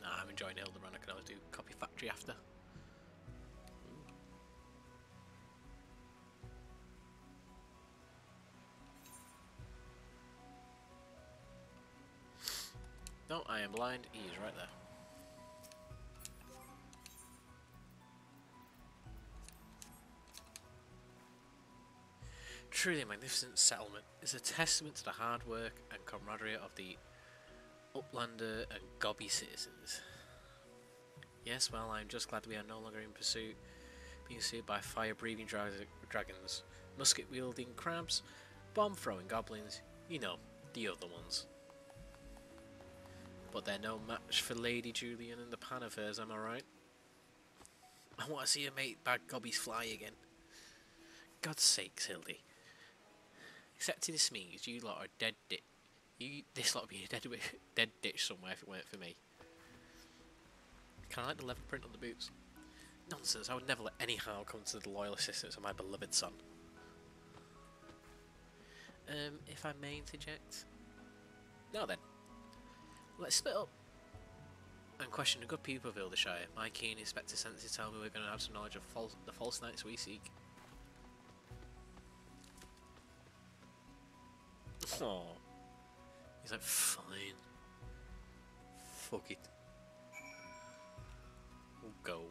Nah, I'm enjoying Hildebrand. I can always do copy factory after. Ooh, No, I am blind. He is right there. Truly a magnificent settlement. It's a testament to the hard work and camaraderie of the Uplander and Gobby citizens. Yes, well, I'm just glad we are no longer in pursuit, being pursued by fire-breathing dragons, musket-wielding crabs, bomb-throwing goblins, you know, the other ones. But they're no match for Lady Julian and the pan of hers, am I right? I want to see her make bad gobbies fly again. God's sakes, Hildy. Except this means you lot are dead this lot would be a dead ditch somewhere if it weren't for me. Can I like the leather print on the boots? Nonsense, I would never let any harm come to the loyal assistance of my beloved son. If I may interject. Now then, let's split up and question the good people of Hildershire. My keen inspector senses tell me we're going to have some knowledge of the false knights we seek. Oh, he's like, fine. Fuck it. We'll go.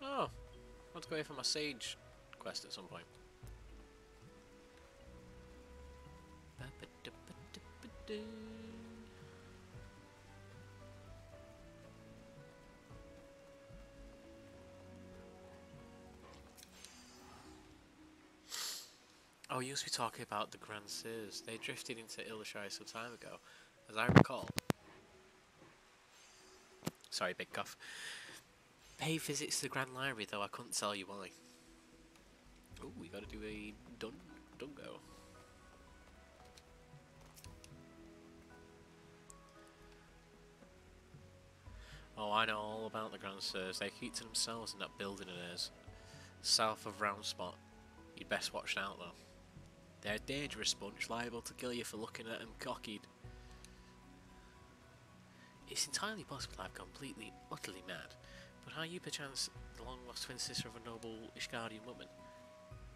Oh, I want to go here for my sage quest at some point. Oh, you must be talking about the Grand Sirs. They drifted into Hildershire some time ago, as I recall. Sorry, big cough. Pay visits to the Grand Library, though I couldn't tell you why. Oh, we gotta do a Dungo. Oh, I know all about the Grand Sirs. They keep to themselves in that building of theirs. South of Round Spot. You'd best watch out, though. They're a dangerous bunch, liable to kill you for looking at them cockeyed. It's entirely possible I'm completely, utterly mad, but are you perchance the long-lost twin sister of a noble Ishgardian woman?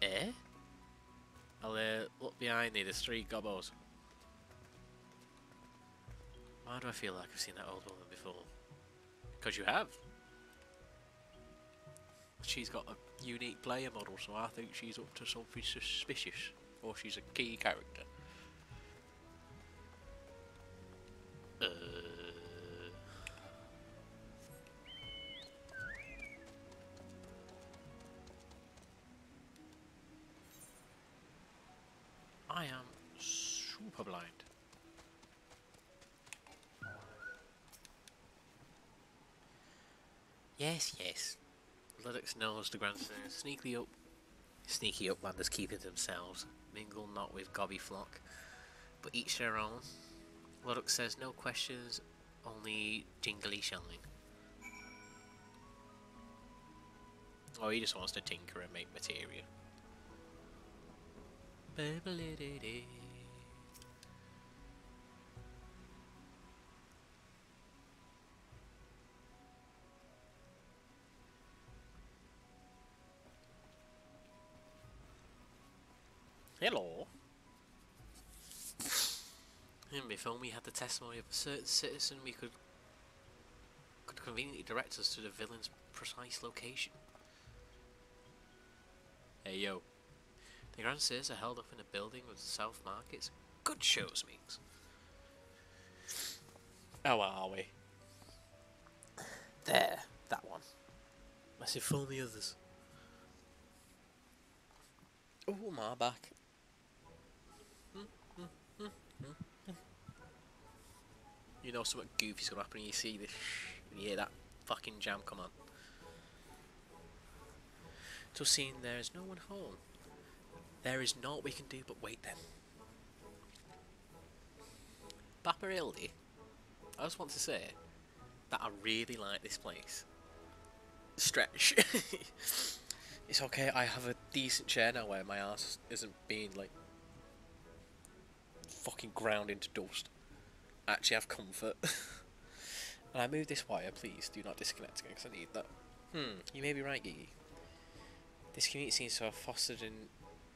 Eh? I'll look behind me, there's 3 gobos. Why do I feel like I've seen that old woman before? Because you have. She's got a unique player model, so I think she's up to something suspicious. Or she's a key character. I am super blind. Yes, yes. Luddox knows the Grand Sirs. Sneaky uplanders keeping to themselves. Mingle not with gobby flock, but each their own. Luddox says no questions, only jingly shine. Oh, he just wants to tinker and make materia. Hello. And if only we had the testimony of a certain citizen, we could conveniently direct us to the villain's precise location. Hey yo. The Grand Sirs are held up in a building with the South Markets. Good shows, Meeks. How are we? There, that one. Let's inform the others. Oh, my back. You know something goofy's gonna happen when you see this. When you hear that fucking jam come on. Just seeing there is no one home. There is naught we can do but wait then. Bapper Hildy, I just want to say that I really like this place. Stretch. It's okay, I have a decent chair now where my ass isn't being like fucking ground into dust. I actually have comfort. And I move this wire, please do not disconnect again because I need that. You may be right, Gigi. This community seems to have fostered an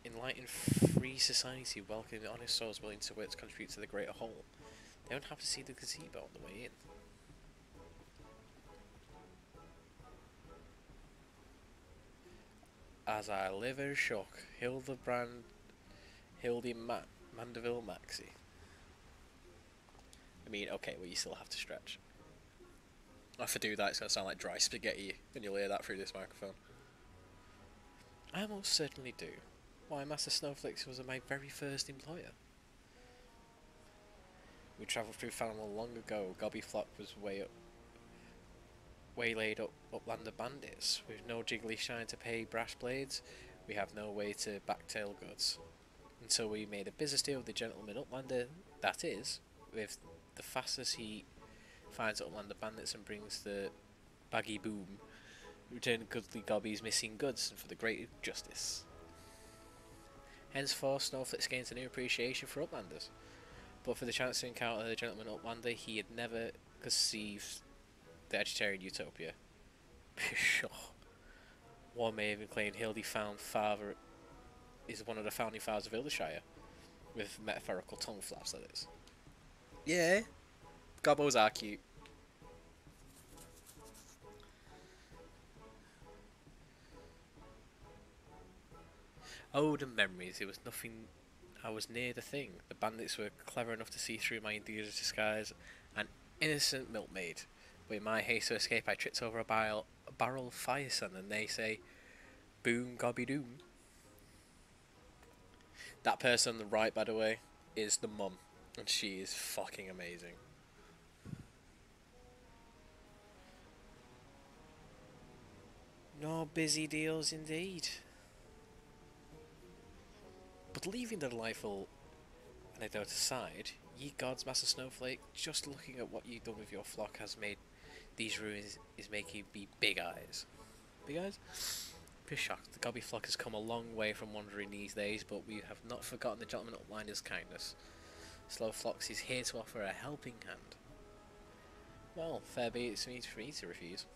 enlightened, free society, welcoming honest souls willing to work to contribute to the greater whole. They don't have to see the gazebo on the way in. As I live in shock, Hildebrand Mandeville Maxi. I mean, okay, well, you still have to stretch. If I do that, it's going to sound like dry spaghetti, and you'll hear that through this microphone. I most certainly do. Why, Master Snowflakes was my very first employer. We travelled through Fanimal long ago. Gobbyflock was waylaid uplander bandits. With no jiggly shine to pay brass blades, we have no way to backtail goods. Until we made a business deal with the gentleman uplander, that is, with the fastest he finds uplander bandits and brings the baggy boom, return goodly Gobby's missing goods and for the greater justice. Henceforth, Snowflakes gains a new appreciation for uplanders. But for the chance to encounter the gentleman uplander, he had never conceived the vegetarian utopia. Pshaw. One may even claim Hildy found father is one of the founding fathers of Hildershire, with metaphorical tongue flaps, that is. Yeah, gobbos are cute. Oh, the memories. It was nothing. I was near the thing. The bandits were clever enough to see through my India's disguise. An innocent milkmaid. But in my haste to escape, I tripped over a barrel of fire sun, and they say, boom, gobby doom. That person on the right, by the way, is the mum, and she is fucking amazing. No busy deals indeed. But leaving the delightful anecdote aside, ye gods, Master Snowflake, just looking at what you've done with your flock has made these ruins is making me big eyes. Big eyes? Pretty shocked. The Gobby flock has come a long way from wandering these days, but we have not forgotten the gentleman uplinder's kindness. Slow Flocks is here to offer a helping hand. Well, fair be it for me to refuse.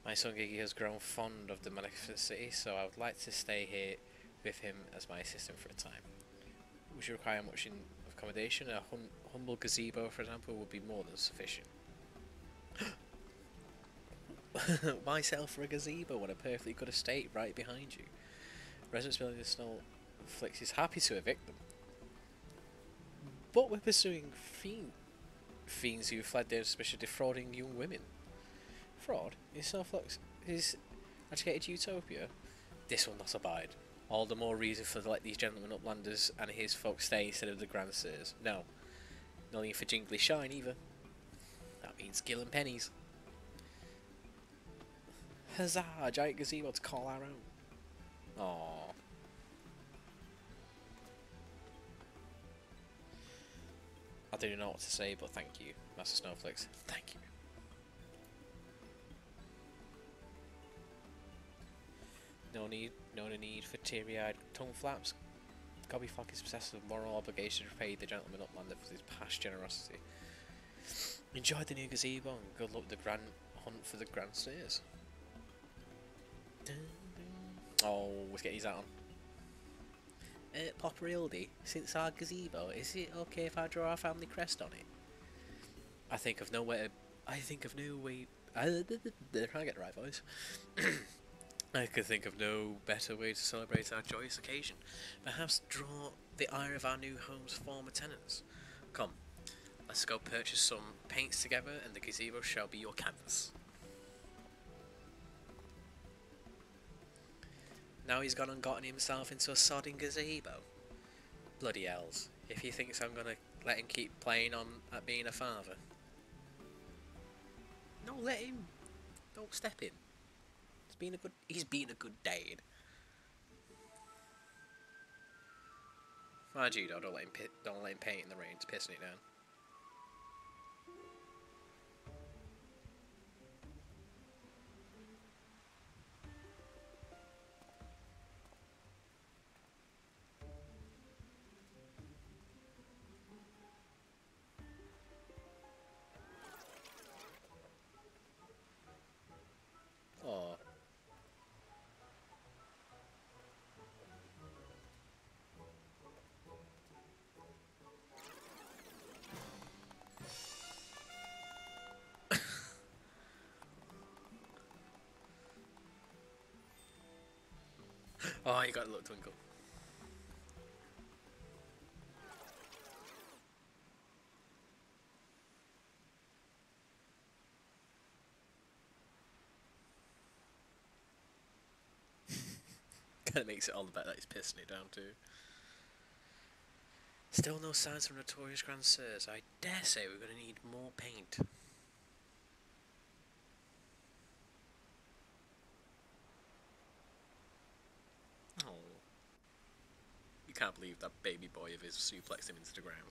My son Gigi has grown fond of the magnificent city, so I would like to stay here with him as my assistant for a time. Would you require much in accommodation? A humble gazebo, for example, would be more than sufficient. Why settle for a gazebo when a perfectly good estate right behind you? Residents building the Snowflakes is happy to evict them. But we're pursuing fiends who fled their suspicion of defrauding young women. Fraud? Is Snowflakes his educated utopia? This will not abide. All the more reason for let these gentlemen uplanders and his folks stay instead of the grandsires. No. No need for jingly shine either. That means gill and pennies. Huzzah! A giant gazebo to call our own. Aww. I don't know what to say, but thank you, Master Snowflakes. Thank you. No need for teary-eyed tongue flaps. Gobbyflock is possessed of moral obligation to repay the gentleman uplander for his past generosity. Enjoy the new gazebo and good luck with the grand hunt for the grandsires. Oh, let's get these out on. Papa Hildy, since our gazebo, is it okay if I draw our family crest on it? I think of no way. I can't get the right voice. I could think of no better way to celebrate our joyous occasion. Perhaps draw the ire of our new home's former tenants. Come, let's go purchase some paints together, and the gazebo shall be your canvas. Now he's gone and gotten himself into a sodding gazebo. Bloody hells, if he thinks I'm gonna let him keep playing on at being a father. No, let him. Don't step in. He's been a good dad. Mind you, though, don't let him paint in the rain. It's pissing it down. Oh, you got a little twinkle. Kind of makes it all the better that he's pissing it down too. Still no signs from notorious Grand Sirs. I dare say we're going to need more paint. Oh. You can't believe that baby boy of his suplexed him into the ground.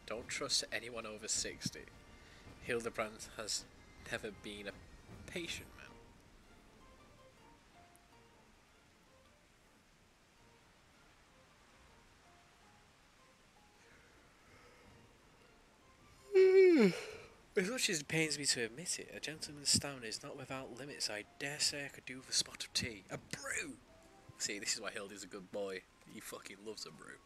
Don't trust anyone over 60. Hildebrand has never been a patient man. As much as it pains me to admit it, a gentleman's stamina is not without limits. I dare say I could do with a spot of tea. A brew! See, this is why Hildy's a good boy. He fucking loves a brew.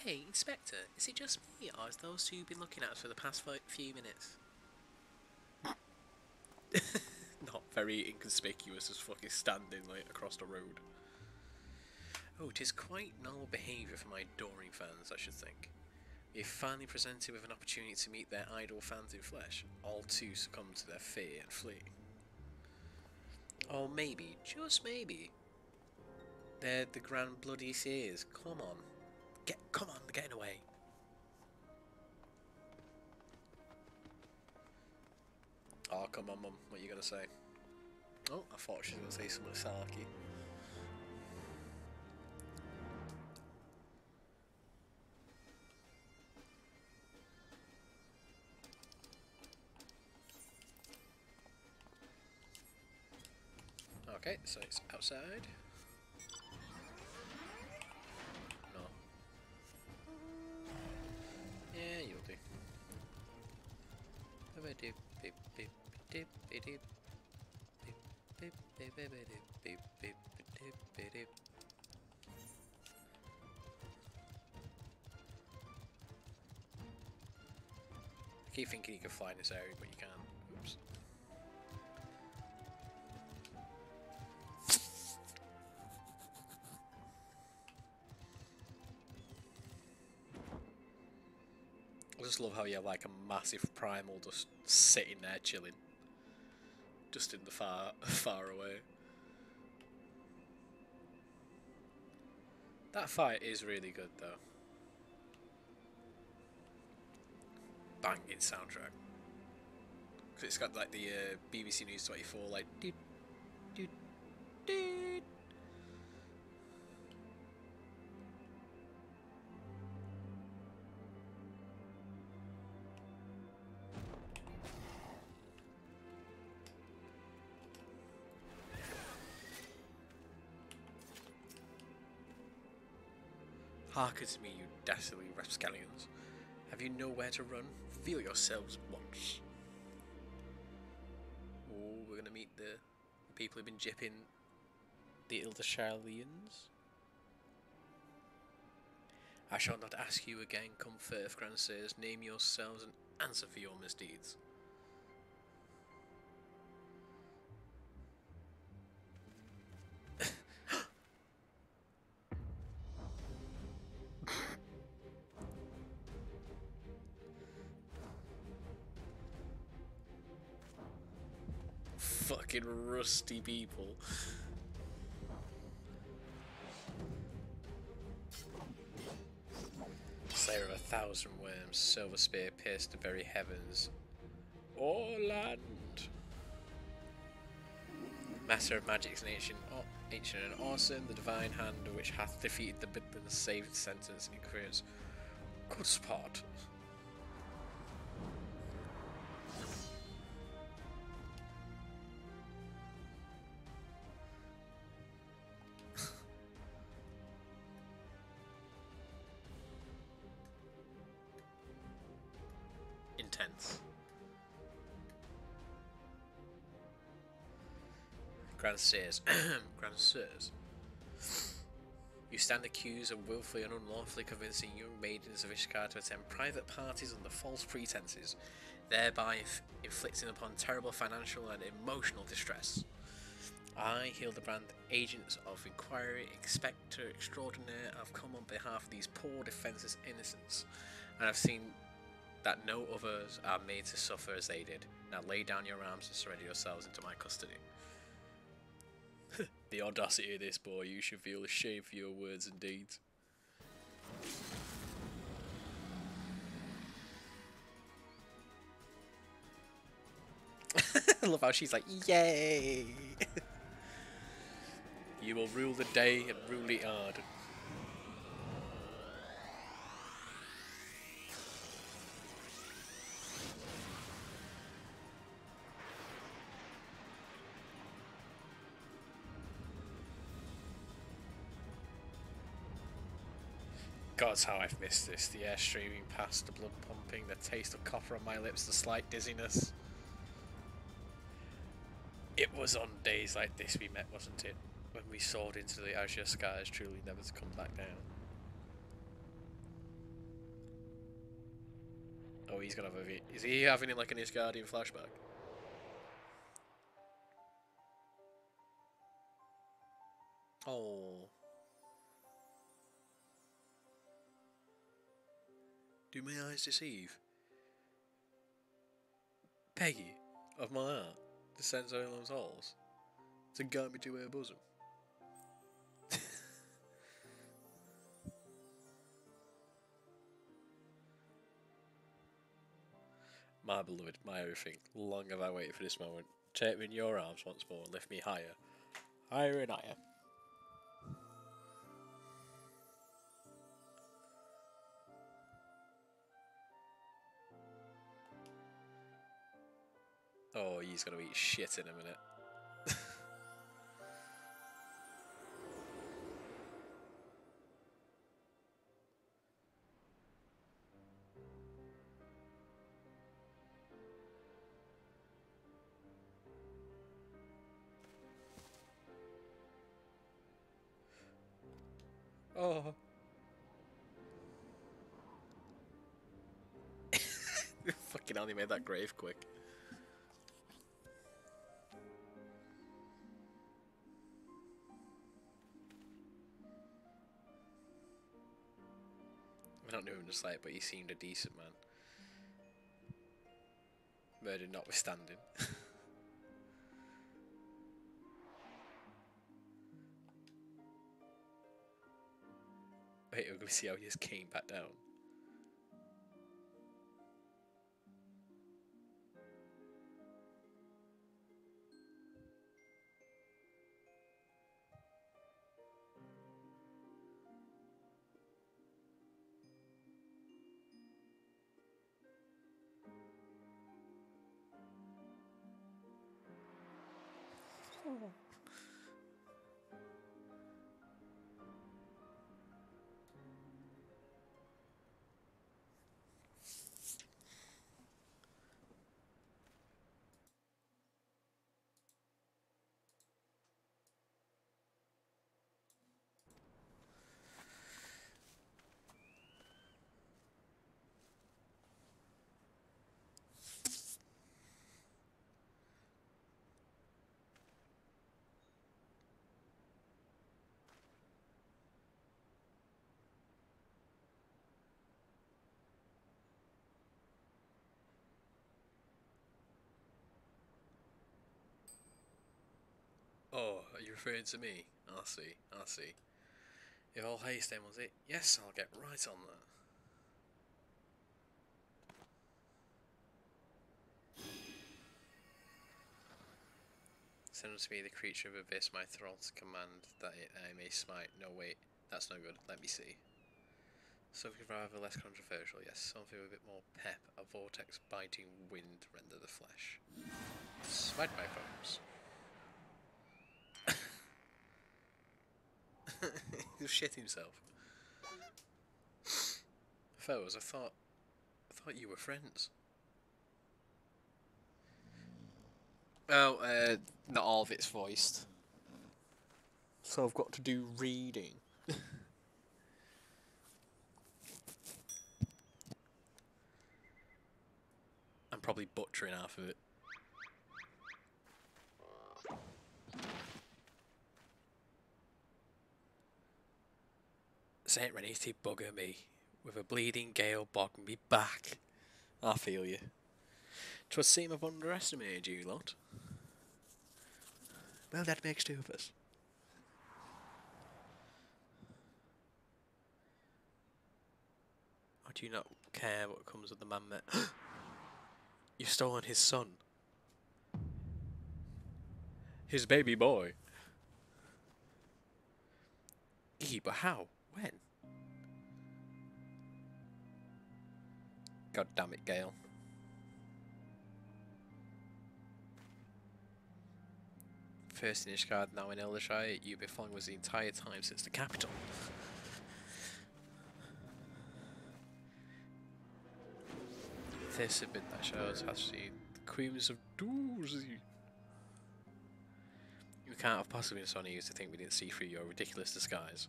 Hey, Inspector, is it just me, or has those two been looking at us for the past few minutes? Not very inconspicuous as fucking standing like across the road. Oh, it is quite normal behaviour for my adoring fans, I should think. We are finally presented with an opportunity to meet their idol fans in flesh. All too succumb to their fear and flee. Or maybe, just maybe, they're the Grand Bloody Seers. Come on. Come on, they're getting away. Oh, come on, Mum. What are you going to say? Oh, I thought she was going to say something sarky. Okay, so it's outside. No. Yeah, you'll do. I keep thinking you can fly in this area, but you can't. Oops. I just love how you have like a massive primal just sitting there chilling. Just in the far away. That fight is really good though. Banging soundtrack. Cause it's got like the BBC News 24 like doot doot doot. Hearken to me, you dastardly rapscallions. Have you nowhere to run? Feel yourselves once. Oh, we're gonna meet the people who've been jipping the Ildersharlians. I shall not ask you again, come forth, grandsires, name yourselves and answer for your misdeeds. Fucking rusty people. Slayer of 1,000 worms, silver spear pierced the very heavens. Or land. Master of magic's an ancient and awesome, the divine hand which hath defeated the Midland saved sentence in Korea's good spot. Intense. Grand Sirs. Grand Sirs. You stand accused of willfully and unlawfully convincing young maidens of Ishkar to attend private parties under false pretenses, thereby inflicting upon terrible financial and emotional distress. I, Hildebrand, agents of inquiry, Inspector Extraordinaire, have come on behalf of these poor defenceless innocents, and have seen that no others are made to suffer as they did. Now lay down your arms and surrender yourselves into my custody. The audacity of this boy, you should feel ashamed for your words and deeds. I love how she's like, yay! You will rule the day and rule it hard. God's how I've missed this. The air streaming past, the blood pumping, the taste of copper on my lips, the slight dizziness. It was on days like this we met, wasn't it? When we soared into the azure skies, truly never to come back down. Oh, he's gonna have a... Is he having it like an Asgardian flashback? Oh. Do my eyes deceive? Peggy, of my heart, descends Oilon's halls, to guide me to her bosom. My beloved, my everything, long have I waited for this moment. Take me in your arms once more and lift me higher, higher and higher. Oh, he's gonna eat shit in a minute. Oh. Fucking hell, he made that grave quick. I don't know him just like, but he seemed a decent man. Murder notwithstanding. Wait, we're gonna see how he just came back down. Oh, are you referring to me? I see, I see. If all haste then was it? Yes, I'll get right on that. Send to me the creature of abyss, my thralls command that I may smite. No, wait, that's no good. Let me see. Something rather less controversial, yes. Something with a bit more pep. A vortex biting wind render the flesh. Smite my foes. He'll shit himself. Foes, I thought you were friends. Oh, not all of it's voiced. So I've got to do reading. I'm probably butchering half of it. Saint ready to bugger me with a bleeding gale bogging me back. I feel you. 'Twould seem I've underestimated you lot. Well, that makes two of us. Or do you not care what comes with the man met? You've stolen his son. His baby boy. But how? When? God damn it, Gale. First in Ishgard, now in Eldershire, you've been following us the entire time since the capital. This a bit that shows has seen the Queens of Doozy. You can't have possibly been so naive to think we didn't see through your ridiculous disguise.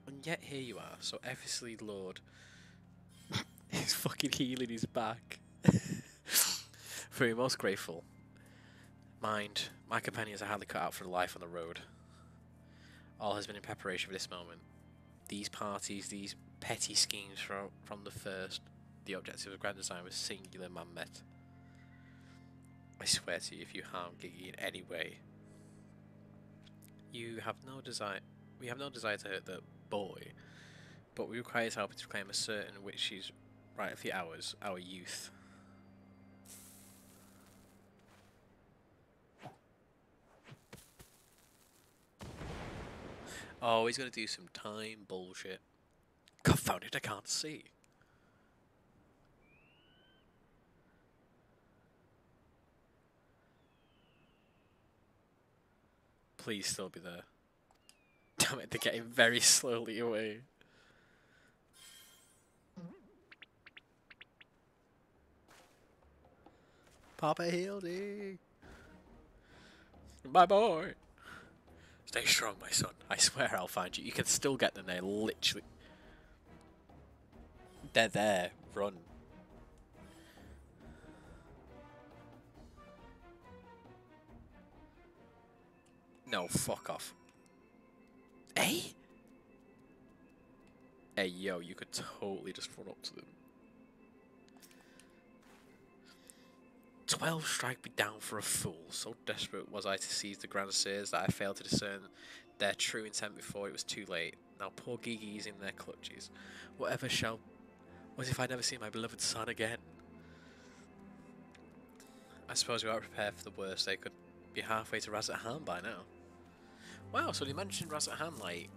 And yet here you are, so obviously Lord is fucking healing his back. Very most grateful. Mind, my companions are hardly cut out for life on the road. All has been in preparation for this moment. These parties, these petty schemes from the first, the objective of grand design was singular man met. I swear to you, if you harm Gigi in any way, we have no desire to hurt the boy, but we require his help to claim a certain which is rightfully ours, our youth. Oh, he's gonna do some time bullshit. Confound it, I can't see. Please still be there. Damn it, they're getting very slowly away. Papa Hildy! My boy! Stay strong, my son. I swear I'll find you. You can still get them there, literally. They're there. Run. No, fuck off. Hey? Hey, yo, you could totally just run up to them. 12 strike me down for a fool. So desperate was I to seize the grandsires that I failed to discern their true intent before it was too late. Now poor Gigi is in their clutches. Whatever shall... What if I never see my beloved son again? I suppose we are prepared for the worst. They could be halfway to Razat-Han by now. Wow, so they mentioned Razat-Han like...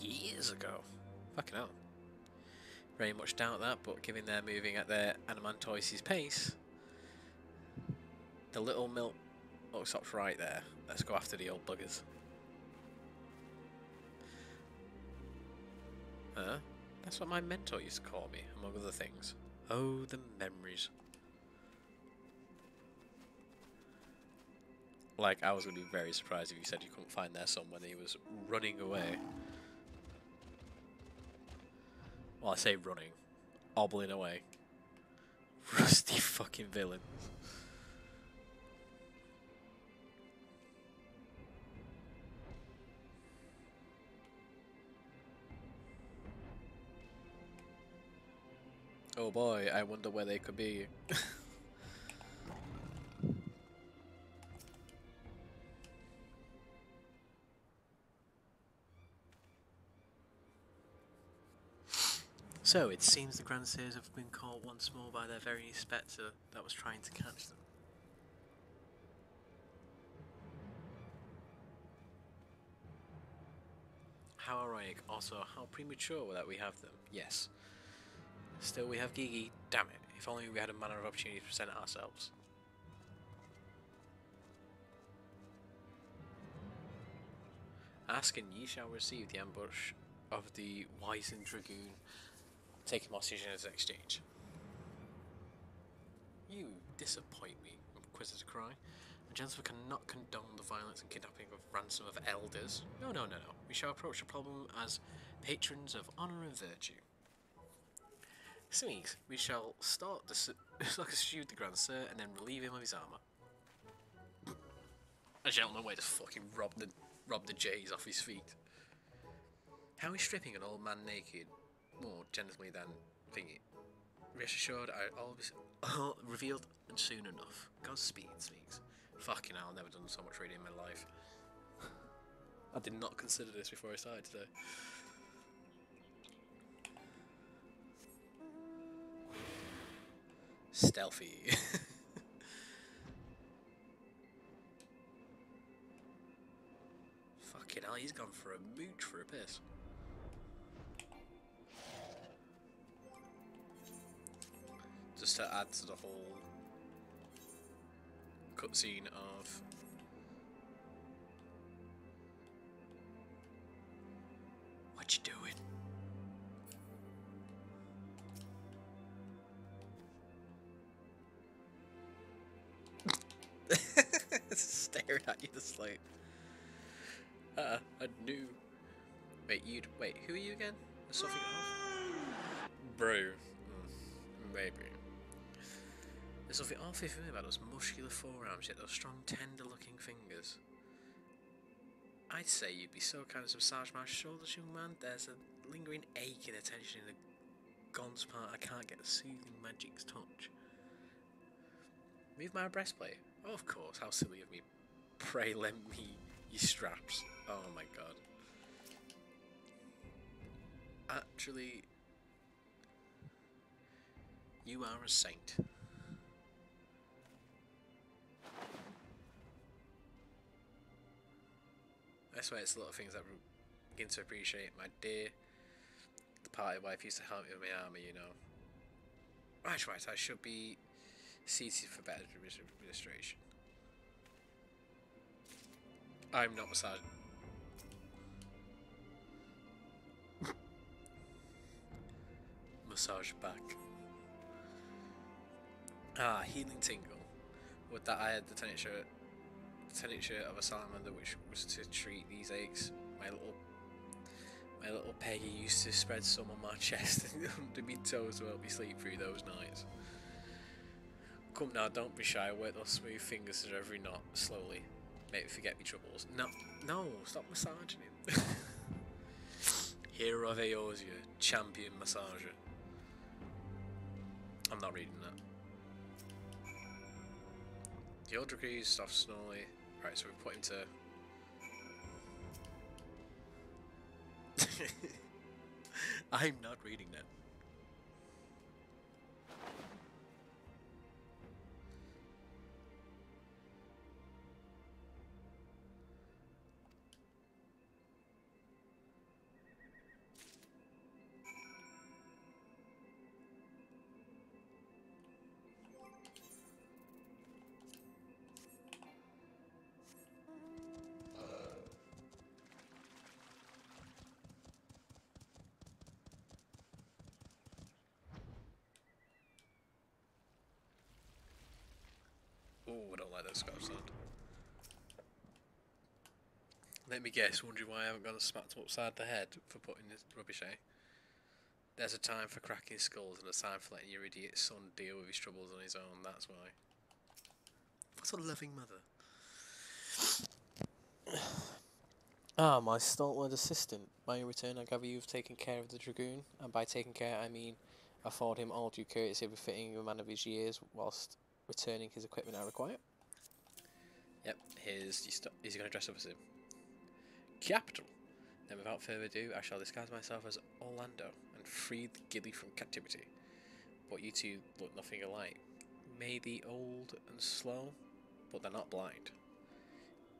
years ago. Fucking hell. Very much doubt that, but given they're moving at their Adamantoises pace... The little milk stops right there. Let's go after the old buggers. Huh? That's what my mentor used to call me, among other things. Oh, the memories. Like, I was going to be very surprised if you said you couldn't find their son when he was running away. Well, I say running. Hobbling away. Rusty fucking villains. Oh boy, I wonder where they could be. So, it seems the grandsires have been caught once more by their very spectre that was trying to catch them. How ironic, also how premature that we have them, yes. Still we have Gigi, damn it, if only we had a manner of opportunity to present ourselves. Ask and ye shall receive the ambush of the wizened dragoon. Take him hostage as an exchange. You disappoint me, Inquisitor cry. And gentlemen cannot condone the violence and kidnapping of ransom of elders. No, no, no, no. We shall approach the problem as patrons of honour and virtue. Smeeks, we shall start the shoot the Grand Sir and then relieve him of his armour. A gentleman way to fucking rob the J's off his feet. How is stripping an old man naked more gently than thingy? Rest assured, I always revealed and soon enough. Godspeed, Smeeks. Fucking hell, I've never done so much reading in my life. I did not consider this before I started today. Stealthy. Fucking hell, he's gone for a mooch for a piss. Just to add to the whole cutscene of what you doing? Staring at you just like I knew. Wait, who are you again? Something else? Bro. Maybe. There's something awfully familiar about those muscular forearms, yet those strong, tender-looking fingers. I'd say you'd be so kind as to massage my shoulders, young man. There's a lingering aching attention in the Gon's part. I can't get the soothing magic's touch. Move my breastplate? Oh, of course. How silly of me. Pray lend me your straps. Oh my god. Actually, you are a saint. I swear it's a lot of things that I begin to appreciate. My dear, the party wife used to help me with my armour, you know. Right, I should be seated for better administration. I'm not massaging. Massage back. Ah, healing tingle. With that I had the tincture of a salamander, which was to treat these aches. My little Peggy used to spread some on my chest and under me toes to help me sleep through those nights. Come now, don't be shy. Work those smooth fingers through every knot slowly. Make me forget me troubles. No, stop massaging him. Hero of Eorzea, champion massager. I'm not reading that. The old degrees, soft, snarly. Right, so we put him to. I'm not reading that. Oh, I don't like that scarf sound. Let me guess, wondering why I haven't gone and smacked him upside the head for putting this rubbish, eh? There's a time for cracking skulls and a time for letting your idiot son deal with his troubles on his own, that's why. What a loving mother. Ah, my stalwart assistant. By your return, I gather you've taken care of the Dragoon, and by taking care, I mean afford him all due courtesy befitting a man of his years, whilst returning his equipment I require. Yep, is he going to dress up as him? Capital! Then without further ado, I shall disguise myself as Orlando and free the gilly from captivity. But you two look nothing alike. Maybe old and slow, but they're not blind.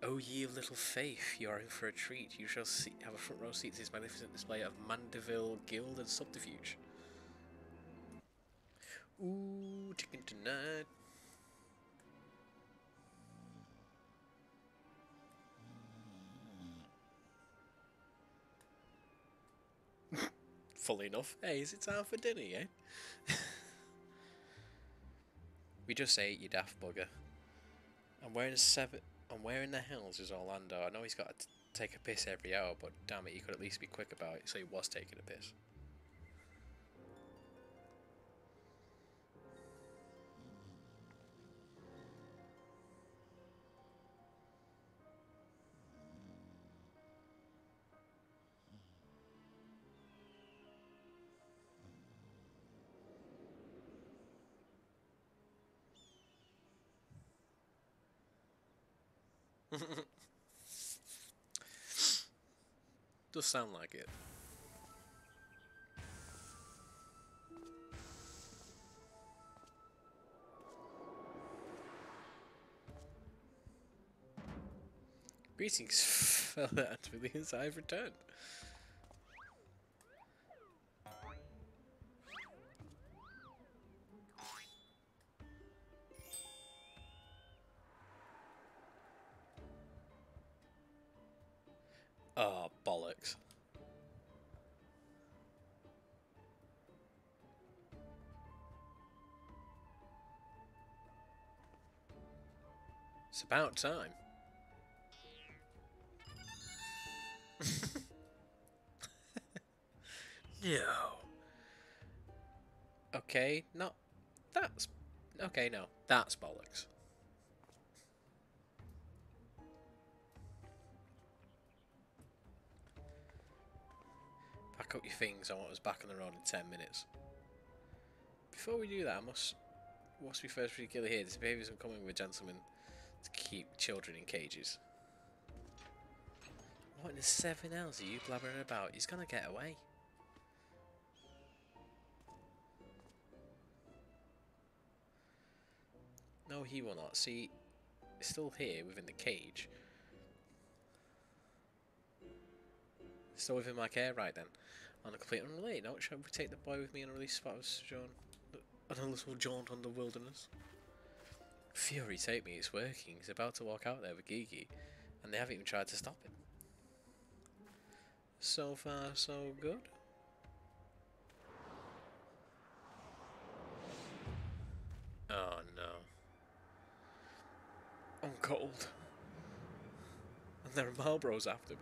O ye of little faith, you are in for a treat. You shall have a front row seat to this magnificent display of Mandeville guild and subterfuge. Ooh, chicken tonight. Fully enough. Hey, is it time for dinner yet? We just ate, you daft bugger. I And where in the hells is Orlando? I know he's got to take a piss every hour, but damn it, he could at least be quick about it. So he was taking a piss. Does sound like it. Greetings, fellow Antivillians, I have returned. Oh, bollocks. It's about time. No. Okay, no. That's... Okay, no. That's bollocks. Pack up your things, I want us back on the road in 10 minutes. Before we do that, whilst we first regularly hear this behaviour is uncommon with gentlemen to keep children in cages. What in the 7 hours are you blabbering about? He's gonna get away. No, he will not. See, he's still here within the cage. Still within my care, right then. On a complete unrelated note, shall we take the boy with me on a release spot of sojourn on a little jaunt on the wilderness? Fury take me, it's working. He's about to walk out there with Gigi, and they haven't even tried to stop him. So far, so good. Oh no. I'm cold. And there are Marlboros after me.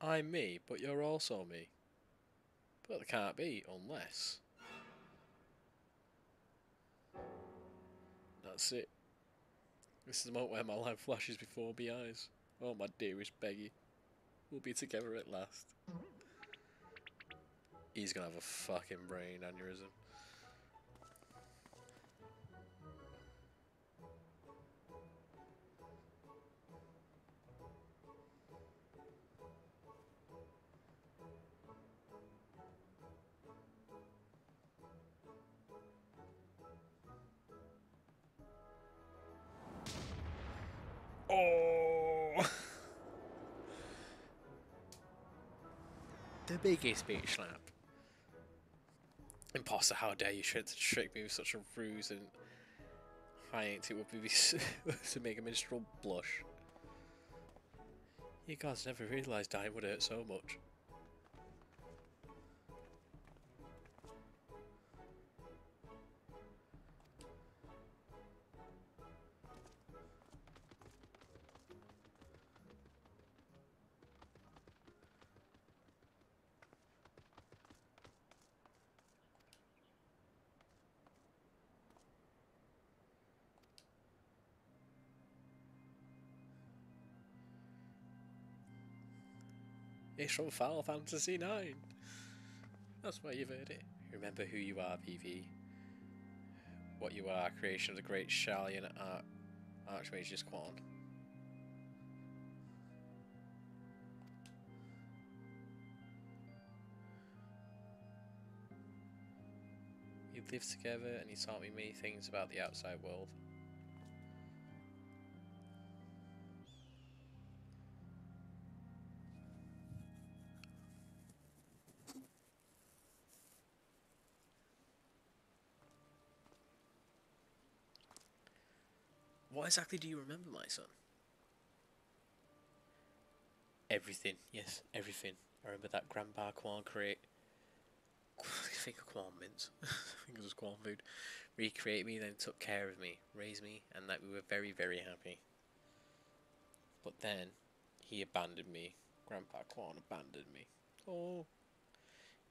I'm me, but you're also me. But it can't be, unless... That's it. This is the moment where my life flashes before my eyes. Oh, my dearest Peggy. We'll be together at last. He's gonna have a fucking brain aneurysm. Oh! The biggest bitch slap. Imposter, how dare you trick me with such a ruse, and I ain't it would be to make a minstrel blush. You guys never realised dying would hurt so much. It's from Final Fantasy IX. That's why you've heard it. Remember who you are, PV. What you are, creation of the great Shallian Archmage's Quan. We lived together and he taught me many things about the outside world. What exactly do you remember, my son? Everything, yes, everything. I remember that Grandpa Quan crate. I think of Quan mints. I think it was Quan food. Recreated me, then took care of me, raised me, and that we were very, very happy. But then, he abandoned me. Grandpa Quan abandoned me. Oh.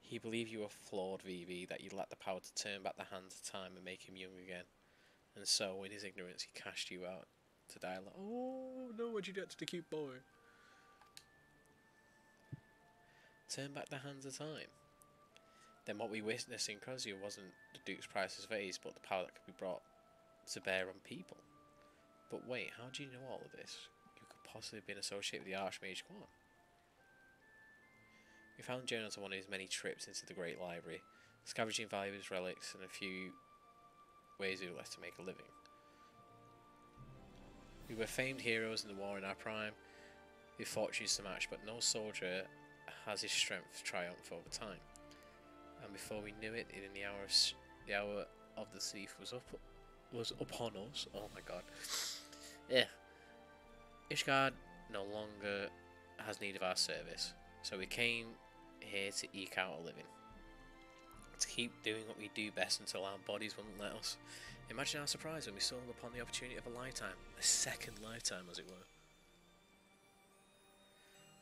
He believed you were flawed, VV, that you lacked the power to turn back the hands of time and make him young again. And so, in his ignorance, he cast you out to die. Like, oh no, what'd you do to the cute boy? Turn back the hands of time. Then what we witnessed in Crozia wasn't the Duke's priceless vase, but the power that could be brought to bear on people. But wait, how do you know all of this? You could possibly have been associated with the Archmage Quan. We found journals on one of his many trips into the Great Library, scavenging valuable relics and a few ways we were left to make a living. We were famed heroes in the war in our prime, with fortunes to match, but no soldier has his strength triumph over time. And before we knew it, in the hour of the thief was upon us. Oh my god. Yeah. Ishgard no longer has need of our service, so we came here to eke out a living. To keep doing what we do best until our bodies wouldn't let us. Imagine our surprise when we stumbled upon the opportunity of a lifetime. A second lifetime, as it were.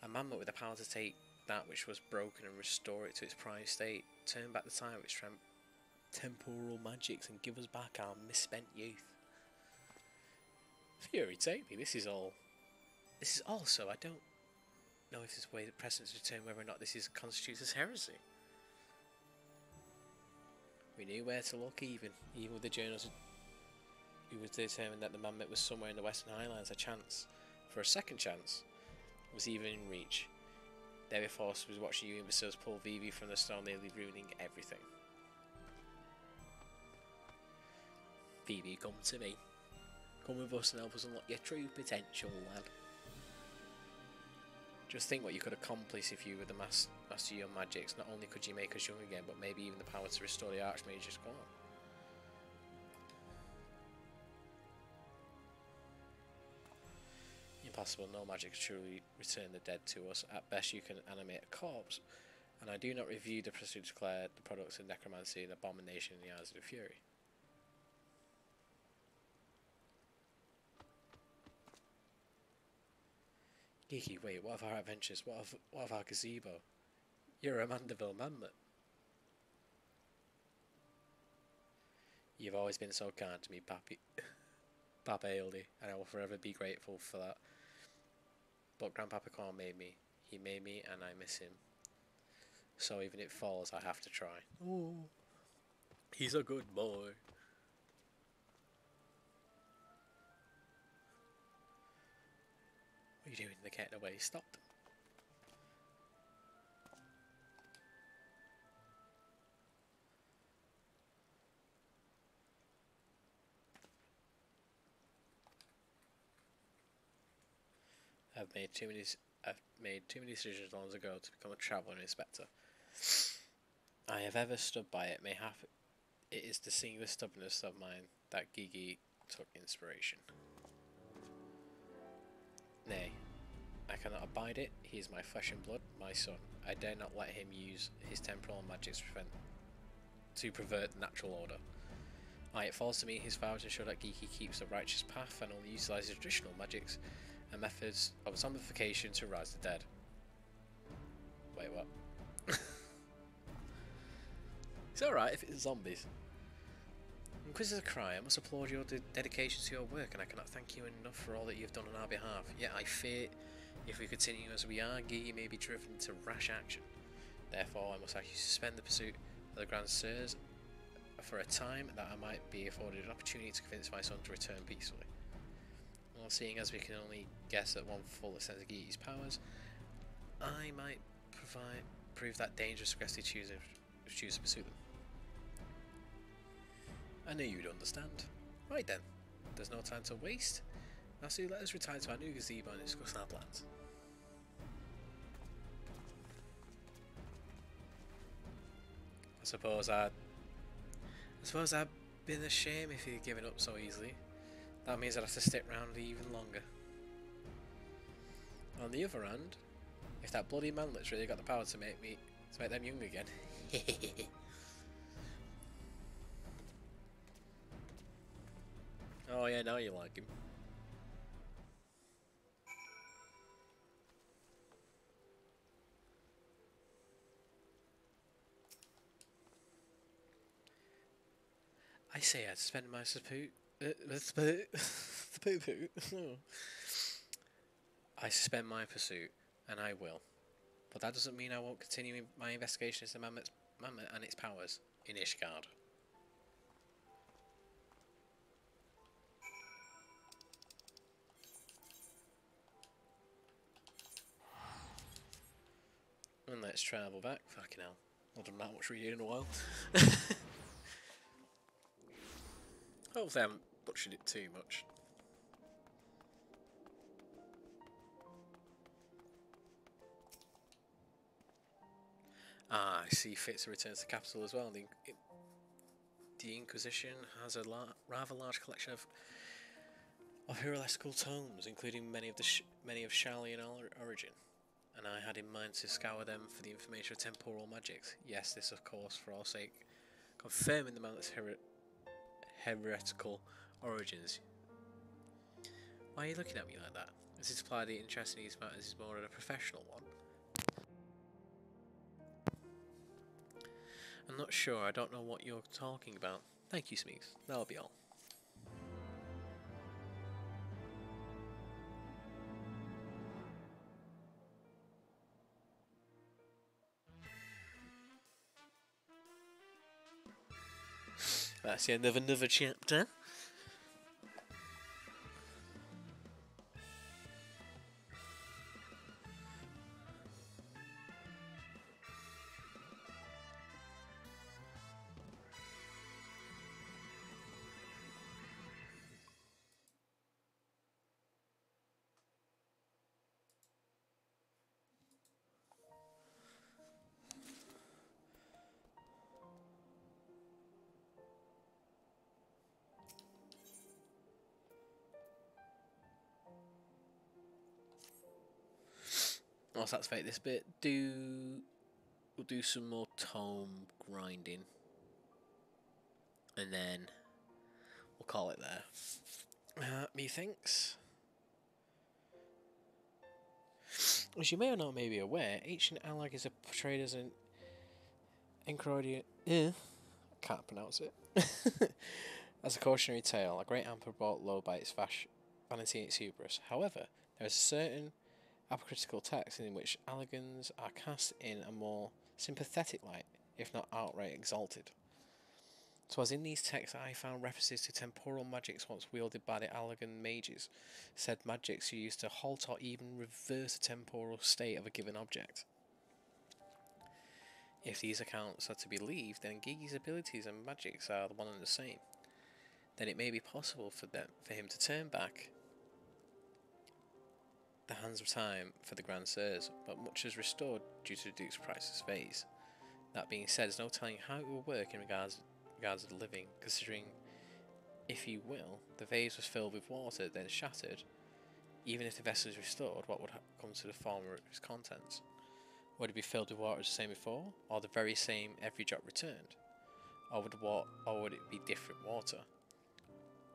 A mammoth with the power to take that which was broken and restore it to its prime state. Turn back the time with temporal magics and give us back our misspent youth. Fury, take me. This is all so I don't know if there's a way that precedents determine whether or not this constitutes as heresy. We knew where to look, even with the journals. We were determined that the mammoth was somewhere in the Western Highlands. A chance for a second chance was even in reach. Therefore, was watching you imbeciles pull Vivi from the stone, nearly ruining everything. Vivi, come to me. Come with us and help us unlock your true potential, lad. Just think what you could accomplish if you were the master of your magics. Not only could you make us young again, but maybe even the power to restore the Archmage's Quan. Impossible. No magic can truly return the dead to us. At best, you can animate a corpse. And I do not review the pursuit declared the products of necromancy and abomination in the eyes of the Fury. Geeky, wait, what of our adventures? What of our gazebo? You're a Mandeville mammoth. You've always been so kind to me, Pappy. Papa Ailey, and I will forever be grateful for that. But Grandpapa Quan made me. He made me, and I miss him. So even if it falls, I have to try. Oh, he's a good boy. What are you doing? They're getting away. Stop them. I've made too many decisions long ago to become a traveller and inspector. I have ever stood by it. Mayhap it is the singular stubbornness of mine that Gigi took inspiration. Nay, I cannot abide it. He is my flesh and blood, my son. I dare not let him use his temporal magics to pervert the natural order. It falls to me his vow to ensure that Giki keeps the righteous path and only utilises traditional magics and methods of zombification to rise the dead. Wait, what? It's alright if it's zombies. Inquisitor Cry, I must applaud your dedication to your work, and I cannot thank you enough for all that you have done on our behalf. Yet I fear, if we continue as we are, Gigi may be driven to rash action. Therefore, I must ask you to suspend the pursuit of the Grand Sirs for a time, that I might be afforded an opportunity to convince my son to return peacefully. Well, seeing as we can only guess at one full extent of Gigi's powers, I might prove that dangerous request he choose to pursue them. I knew you'd understand. Right then, there's no time to waste. Now so let us retire to our new gazebo and discuss our plans. I suppose I'd been a shame if you'd given up so easily. That means I'd have to stick around even longer. On the other hand, if that bloody manlet's really got the power to make them young again. Oh yeah, now you like him. I say I'd spend my I suspend my pursuit, and I will. But that doesn't mean I won't continue my investigation into the mammoth and its powers in Ishgard. And let's travel back. Fucking hell. I've done that much reading in a while. Hopefully I haven't butchered it too much. Ah, I see fit to return to the capital as well. The Inquisition has a rather large collection of heretical tomes, including many of Shalian origin, and I had in mind to scour them for the information of temporal magics. Yes, this of course for our sake, confirming the man's heretical origins. Why are you looking at me like that? Does it imply the interest in these matters is more than a professional one? I'm not sure, I don't know what you're talking about. Thank you, Smeeks. That'll be all. That's the end of another chapter. Let's activate this bit. We'll do some more tome grinding, and then we'll call it there. Methinks. As you may or not may be aware, ancient Allag is portrayed as an Encrodian. Can't pronounce it. As a cautionary tale, a great emperor brought low by its vanity and its hubris. However, there is a certain apocritical text in which Allagans are cast in a more sympathetic light, if not outright exalted. So as in these texts I found references to temporal magics once wielded by the Allagan mages, said magics who used to halt or even reverse the temporal state of a given object. If these accounts are to be believed, then Gigi's abilities and magics are the one and the same. Then it may be possible for him to turn back the hands of time for the Grand Sirs, but much is restored due to the Duke's priceless vase. That being said, there's no telling how it will work in regards to the living, considering, if you will, the vase was filled with water, then shattered. Even if the vessel is restored, what would come to the form of its contents? Would it be filled with water as the same before, or the very same every drop returned? Or would it be different water?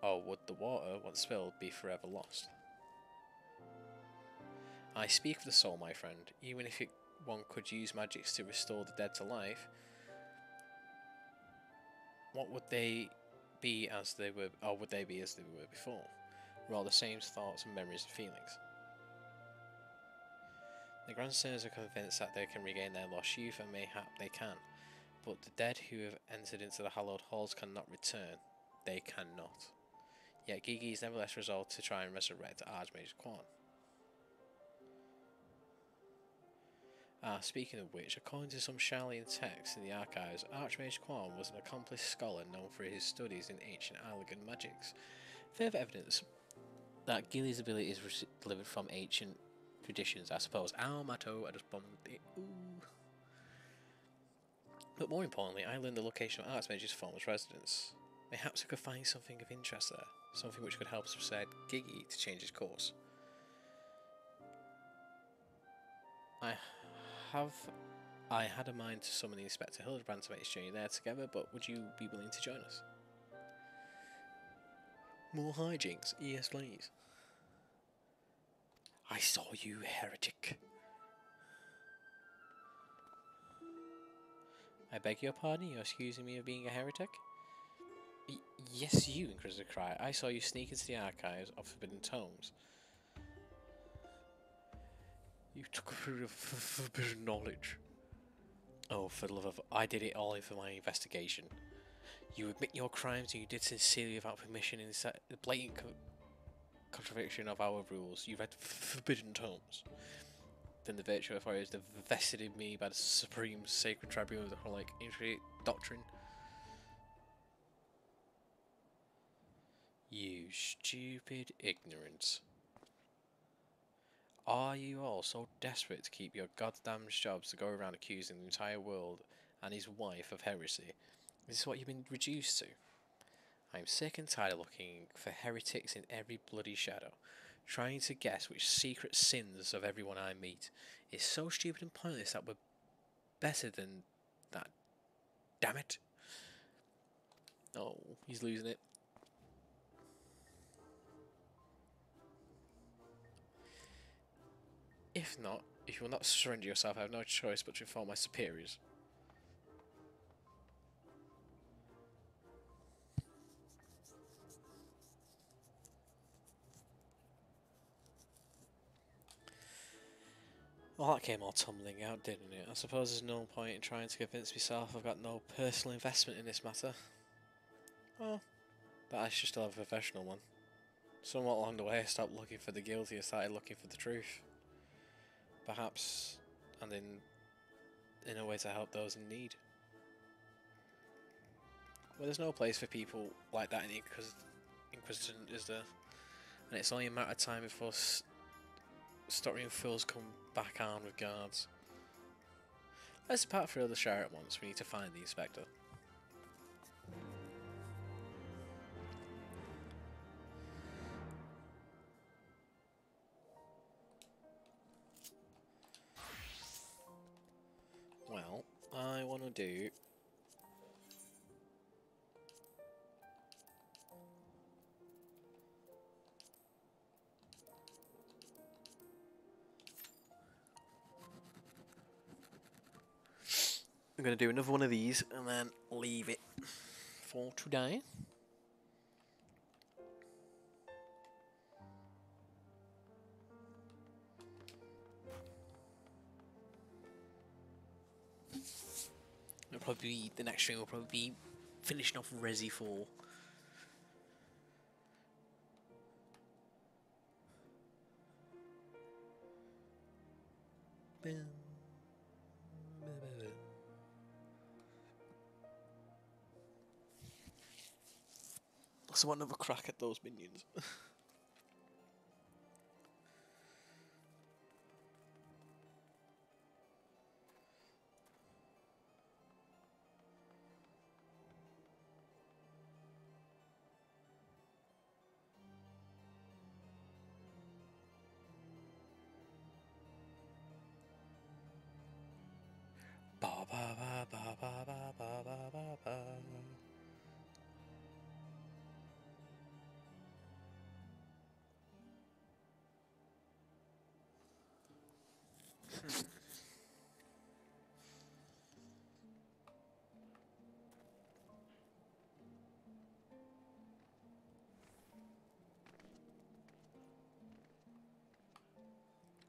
Or would the water, once spilled, be forever lost? I speak of the soul, my friend. Even if one could use magics to restore the dead to life, what would they be as they were, or would they be as they were before? Were all the same thoughts and memories and feelings? The Grand Sirs are convinced that they can regain their lost youth, and mayhap they can, but the dead who have entered into the hallowed halls cannot return. They cannot. Yet Gigi is nevertheless resolved to try and resurrect Archmage Quan. Speaking of which, according to some Shalian texts in the archives, Archmage Quan was an accomplished scholar known for his studies in ancient Allagan magics. Further evidence that Gilly's abilities were delivered from ancient traditions, I suppose. Ow, my toe, I just bombed it. Ooh. But more importantly, I learned the location of Archmage's former residence. Perhaps I could find something of interest there, something which could help persuade Giggy to change his course. I had a mind to summon the Inspector Hildebrand to make his journey there together, but would you be willing to join us? More hijinks? Yes, please. I saw you, heretic. I beg your pardon, you're accusing me of being a heretic? Yes, you, Inquisitor cried. I saw you sneak into the archives of forbidden tomes. You took forbidden knowledge. Oh, for the love of... I did it all for my investigation. You admit your crimes and you did sincerely without permission in the blatant contradiction of our rules. You read forbidden tomes. Then the virtual authorities vested in me by the supreme sacred tribunal of the Holic intricate doctrine. You stupid ignorance. Are you all so desperate to keep your goddamn jobs to go around accusing the entire world and his wife of heresy? This is what you've been reduced to. I'm sick and tired of looking for heretics in every bloody shadow, trying to guess which secret sins of everyone I meet. It's so stupid and pointless that we're better than that. Damn it. Oh, he's losing it. If not, if you will not surrender yourself, I have no choice but to inform my superiors. Well, that came all tumbling out, didn't it? I suppose there's no point in trying to convince myself I've got no personal investment in this matter. Well, but I should still have a professional one. Somewhat along the way, I stopped looking for the guilty and started looking for the truth. Perhaps, and in a way to help those in need. Well, there's no place for people like that in the Inquisition, is there? And it's only a matter of time before stuttering fools come back armed with guards. Let's depart for the shire at once. We need to find the inspector. Well, I want to do... I'm going to do another one of these and then leave it for today. It'll probably be, the next stream will probably be finishing off Resi 4. So I want another crack at those minions. Ba ba ba ba ba ba ba ba ba ba.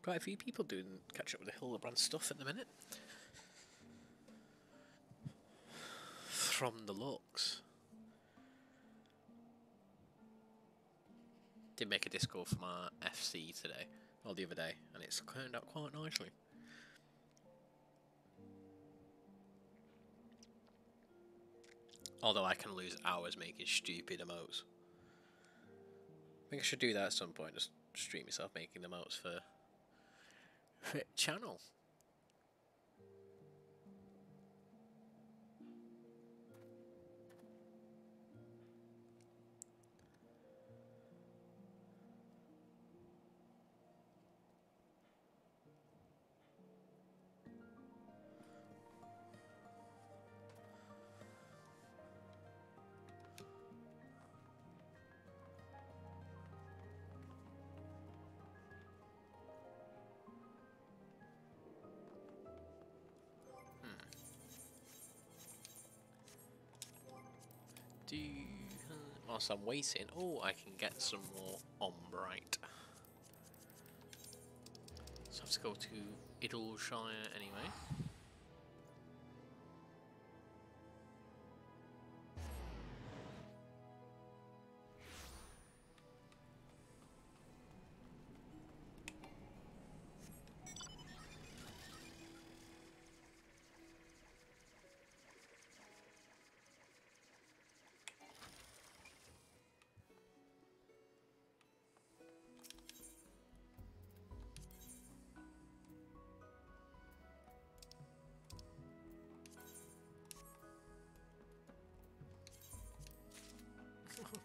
Quite a few people doing catch up with the Hildebrand stuff at the minute. From the looks. Did make a Discord for my FC today, or the other day, and it's turned out quite nicely. Although I can lose hours making stupid emotes. I think I should do that at some point, just stream myself making emotes for channel. do. Whilst I'm waiting, oh, I can get some more Ombrite. So I have to go to Idleshire anyway.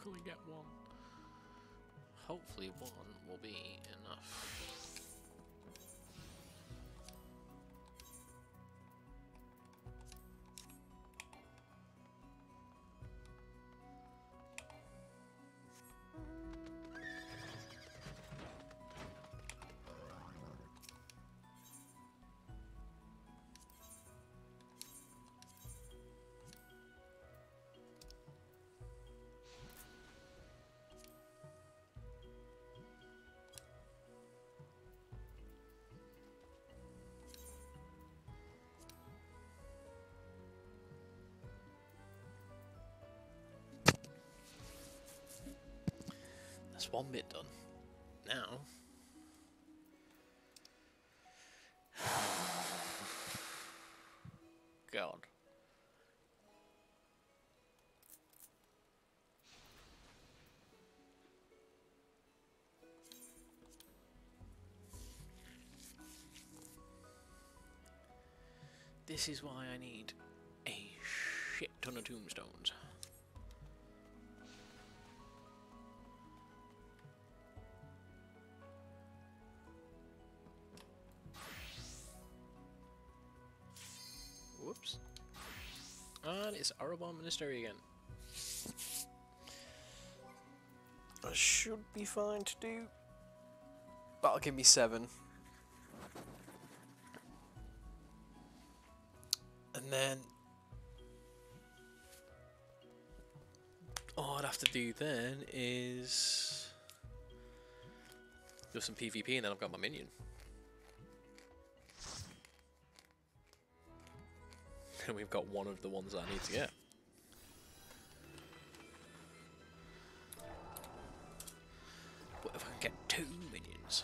Can we get one? Hopefully one will be enough. That's one bit done. Now, God. This is why I need a shit ton of tombstones. Whoops. And it's Arabon Monastery again. That should be fine to do. That'll give me 7. And then all I'd have to do then is do some PvP and then I've got my minion. And we've got one of the ones that I need to get. What if I can get 2 minions?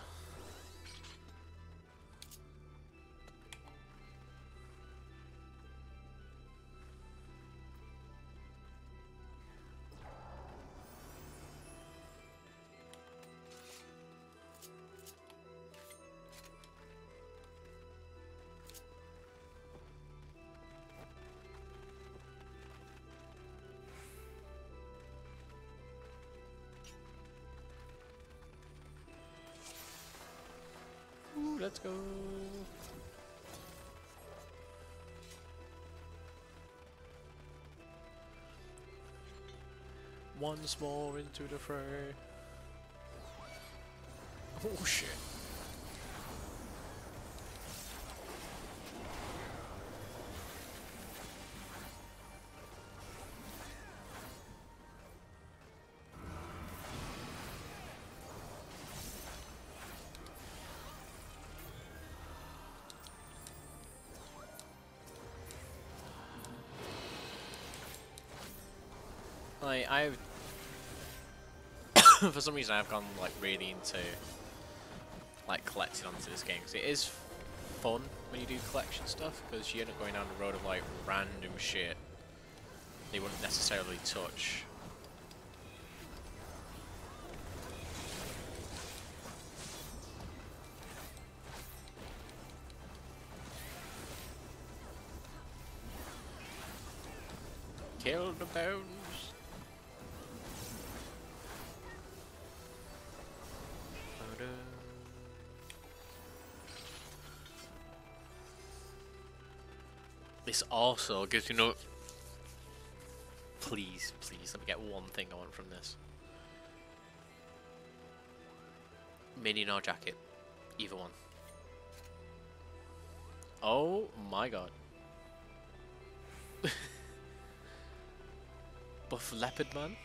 Ooh, let's go. Once more into the fray. Oh shit. I've for some reason I've gone like really into like collecting onto this game because it is fun when you do collection stuff because you end up going down the road of like random shit they wouldn't necessarily touch. Kill the bones. This also gives you no. Please, please, let me get one thing I want from this. Minion or jacket. Either one. Oh my god. Buff leopard man.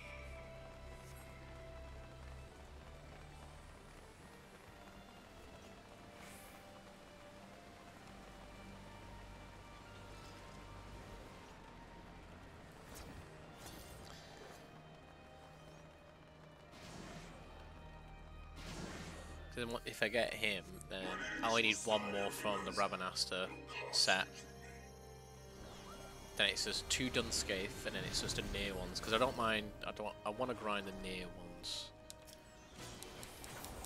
If I get him, then I only need one more from the Rabanasta set. Then it's just 2 Dunscape, and then it's just a near ones. Because I don't mind. I want to grind the near ones.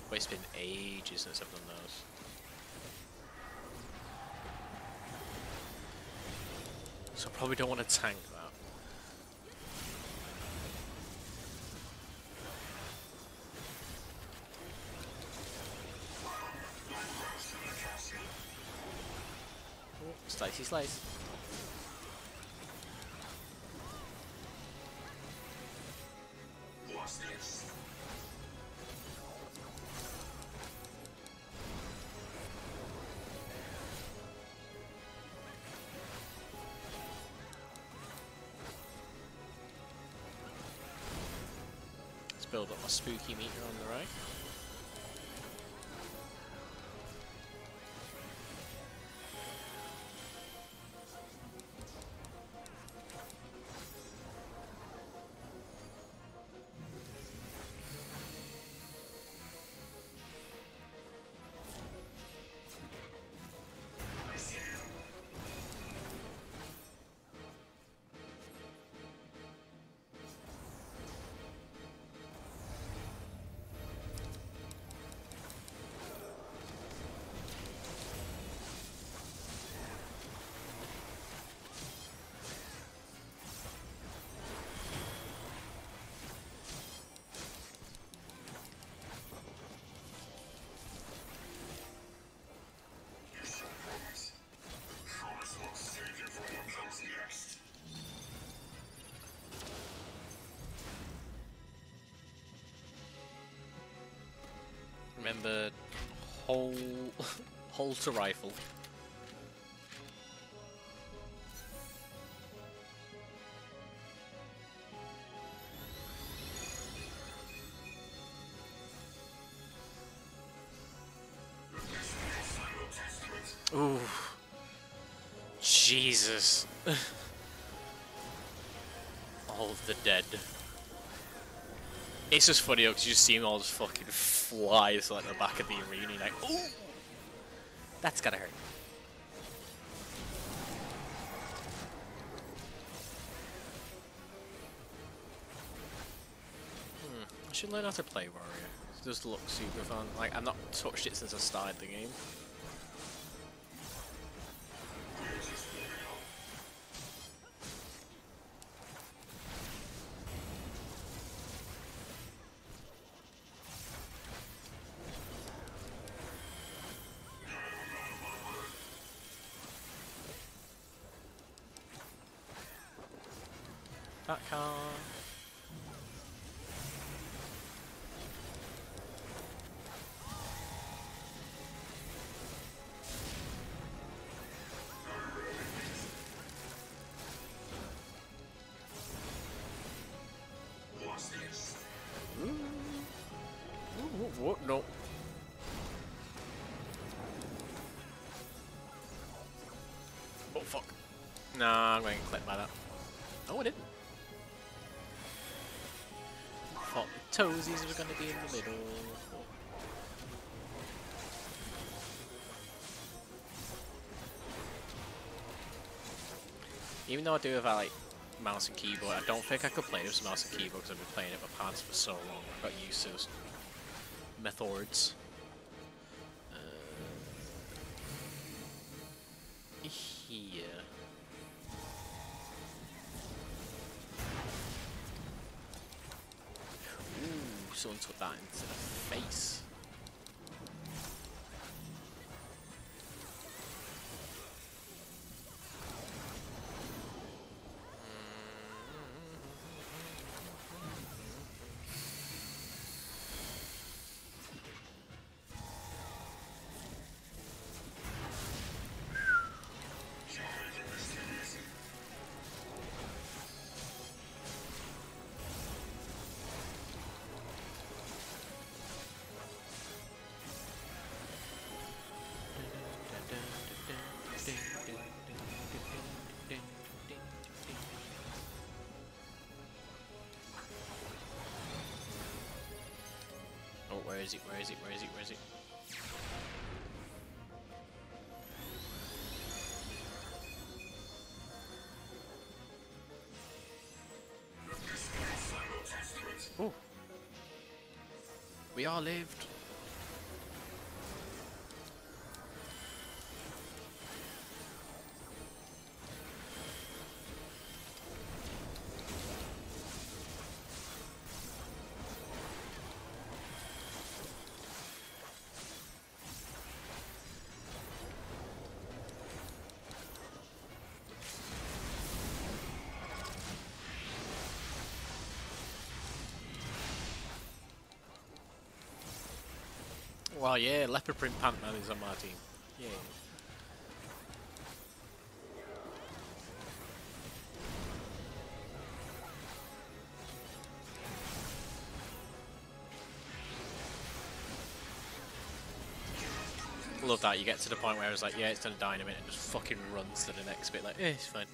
But it's been ages since I've done those. So I probably don't want to tank that. Slicey slice. Let's build up my spooky meter on the right. Remember, hold to rifle. Ooh, Jesus! All of the dead. It's just funny because you just see them all just fucking fly to like the back of the arena, you're like, ooh, that's gotta hurt. I should learn how to play Warrior. It does look super fun. Like, I've not touched it since I started the game. That car. What? No. Oh fuck. Nah, I'm going to get clipped by that. Oh, I didn't. Thought the toesies were going to be in the middle. Even though I do have like mouse and keyboard, I don't think I could play this with mouse and keyboard because I've been playing it with pants for so long. I've got used to those methods. Here. Ooh, someone took that into the face. Where is it? Where is it? Where is it? Where is it? Oh. We all lived. Well, yeah, Leopard Print Pantman is on my team. Yeah. Love that, you get to the point where it's like, yeah, it's gonna die in a minute, and just fucking runs to the next bit, like, eh, it's fine.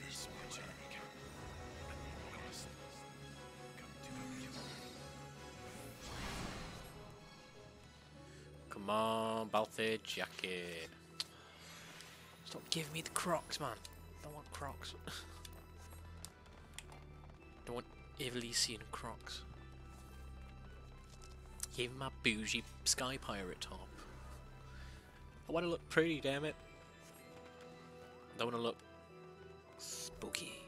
Come on, Balthic jacket. Stop giving me the Crocs, man. Don't want Crocs. Don't want Elysian Crocs. Give me my bougie Sky Pirate top. I want to look pretty, damn it. I don't want to look spooky.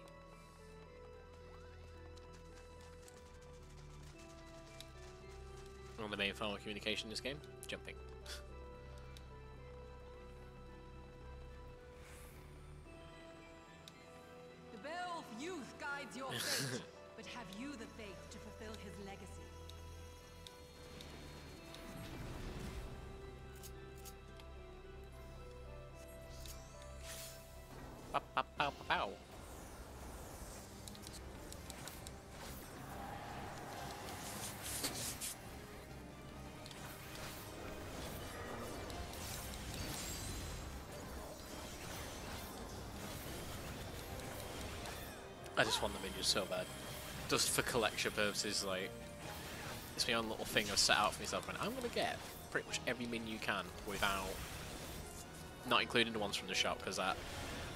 On the main form of communication in this game, jumping. The Beowulf youth guides your fate, but have you the faith to fulfill his legacy? Pow, pow, pow, pow. I just want the minions so bad. Just for collection purposes, like, it's my own little thing I've set out for myself, and I'm gonna get pretty much every minion you can without, not including the ones from the shop, because that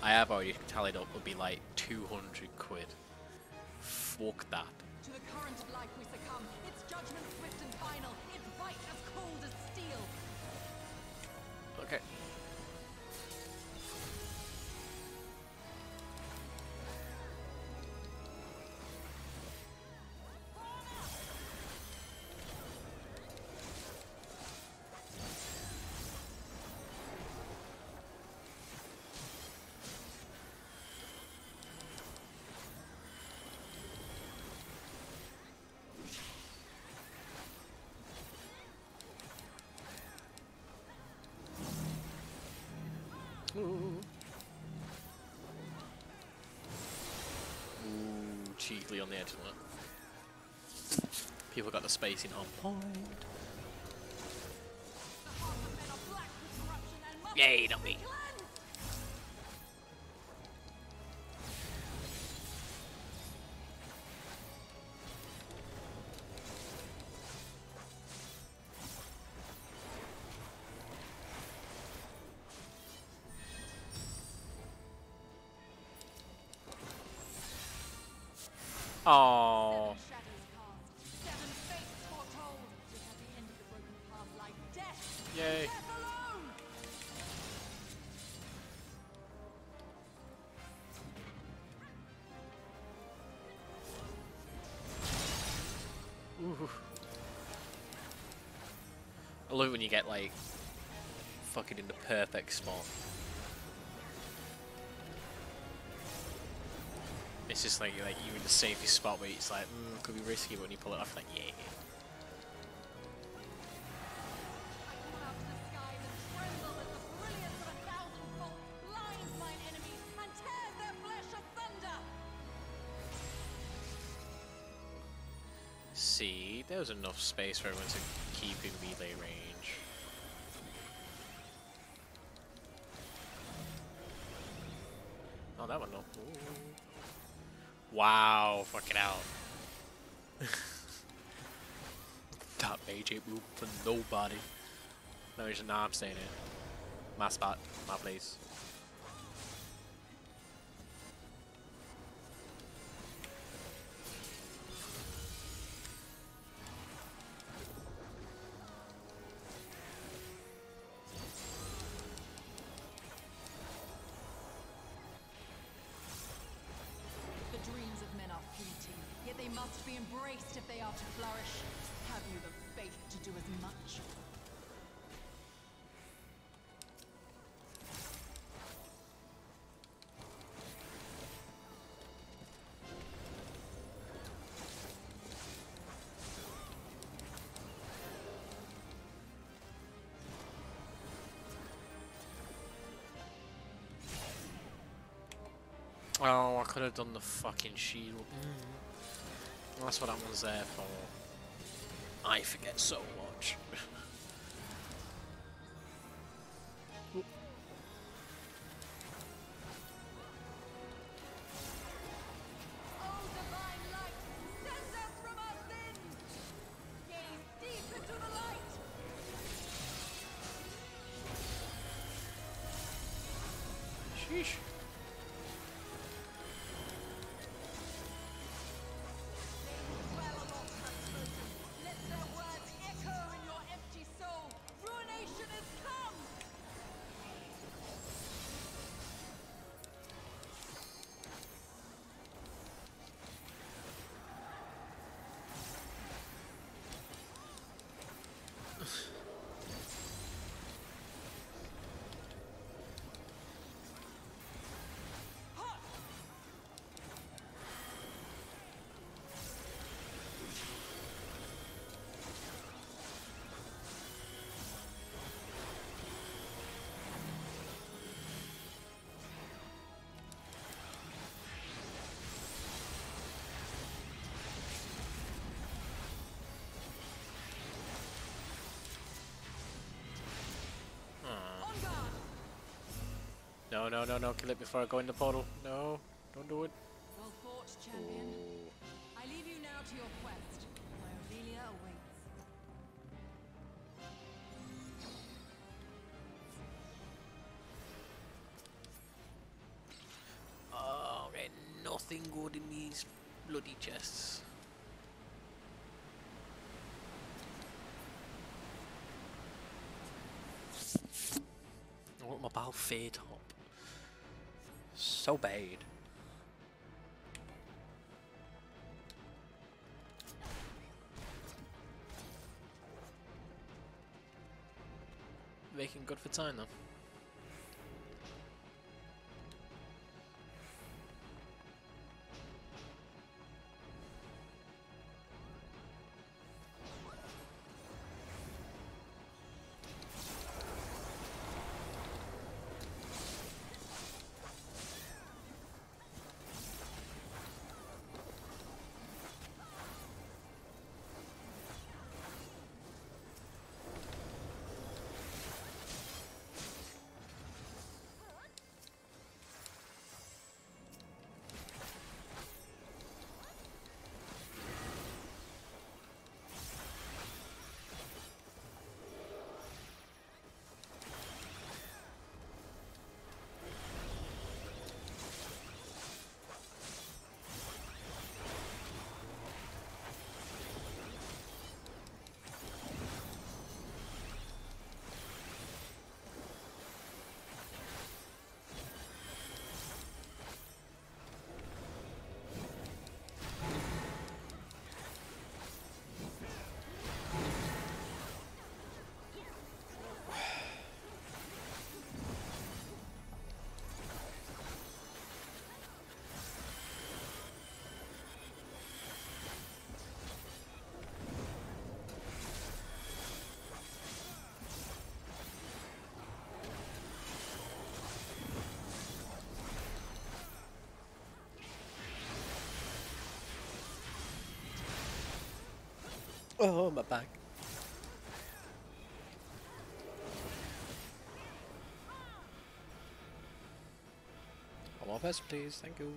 I have already tallied up would be like 200 quid. Fuck that. To the current of life we succumb. Its judgment swift and final. Its bite as cold as steel. Okay. Ooh, cheekily on the edge of that. People got the spacing on point. The hearts of men are black with corruption and must Yay, not me. be cleansed. Oh, Seven shadows cast, seven fates foretold. Yet at the end of the broken path lie death. yay. Death alone. Ooh. I love it when you get like fucking in the perfect spot. It's just like you're in the safest spot where it's like, could be risky, but when you pull it off, like, yeah. I call out to the skies and tremble as the brilliance of 1,000 bolts blinds mine enemies and tears their flesh asunder. See, there was enough space for everyone to keep in melee range. Oh, that one, no. Ooh. Wow, fucking out. That made AJ room for nobody. No, I'm staying in. My spot, my place. The dreams of men are fleeting, yet they must be embraced if they are to flourish. Have you the faith to do as much? Oh, I could have done the fucking shield. That's what that one's there for. I forget so much. Oh, divine light, send us from our sins! Gaze deep into the light! Sheesh. They who dwell aloft have spoken. Let their words echo in your empty soul. Ruination is come! On guard! No, kill it before I go in the portal. No, don't do it. Well fought, champion. I leave you now to your quest, where Aurelia awaits. Oh, ain't nothing good in these bloody chests. I want my Balfour top. So bad. Making good for time though. Oh, my back. One more person, please. Thank you.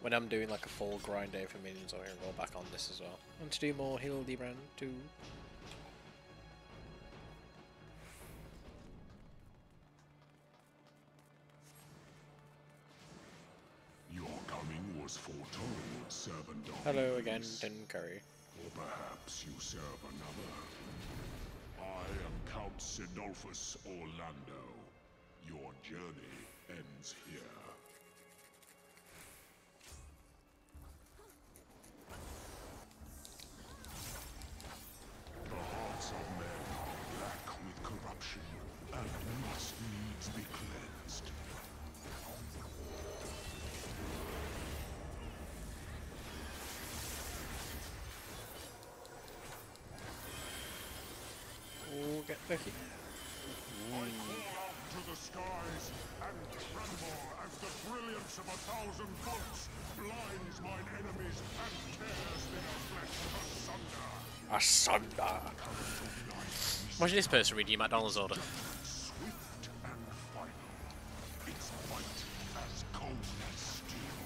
When I'm doing like a full grind day for minions, I'm going to roll back on this as well. And to do more Hildebrand too. Your coming was foretold, servant of Hello again, Iblis. Tin Curry. Or perhaps you serve another. I am Count Sinolphus Orlando. Your journey ends here. The hearts of men are black with corruption and must needs be cleansed. Oh, get Becky. I call out to the skies and tremble as the brilliance of 1,000 bolts blinds mine enemies and tears their flesh asunder. Asunder. Imagine this person reading your McDonald's order. Swift and final, its might as cold as steel.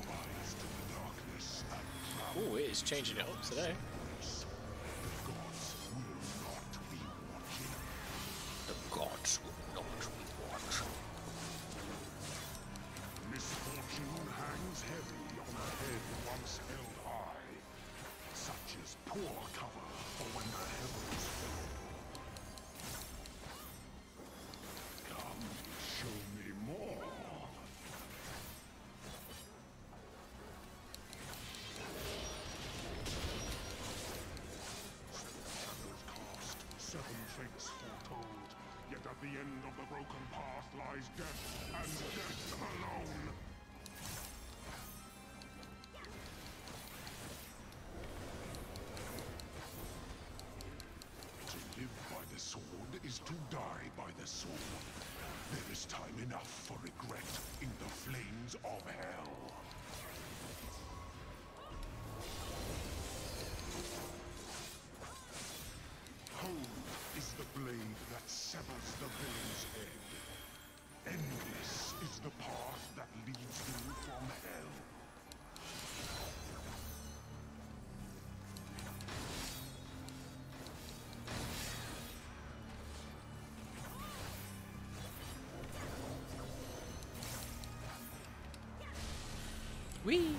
Rise to the darkness and drown. Oh, it is changing it up today. The gods will not be watching. The gods will not be watching. Misfortune hangs heavy on a head once held high. Such is poor cover for when the heavens fall. Come, show me more. Shadows cast, 7 fates foretold. Yet at the end of the broken path lies death, and death alone. To live by the sword is to die by the sword. There is time enough for regret in the flames of hell. Hold is the blade that severs the villain's head. Endless is the path that leads you from hell. Whee!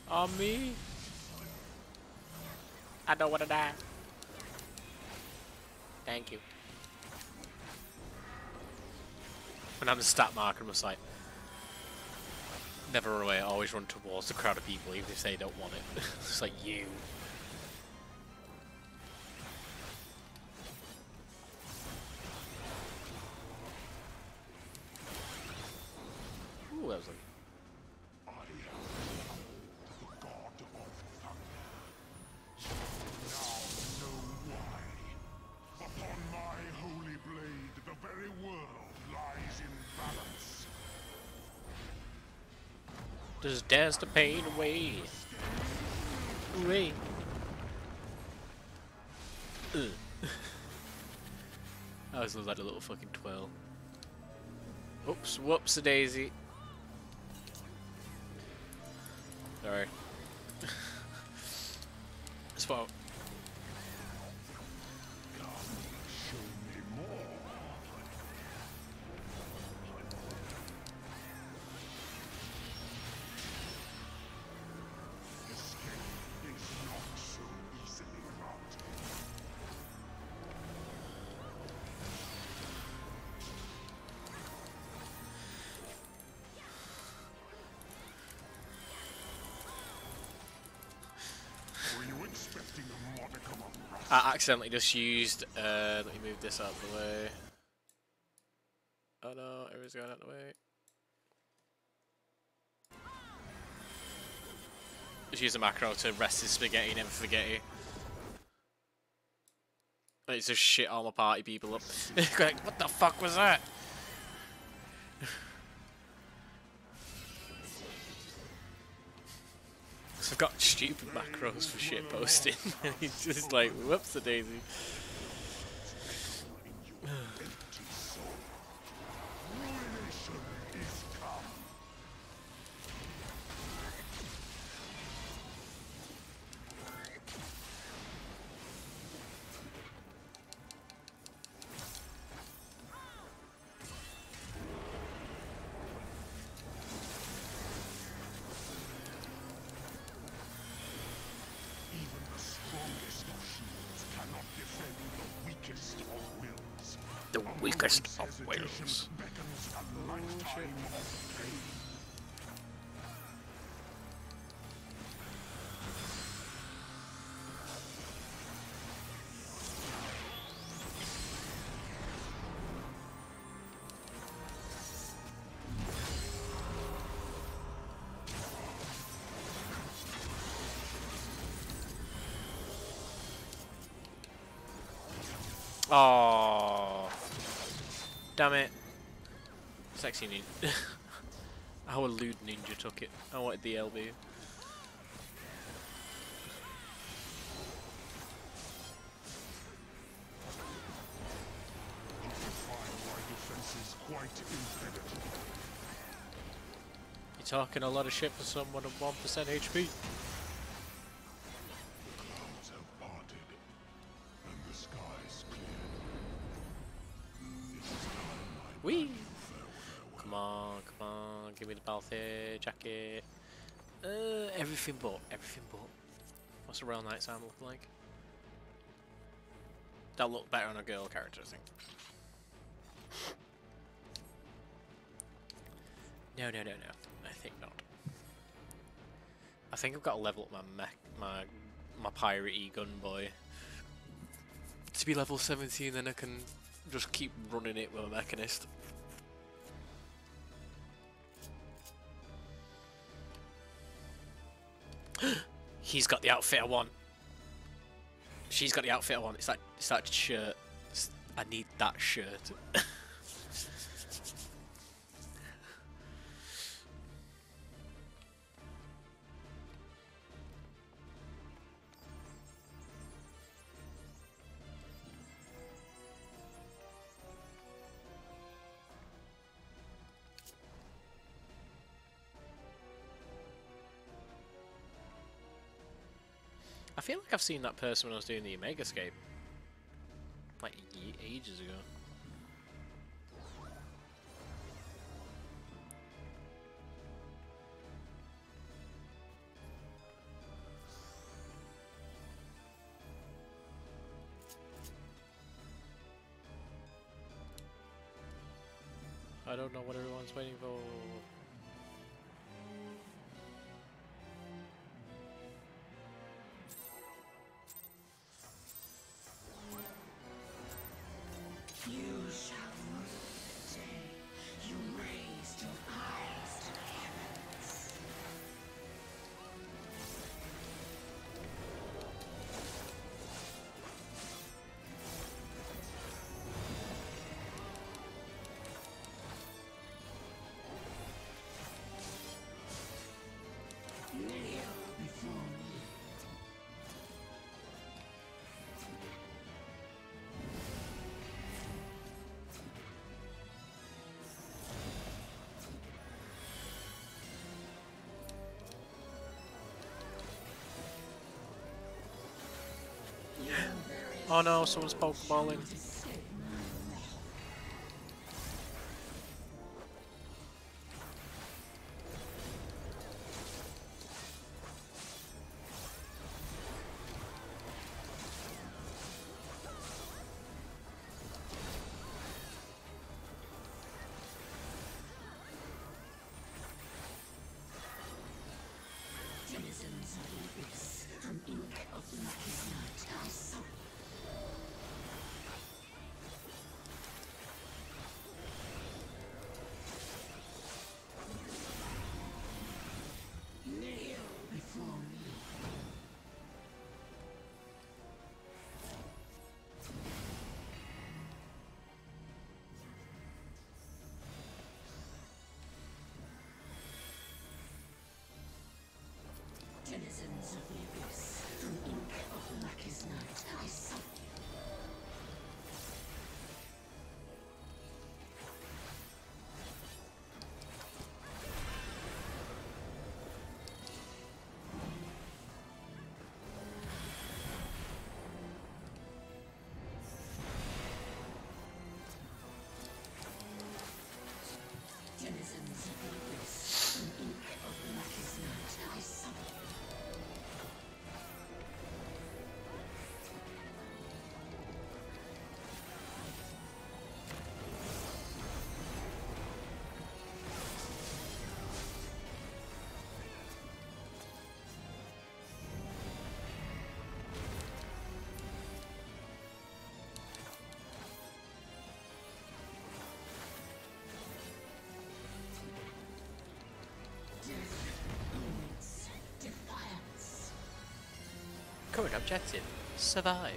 On me? I don't want to die. Thank you. When I'm the stat marker, I'm just like, never run away, always run towards the crowd of people, even if they don't want it. It's like you. Ooh, that was like. I am the god of thunder. Now know why. Upon my holy blade, the very world lies in balance. Just dance the pain away. Away. Ugh. I always love that little fucking twirl. Oops, whoops a daisy. Sorry. It's what. Come, show me more. Escape is not so easily granted. Were you expecting a modicum of rust? I accidentally just used. Let me move this out of the way. going out of the way. Just use a macro to rest his spaghetti, never forget you. And it's just shit all my party people up. Like, what the fuck was that? So I've got stupid macros for shit posting. And he's just like, whoops a daisy. The weakest of wills. Oh, damn it! Sexy ninja. Our lewd ninja took it. I wanted the LB. You can find my defenses quite impenetrable. You're talking a lot of shit for someone of 1% HP. Clouds have parted, and the skies cleared. It is time I Wee! bid you farewell. Come on, give me the Balthier jacket. Everything but. What's the Royal Knight's armor look like? That'll look better on a girl character, I think. No. I think not. I think I've got to level up my piratey gun boy to be level 17, then I can just keep running it with a mechanist. He's got the outfit I want. She's got the outfit I want. It's that shirt. I need that shirt. I feel like I've seen that person when I was doing the Omega Escape. Like ages ago. I don't know what everyone's waiting for. You shall rule the day you raised your eyes to the heavens. Kneel before me. Oh no, someone's pokeballing. Denizens of the abyss, from ink of blackest night, I saw. Denizens of the abyss, from ink of blackest night, I summon you. Denizens of the abyss, from ink of blackest night, I summon you. Defiance. Current objective: survive.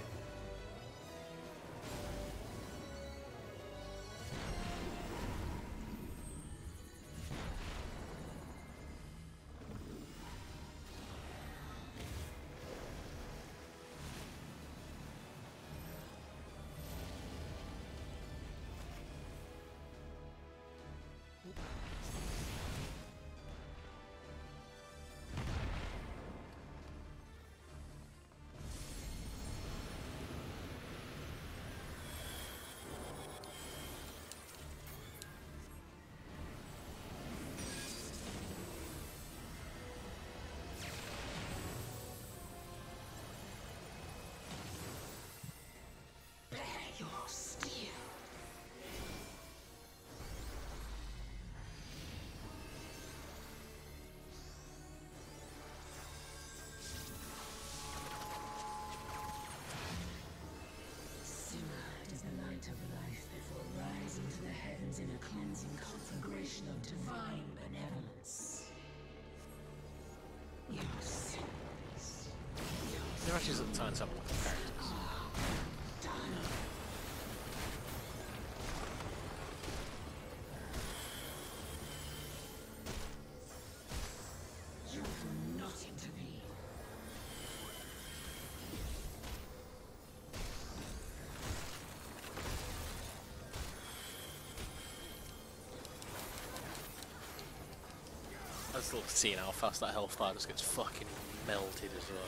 Bear your steel. Simmer is the light of life before rising to the heavens in a cleansing conflagration of divine benevolence. Your sins, There actually isn't time to have a look at characters. done. You will not intervene. I just love seeing how fast that health bar just gets fucking melted as well.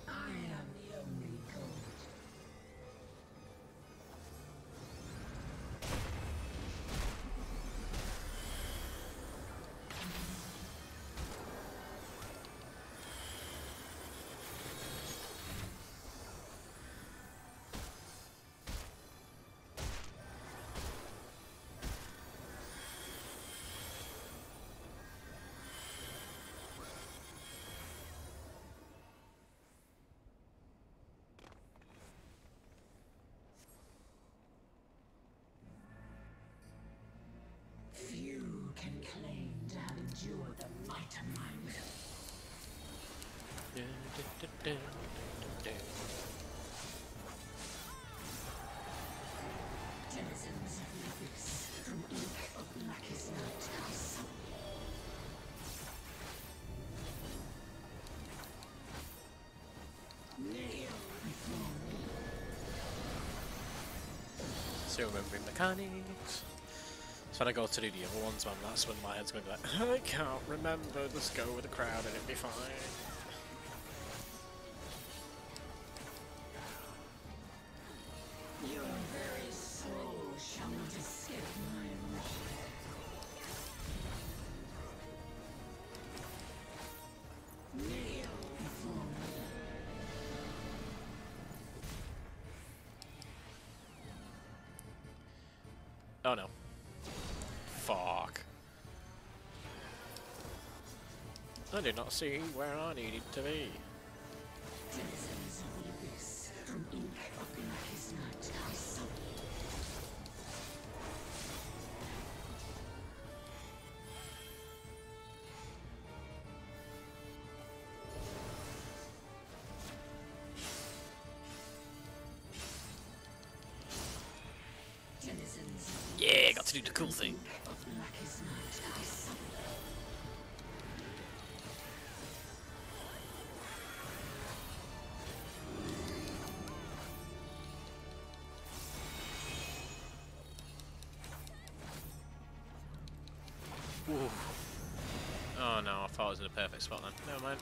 I am the only gold. Few can claim to have endured the might of my will. Denizens of the abyss, from ink of blackest night, I summon you. Kneel before me. Still remembering mechanics. So when I go to do the other ones, man, that's when my head's going to be like, I can't remember, just go with the crowd and it'll be fine. Your very soul shall not escape my wrath. Kneel before me. Oh no. Fuck. I did not see where I needed to be. Denizens of the abyss, from ink of blackest night, I summon you. to do the cool thing. Blackest night, I summon. Whoa. Oh no, I thought I was in a perfect spot then. Never mind.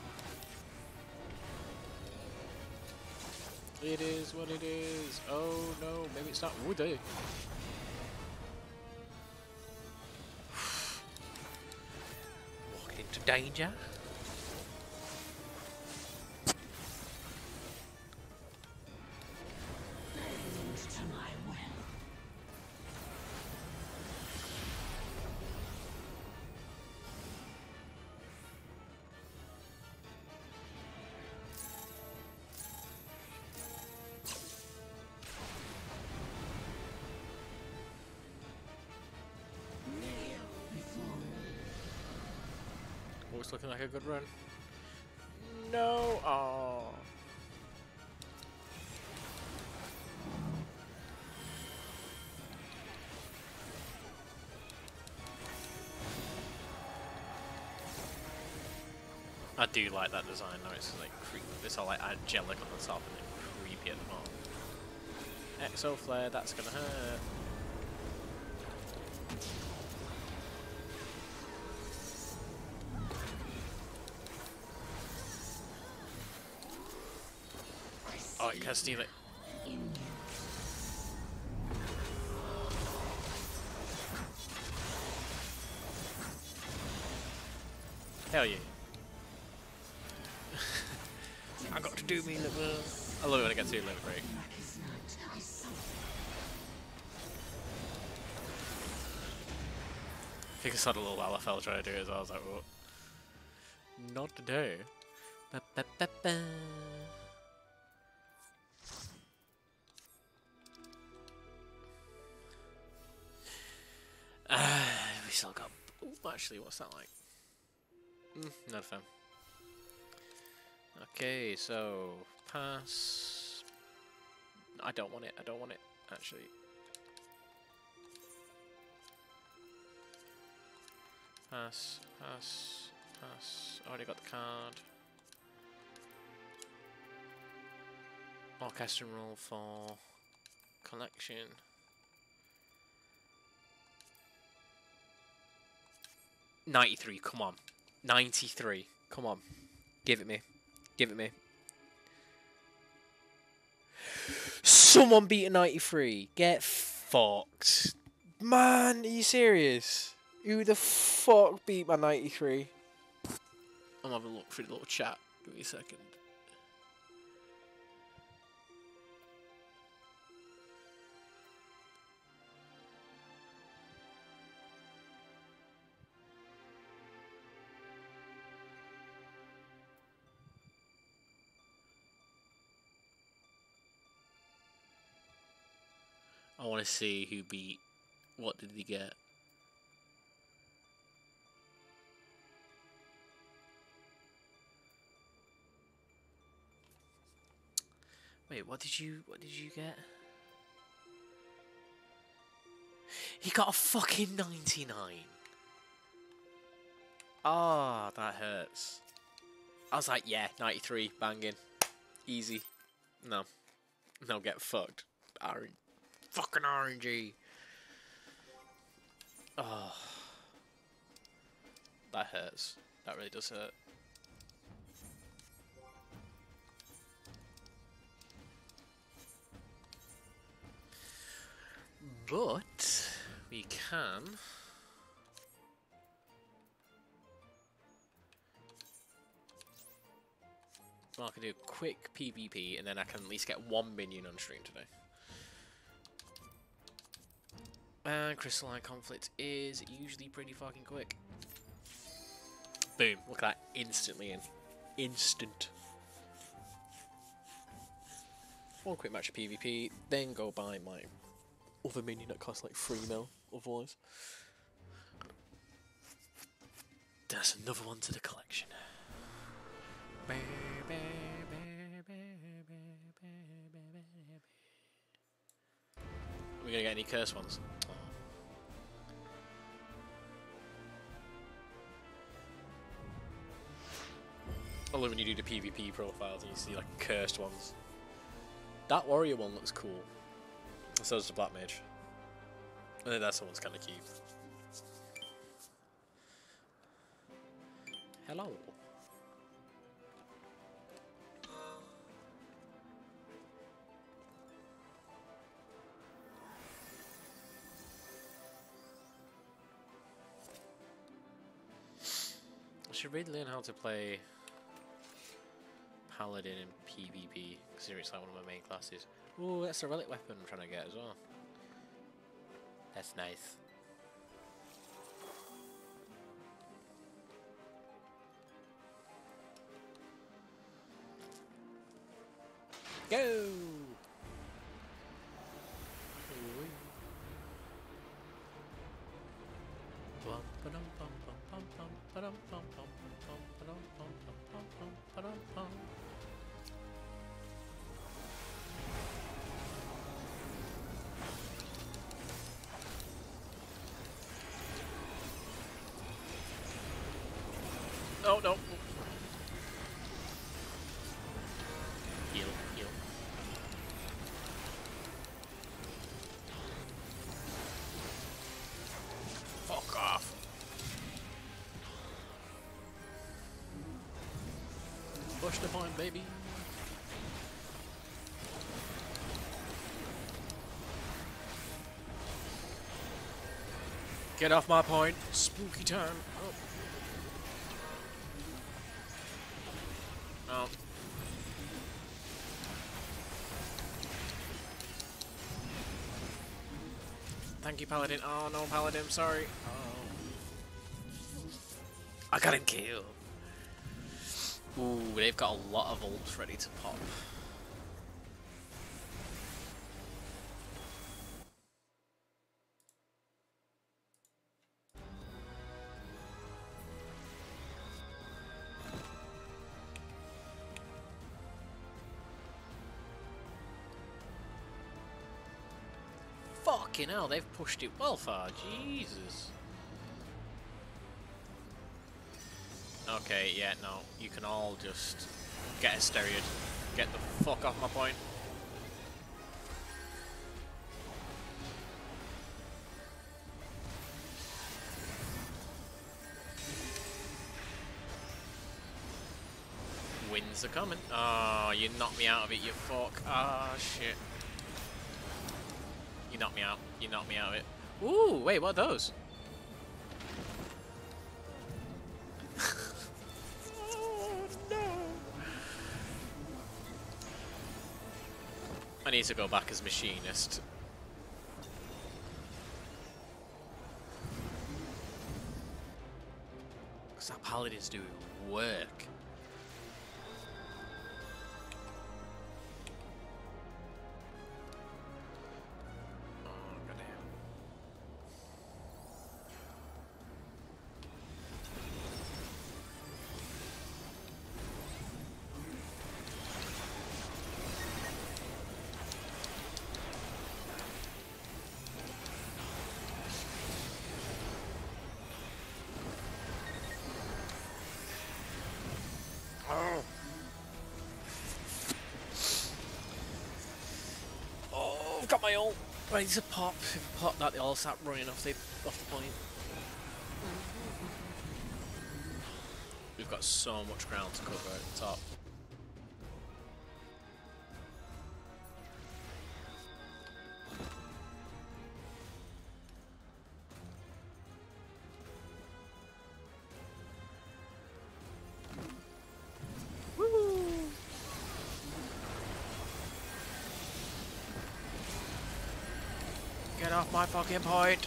It is what it is. Oh no, maybe it's not woody. Walking into danger. Bend to my will. Oh, it's looking like a good run. No, oh. I do like that design though, it's like creepy. It's all like angelic on the top and then creepy at the bottom. Exo flare, that's gonna hurt. Oh, you can't steal it. Hell yeah. I got to do me liver. I love it when I get to do liver break. Blackest night, I summon. I think I saw the little LFL trying to do it as well. I was like, what? Not today. Ba -ba -ba -ba. We still got. Ooh, actually, what's that like? Not a fan. Okay, so pass. I don't want it. I don't want it. Actually. Pass. Pass. Pass. Already got the card. Orchestra roll for collection. $93, come on. 93, come on. Give it me. Give it me. Someone beat a 93. Get fucked. Man, are you serious? Who the fuck beat my 93? I'm having a look through the little chat. Give me a second. I want to see who beat. What did he get? Wait, what did you get? He got a fucking 99. Ah, that hurts. I was like, yeah, 93, banging, easy. No, no, get fucked. Fucking RNG. Oh, that hurts. That really does hurt. But we can. Well, I can do a quick PvP, and then I can at least get 1 minion on stream today. And Crystalline Conflict is usually pretty fucking quick. Boom. Look at that. Instantly in. Instant. One quick match of PvP, then go buy my other minion that costs like 3 mil otherwise. That's another one to the collection. Are we gonna get any curse ones? I love when you do the PvP profiles and you see like cursed ones. That warrior one looks cool. So does the black mage. I think that one's kind of cute. Hello. I should really learn how to play Paladin in PvP, considering it's like one of my main classes. Ooh, that's a relic weapon I'm trying to get as well. That's nice. Go! Oh no! Heal, heal. Fuck off! Push the point, baby. Get off my point. Spooky time. Oh. Oh. Thank you, Paladin. Oh no, Paladin, I'm sorry. Oh. I got him killed. Ooh, they've got a lot of ults ready to pop. Fucking hell, they've pushed it well far. Jesus. Okay, yeah, no. You can all just get a stereoed. Get the fuck off my point. Winds are coming. Oh, you knocked me out of it, you fuck. Ah, shit. You knocked me out. You knocked me out of it. Ooh, wait, what are those? Oh, no. I need to go back as machinist. Because that paladin's doing work. Got my ult ready to pop. If I pop that, they all start running off the point. We've got so much ground to cover at the top. Get off my fucking point!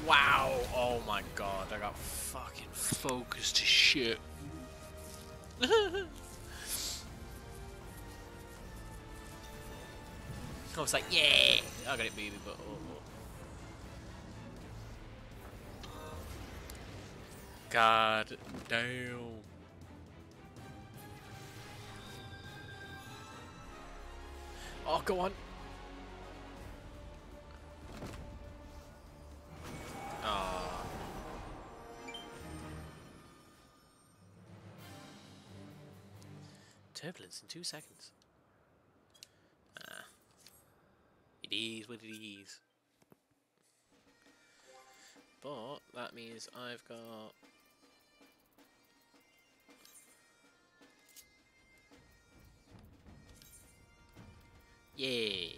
Wow! Oh my god, I got fucking focused to shit. I was like, yeah! I got it, baby, but God damn. Oh, go on. turbulence in 2 seconds. Ah. It is what it is. But that means I've got... Yay!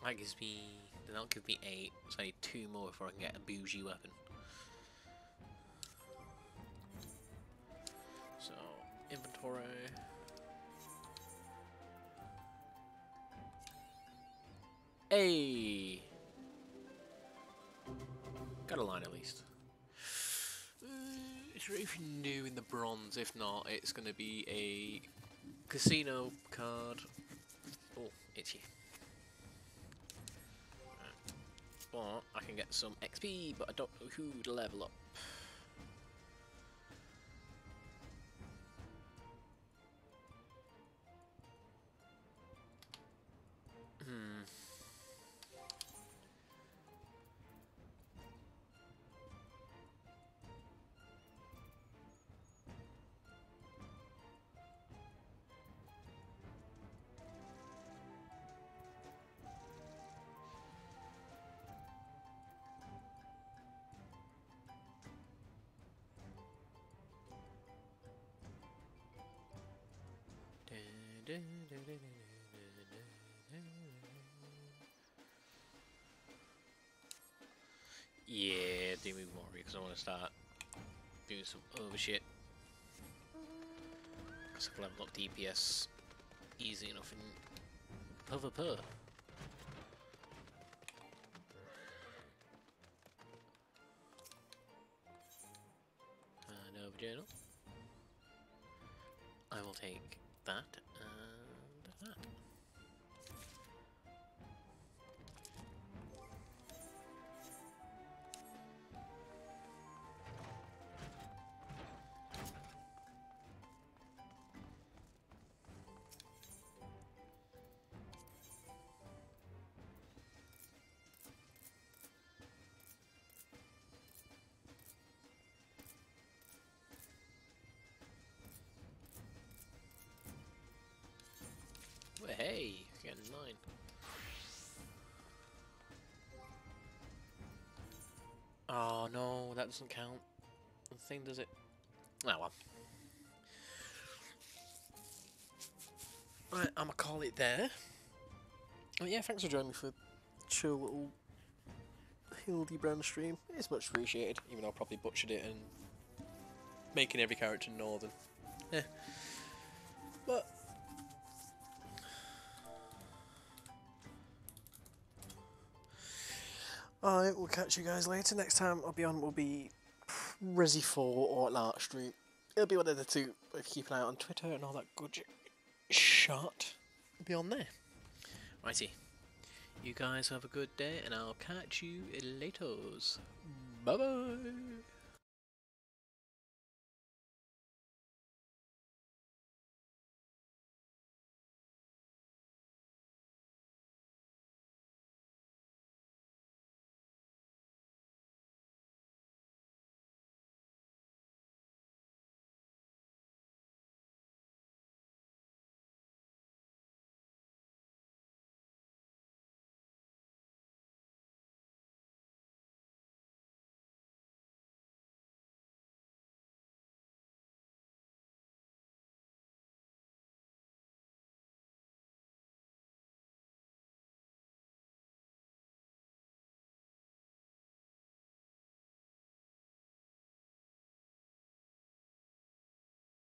That gives me... That'll give me 8, so I need 2 more before I can get a bougie weapon. So, inventory... Hey! Got a line at least. Is there anything new in the bronze? If not, it's going to be a casino card. Oh, itchy. But I can get some XP, but I don't know who to level up. Yeah, do me more because I want to start doing some other shit. Because I can level up DPS easy enough in PvP. Nova journal. I will take that and that. Well, hey, getting 9. Oh no, that doesn't count. The thing does it. Oh well. Right, I'm gonna call it there. Oh yeah, thanks for joining me for a chill little Hildebrand stream. It's much appreciated, even though I probably butchered it and making every character northern. Yeah. But alright, we'll catch you guys later. Next time I'll be on will be Resi 4 or an art stream. It'll be one of the two. If you keep an eye out on Twitter and all that good shot, it'll be on there. Righty. You guys have a good day and I'll catch you later. Bye bye.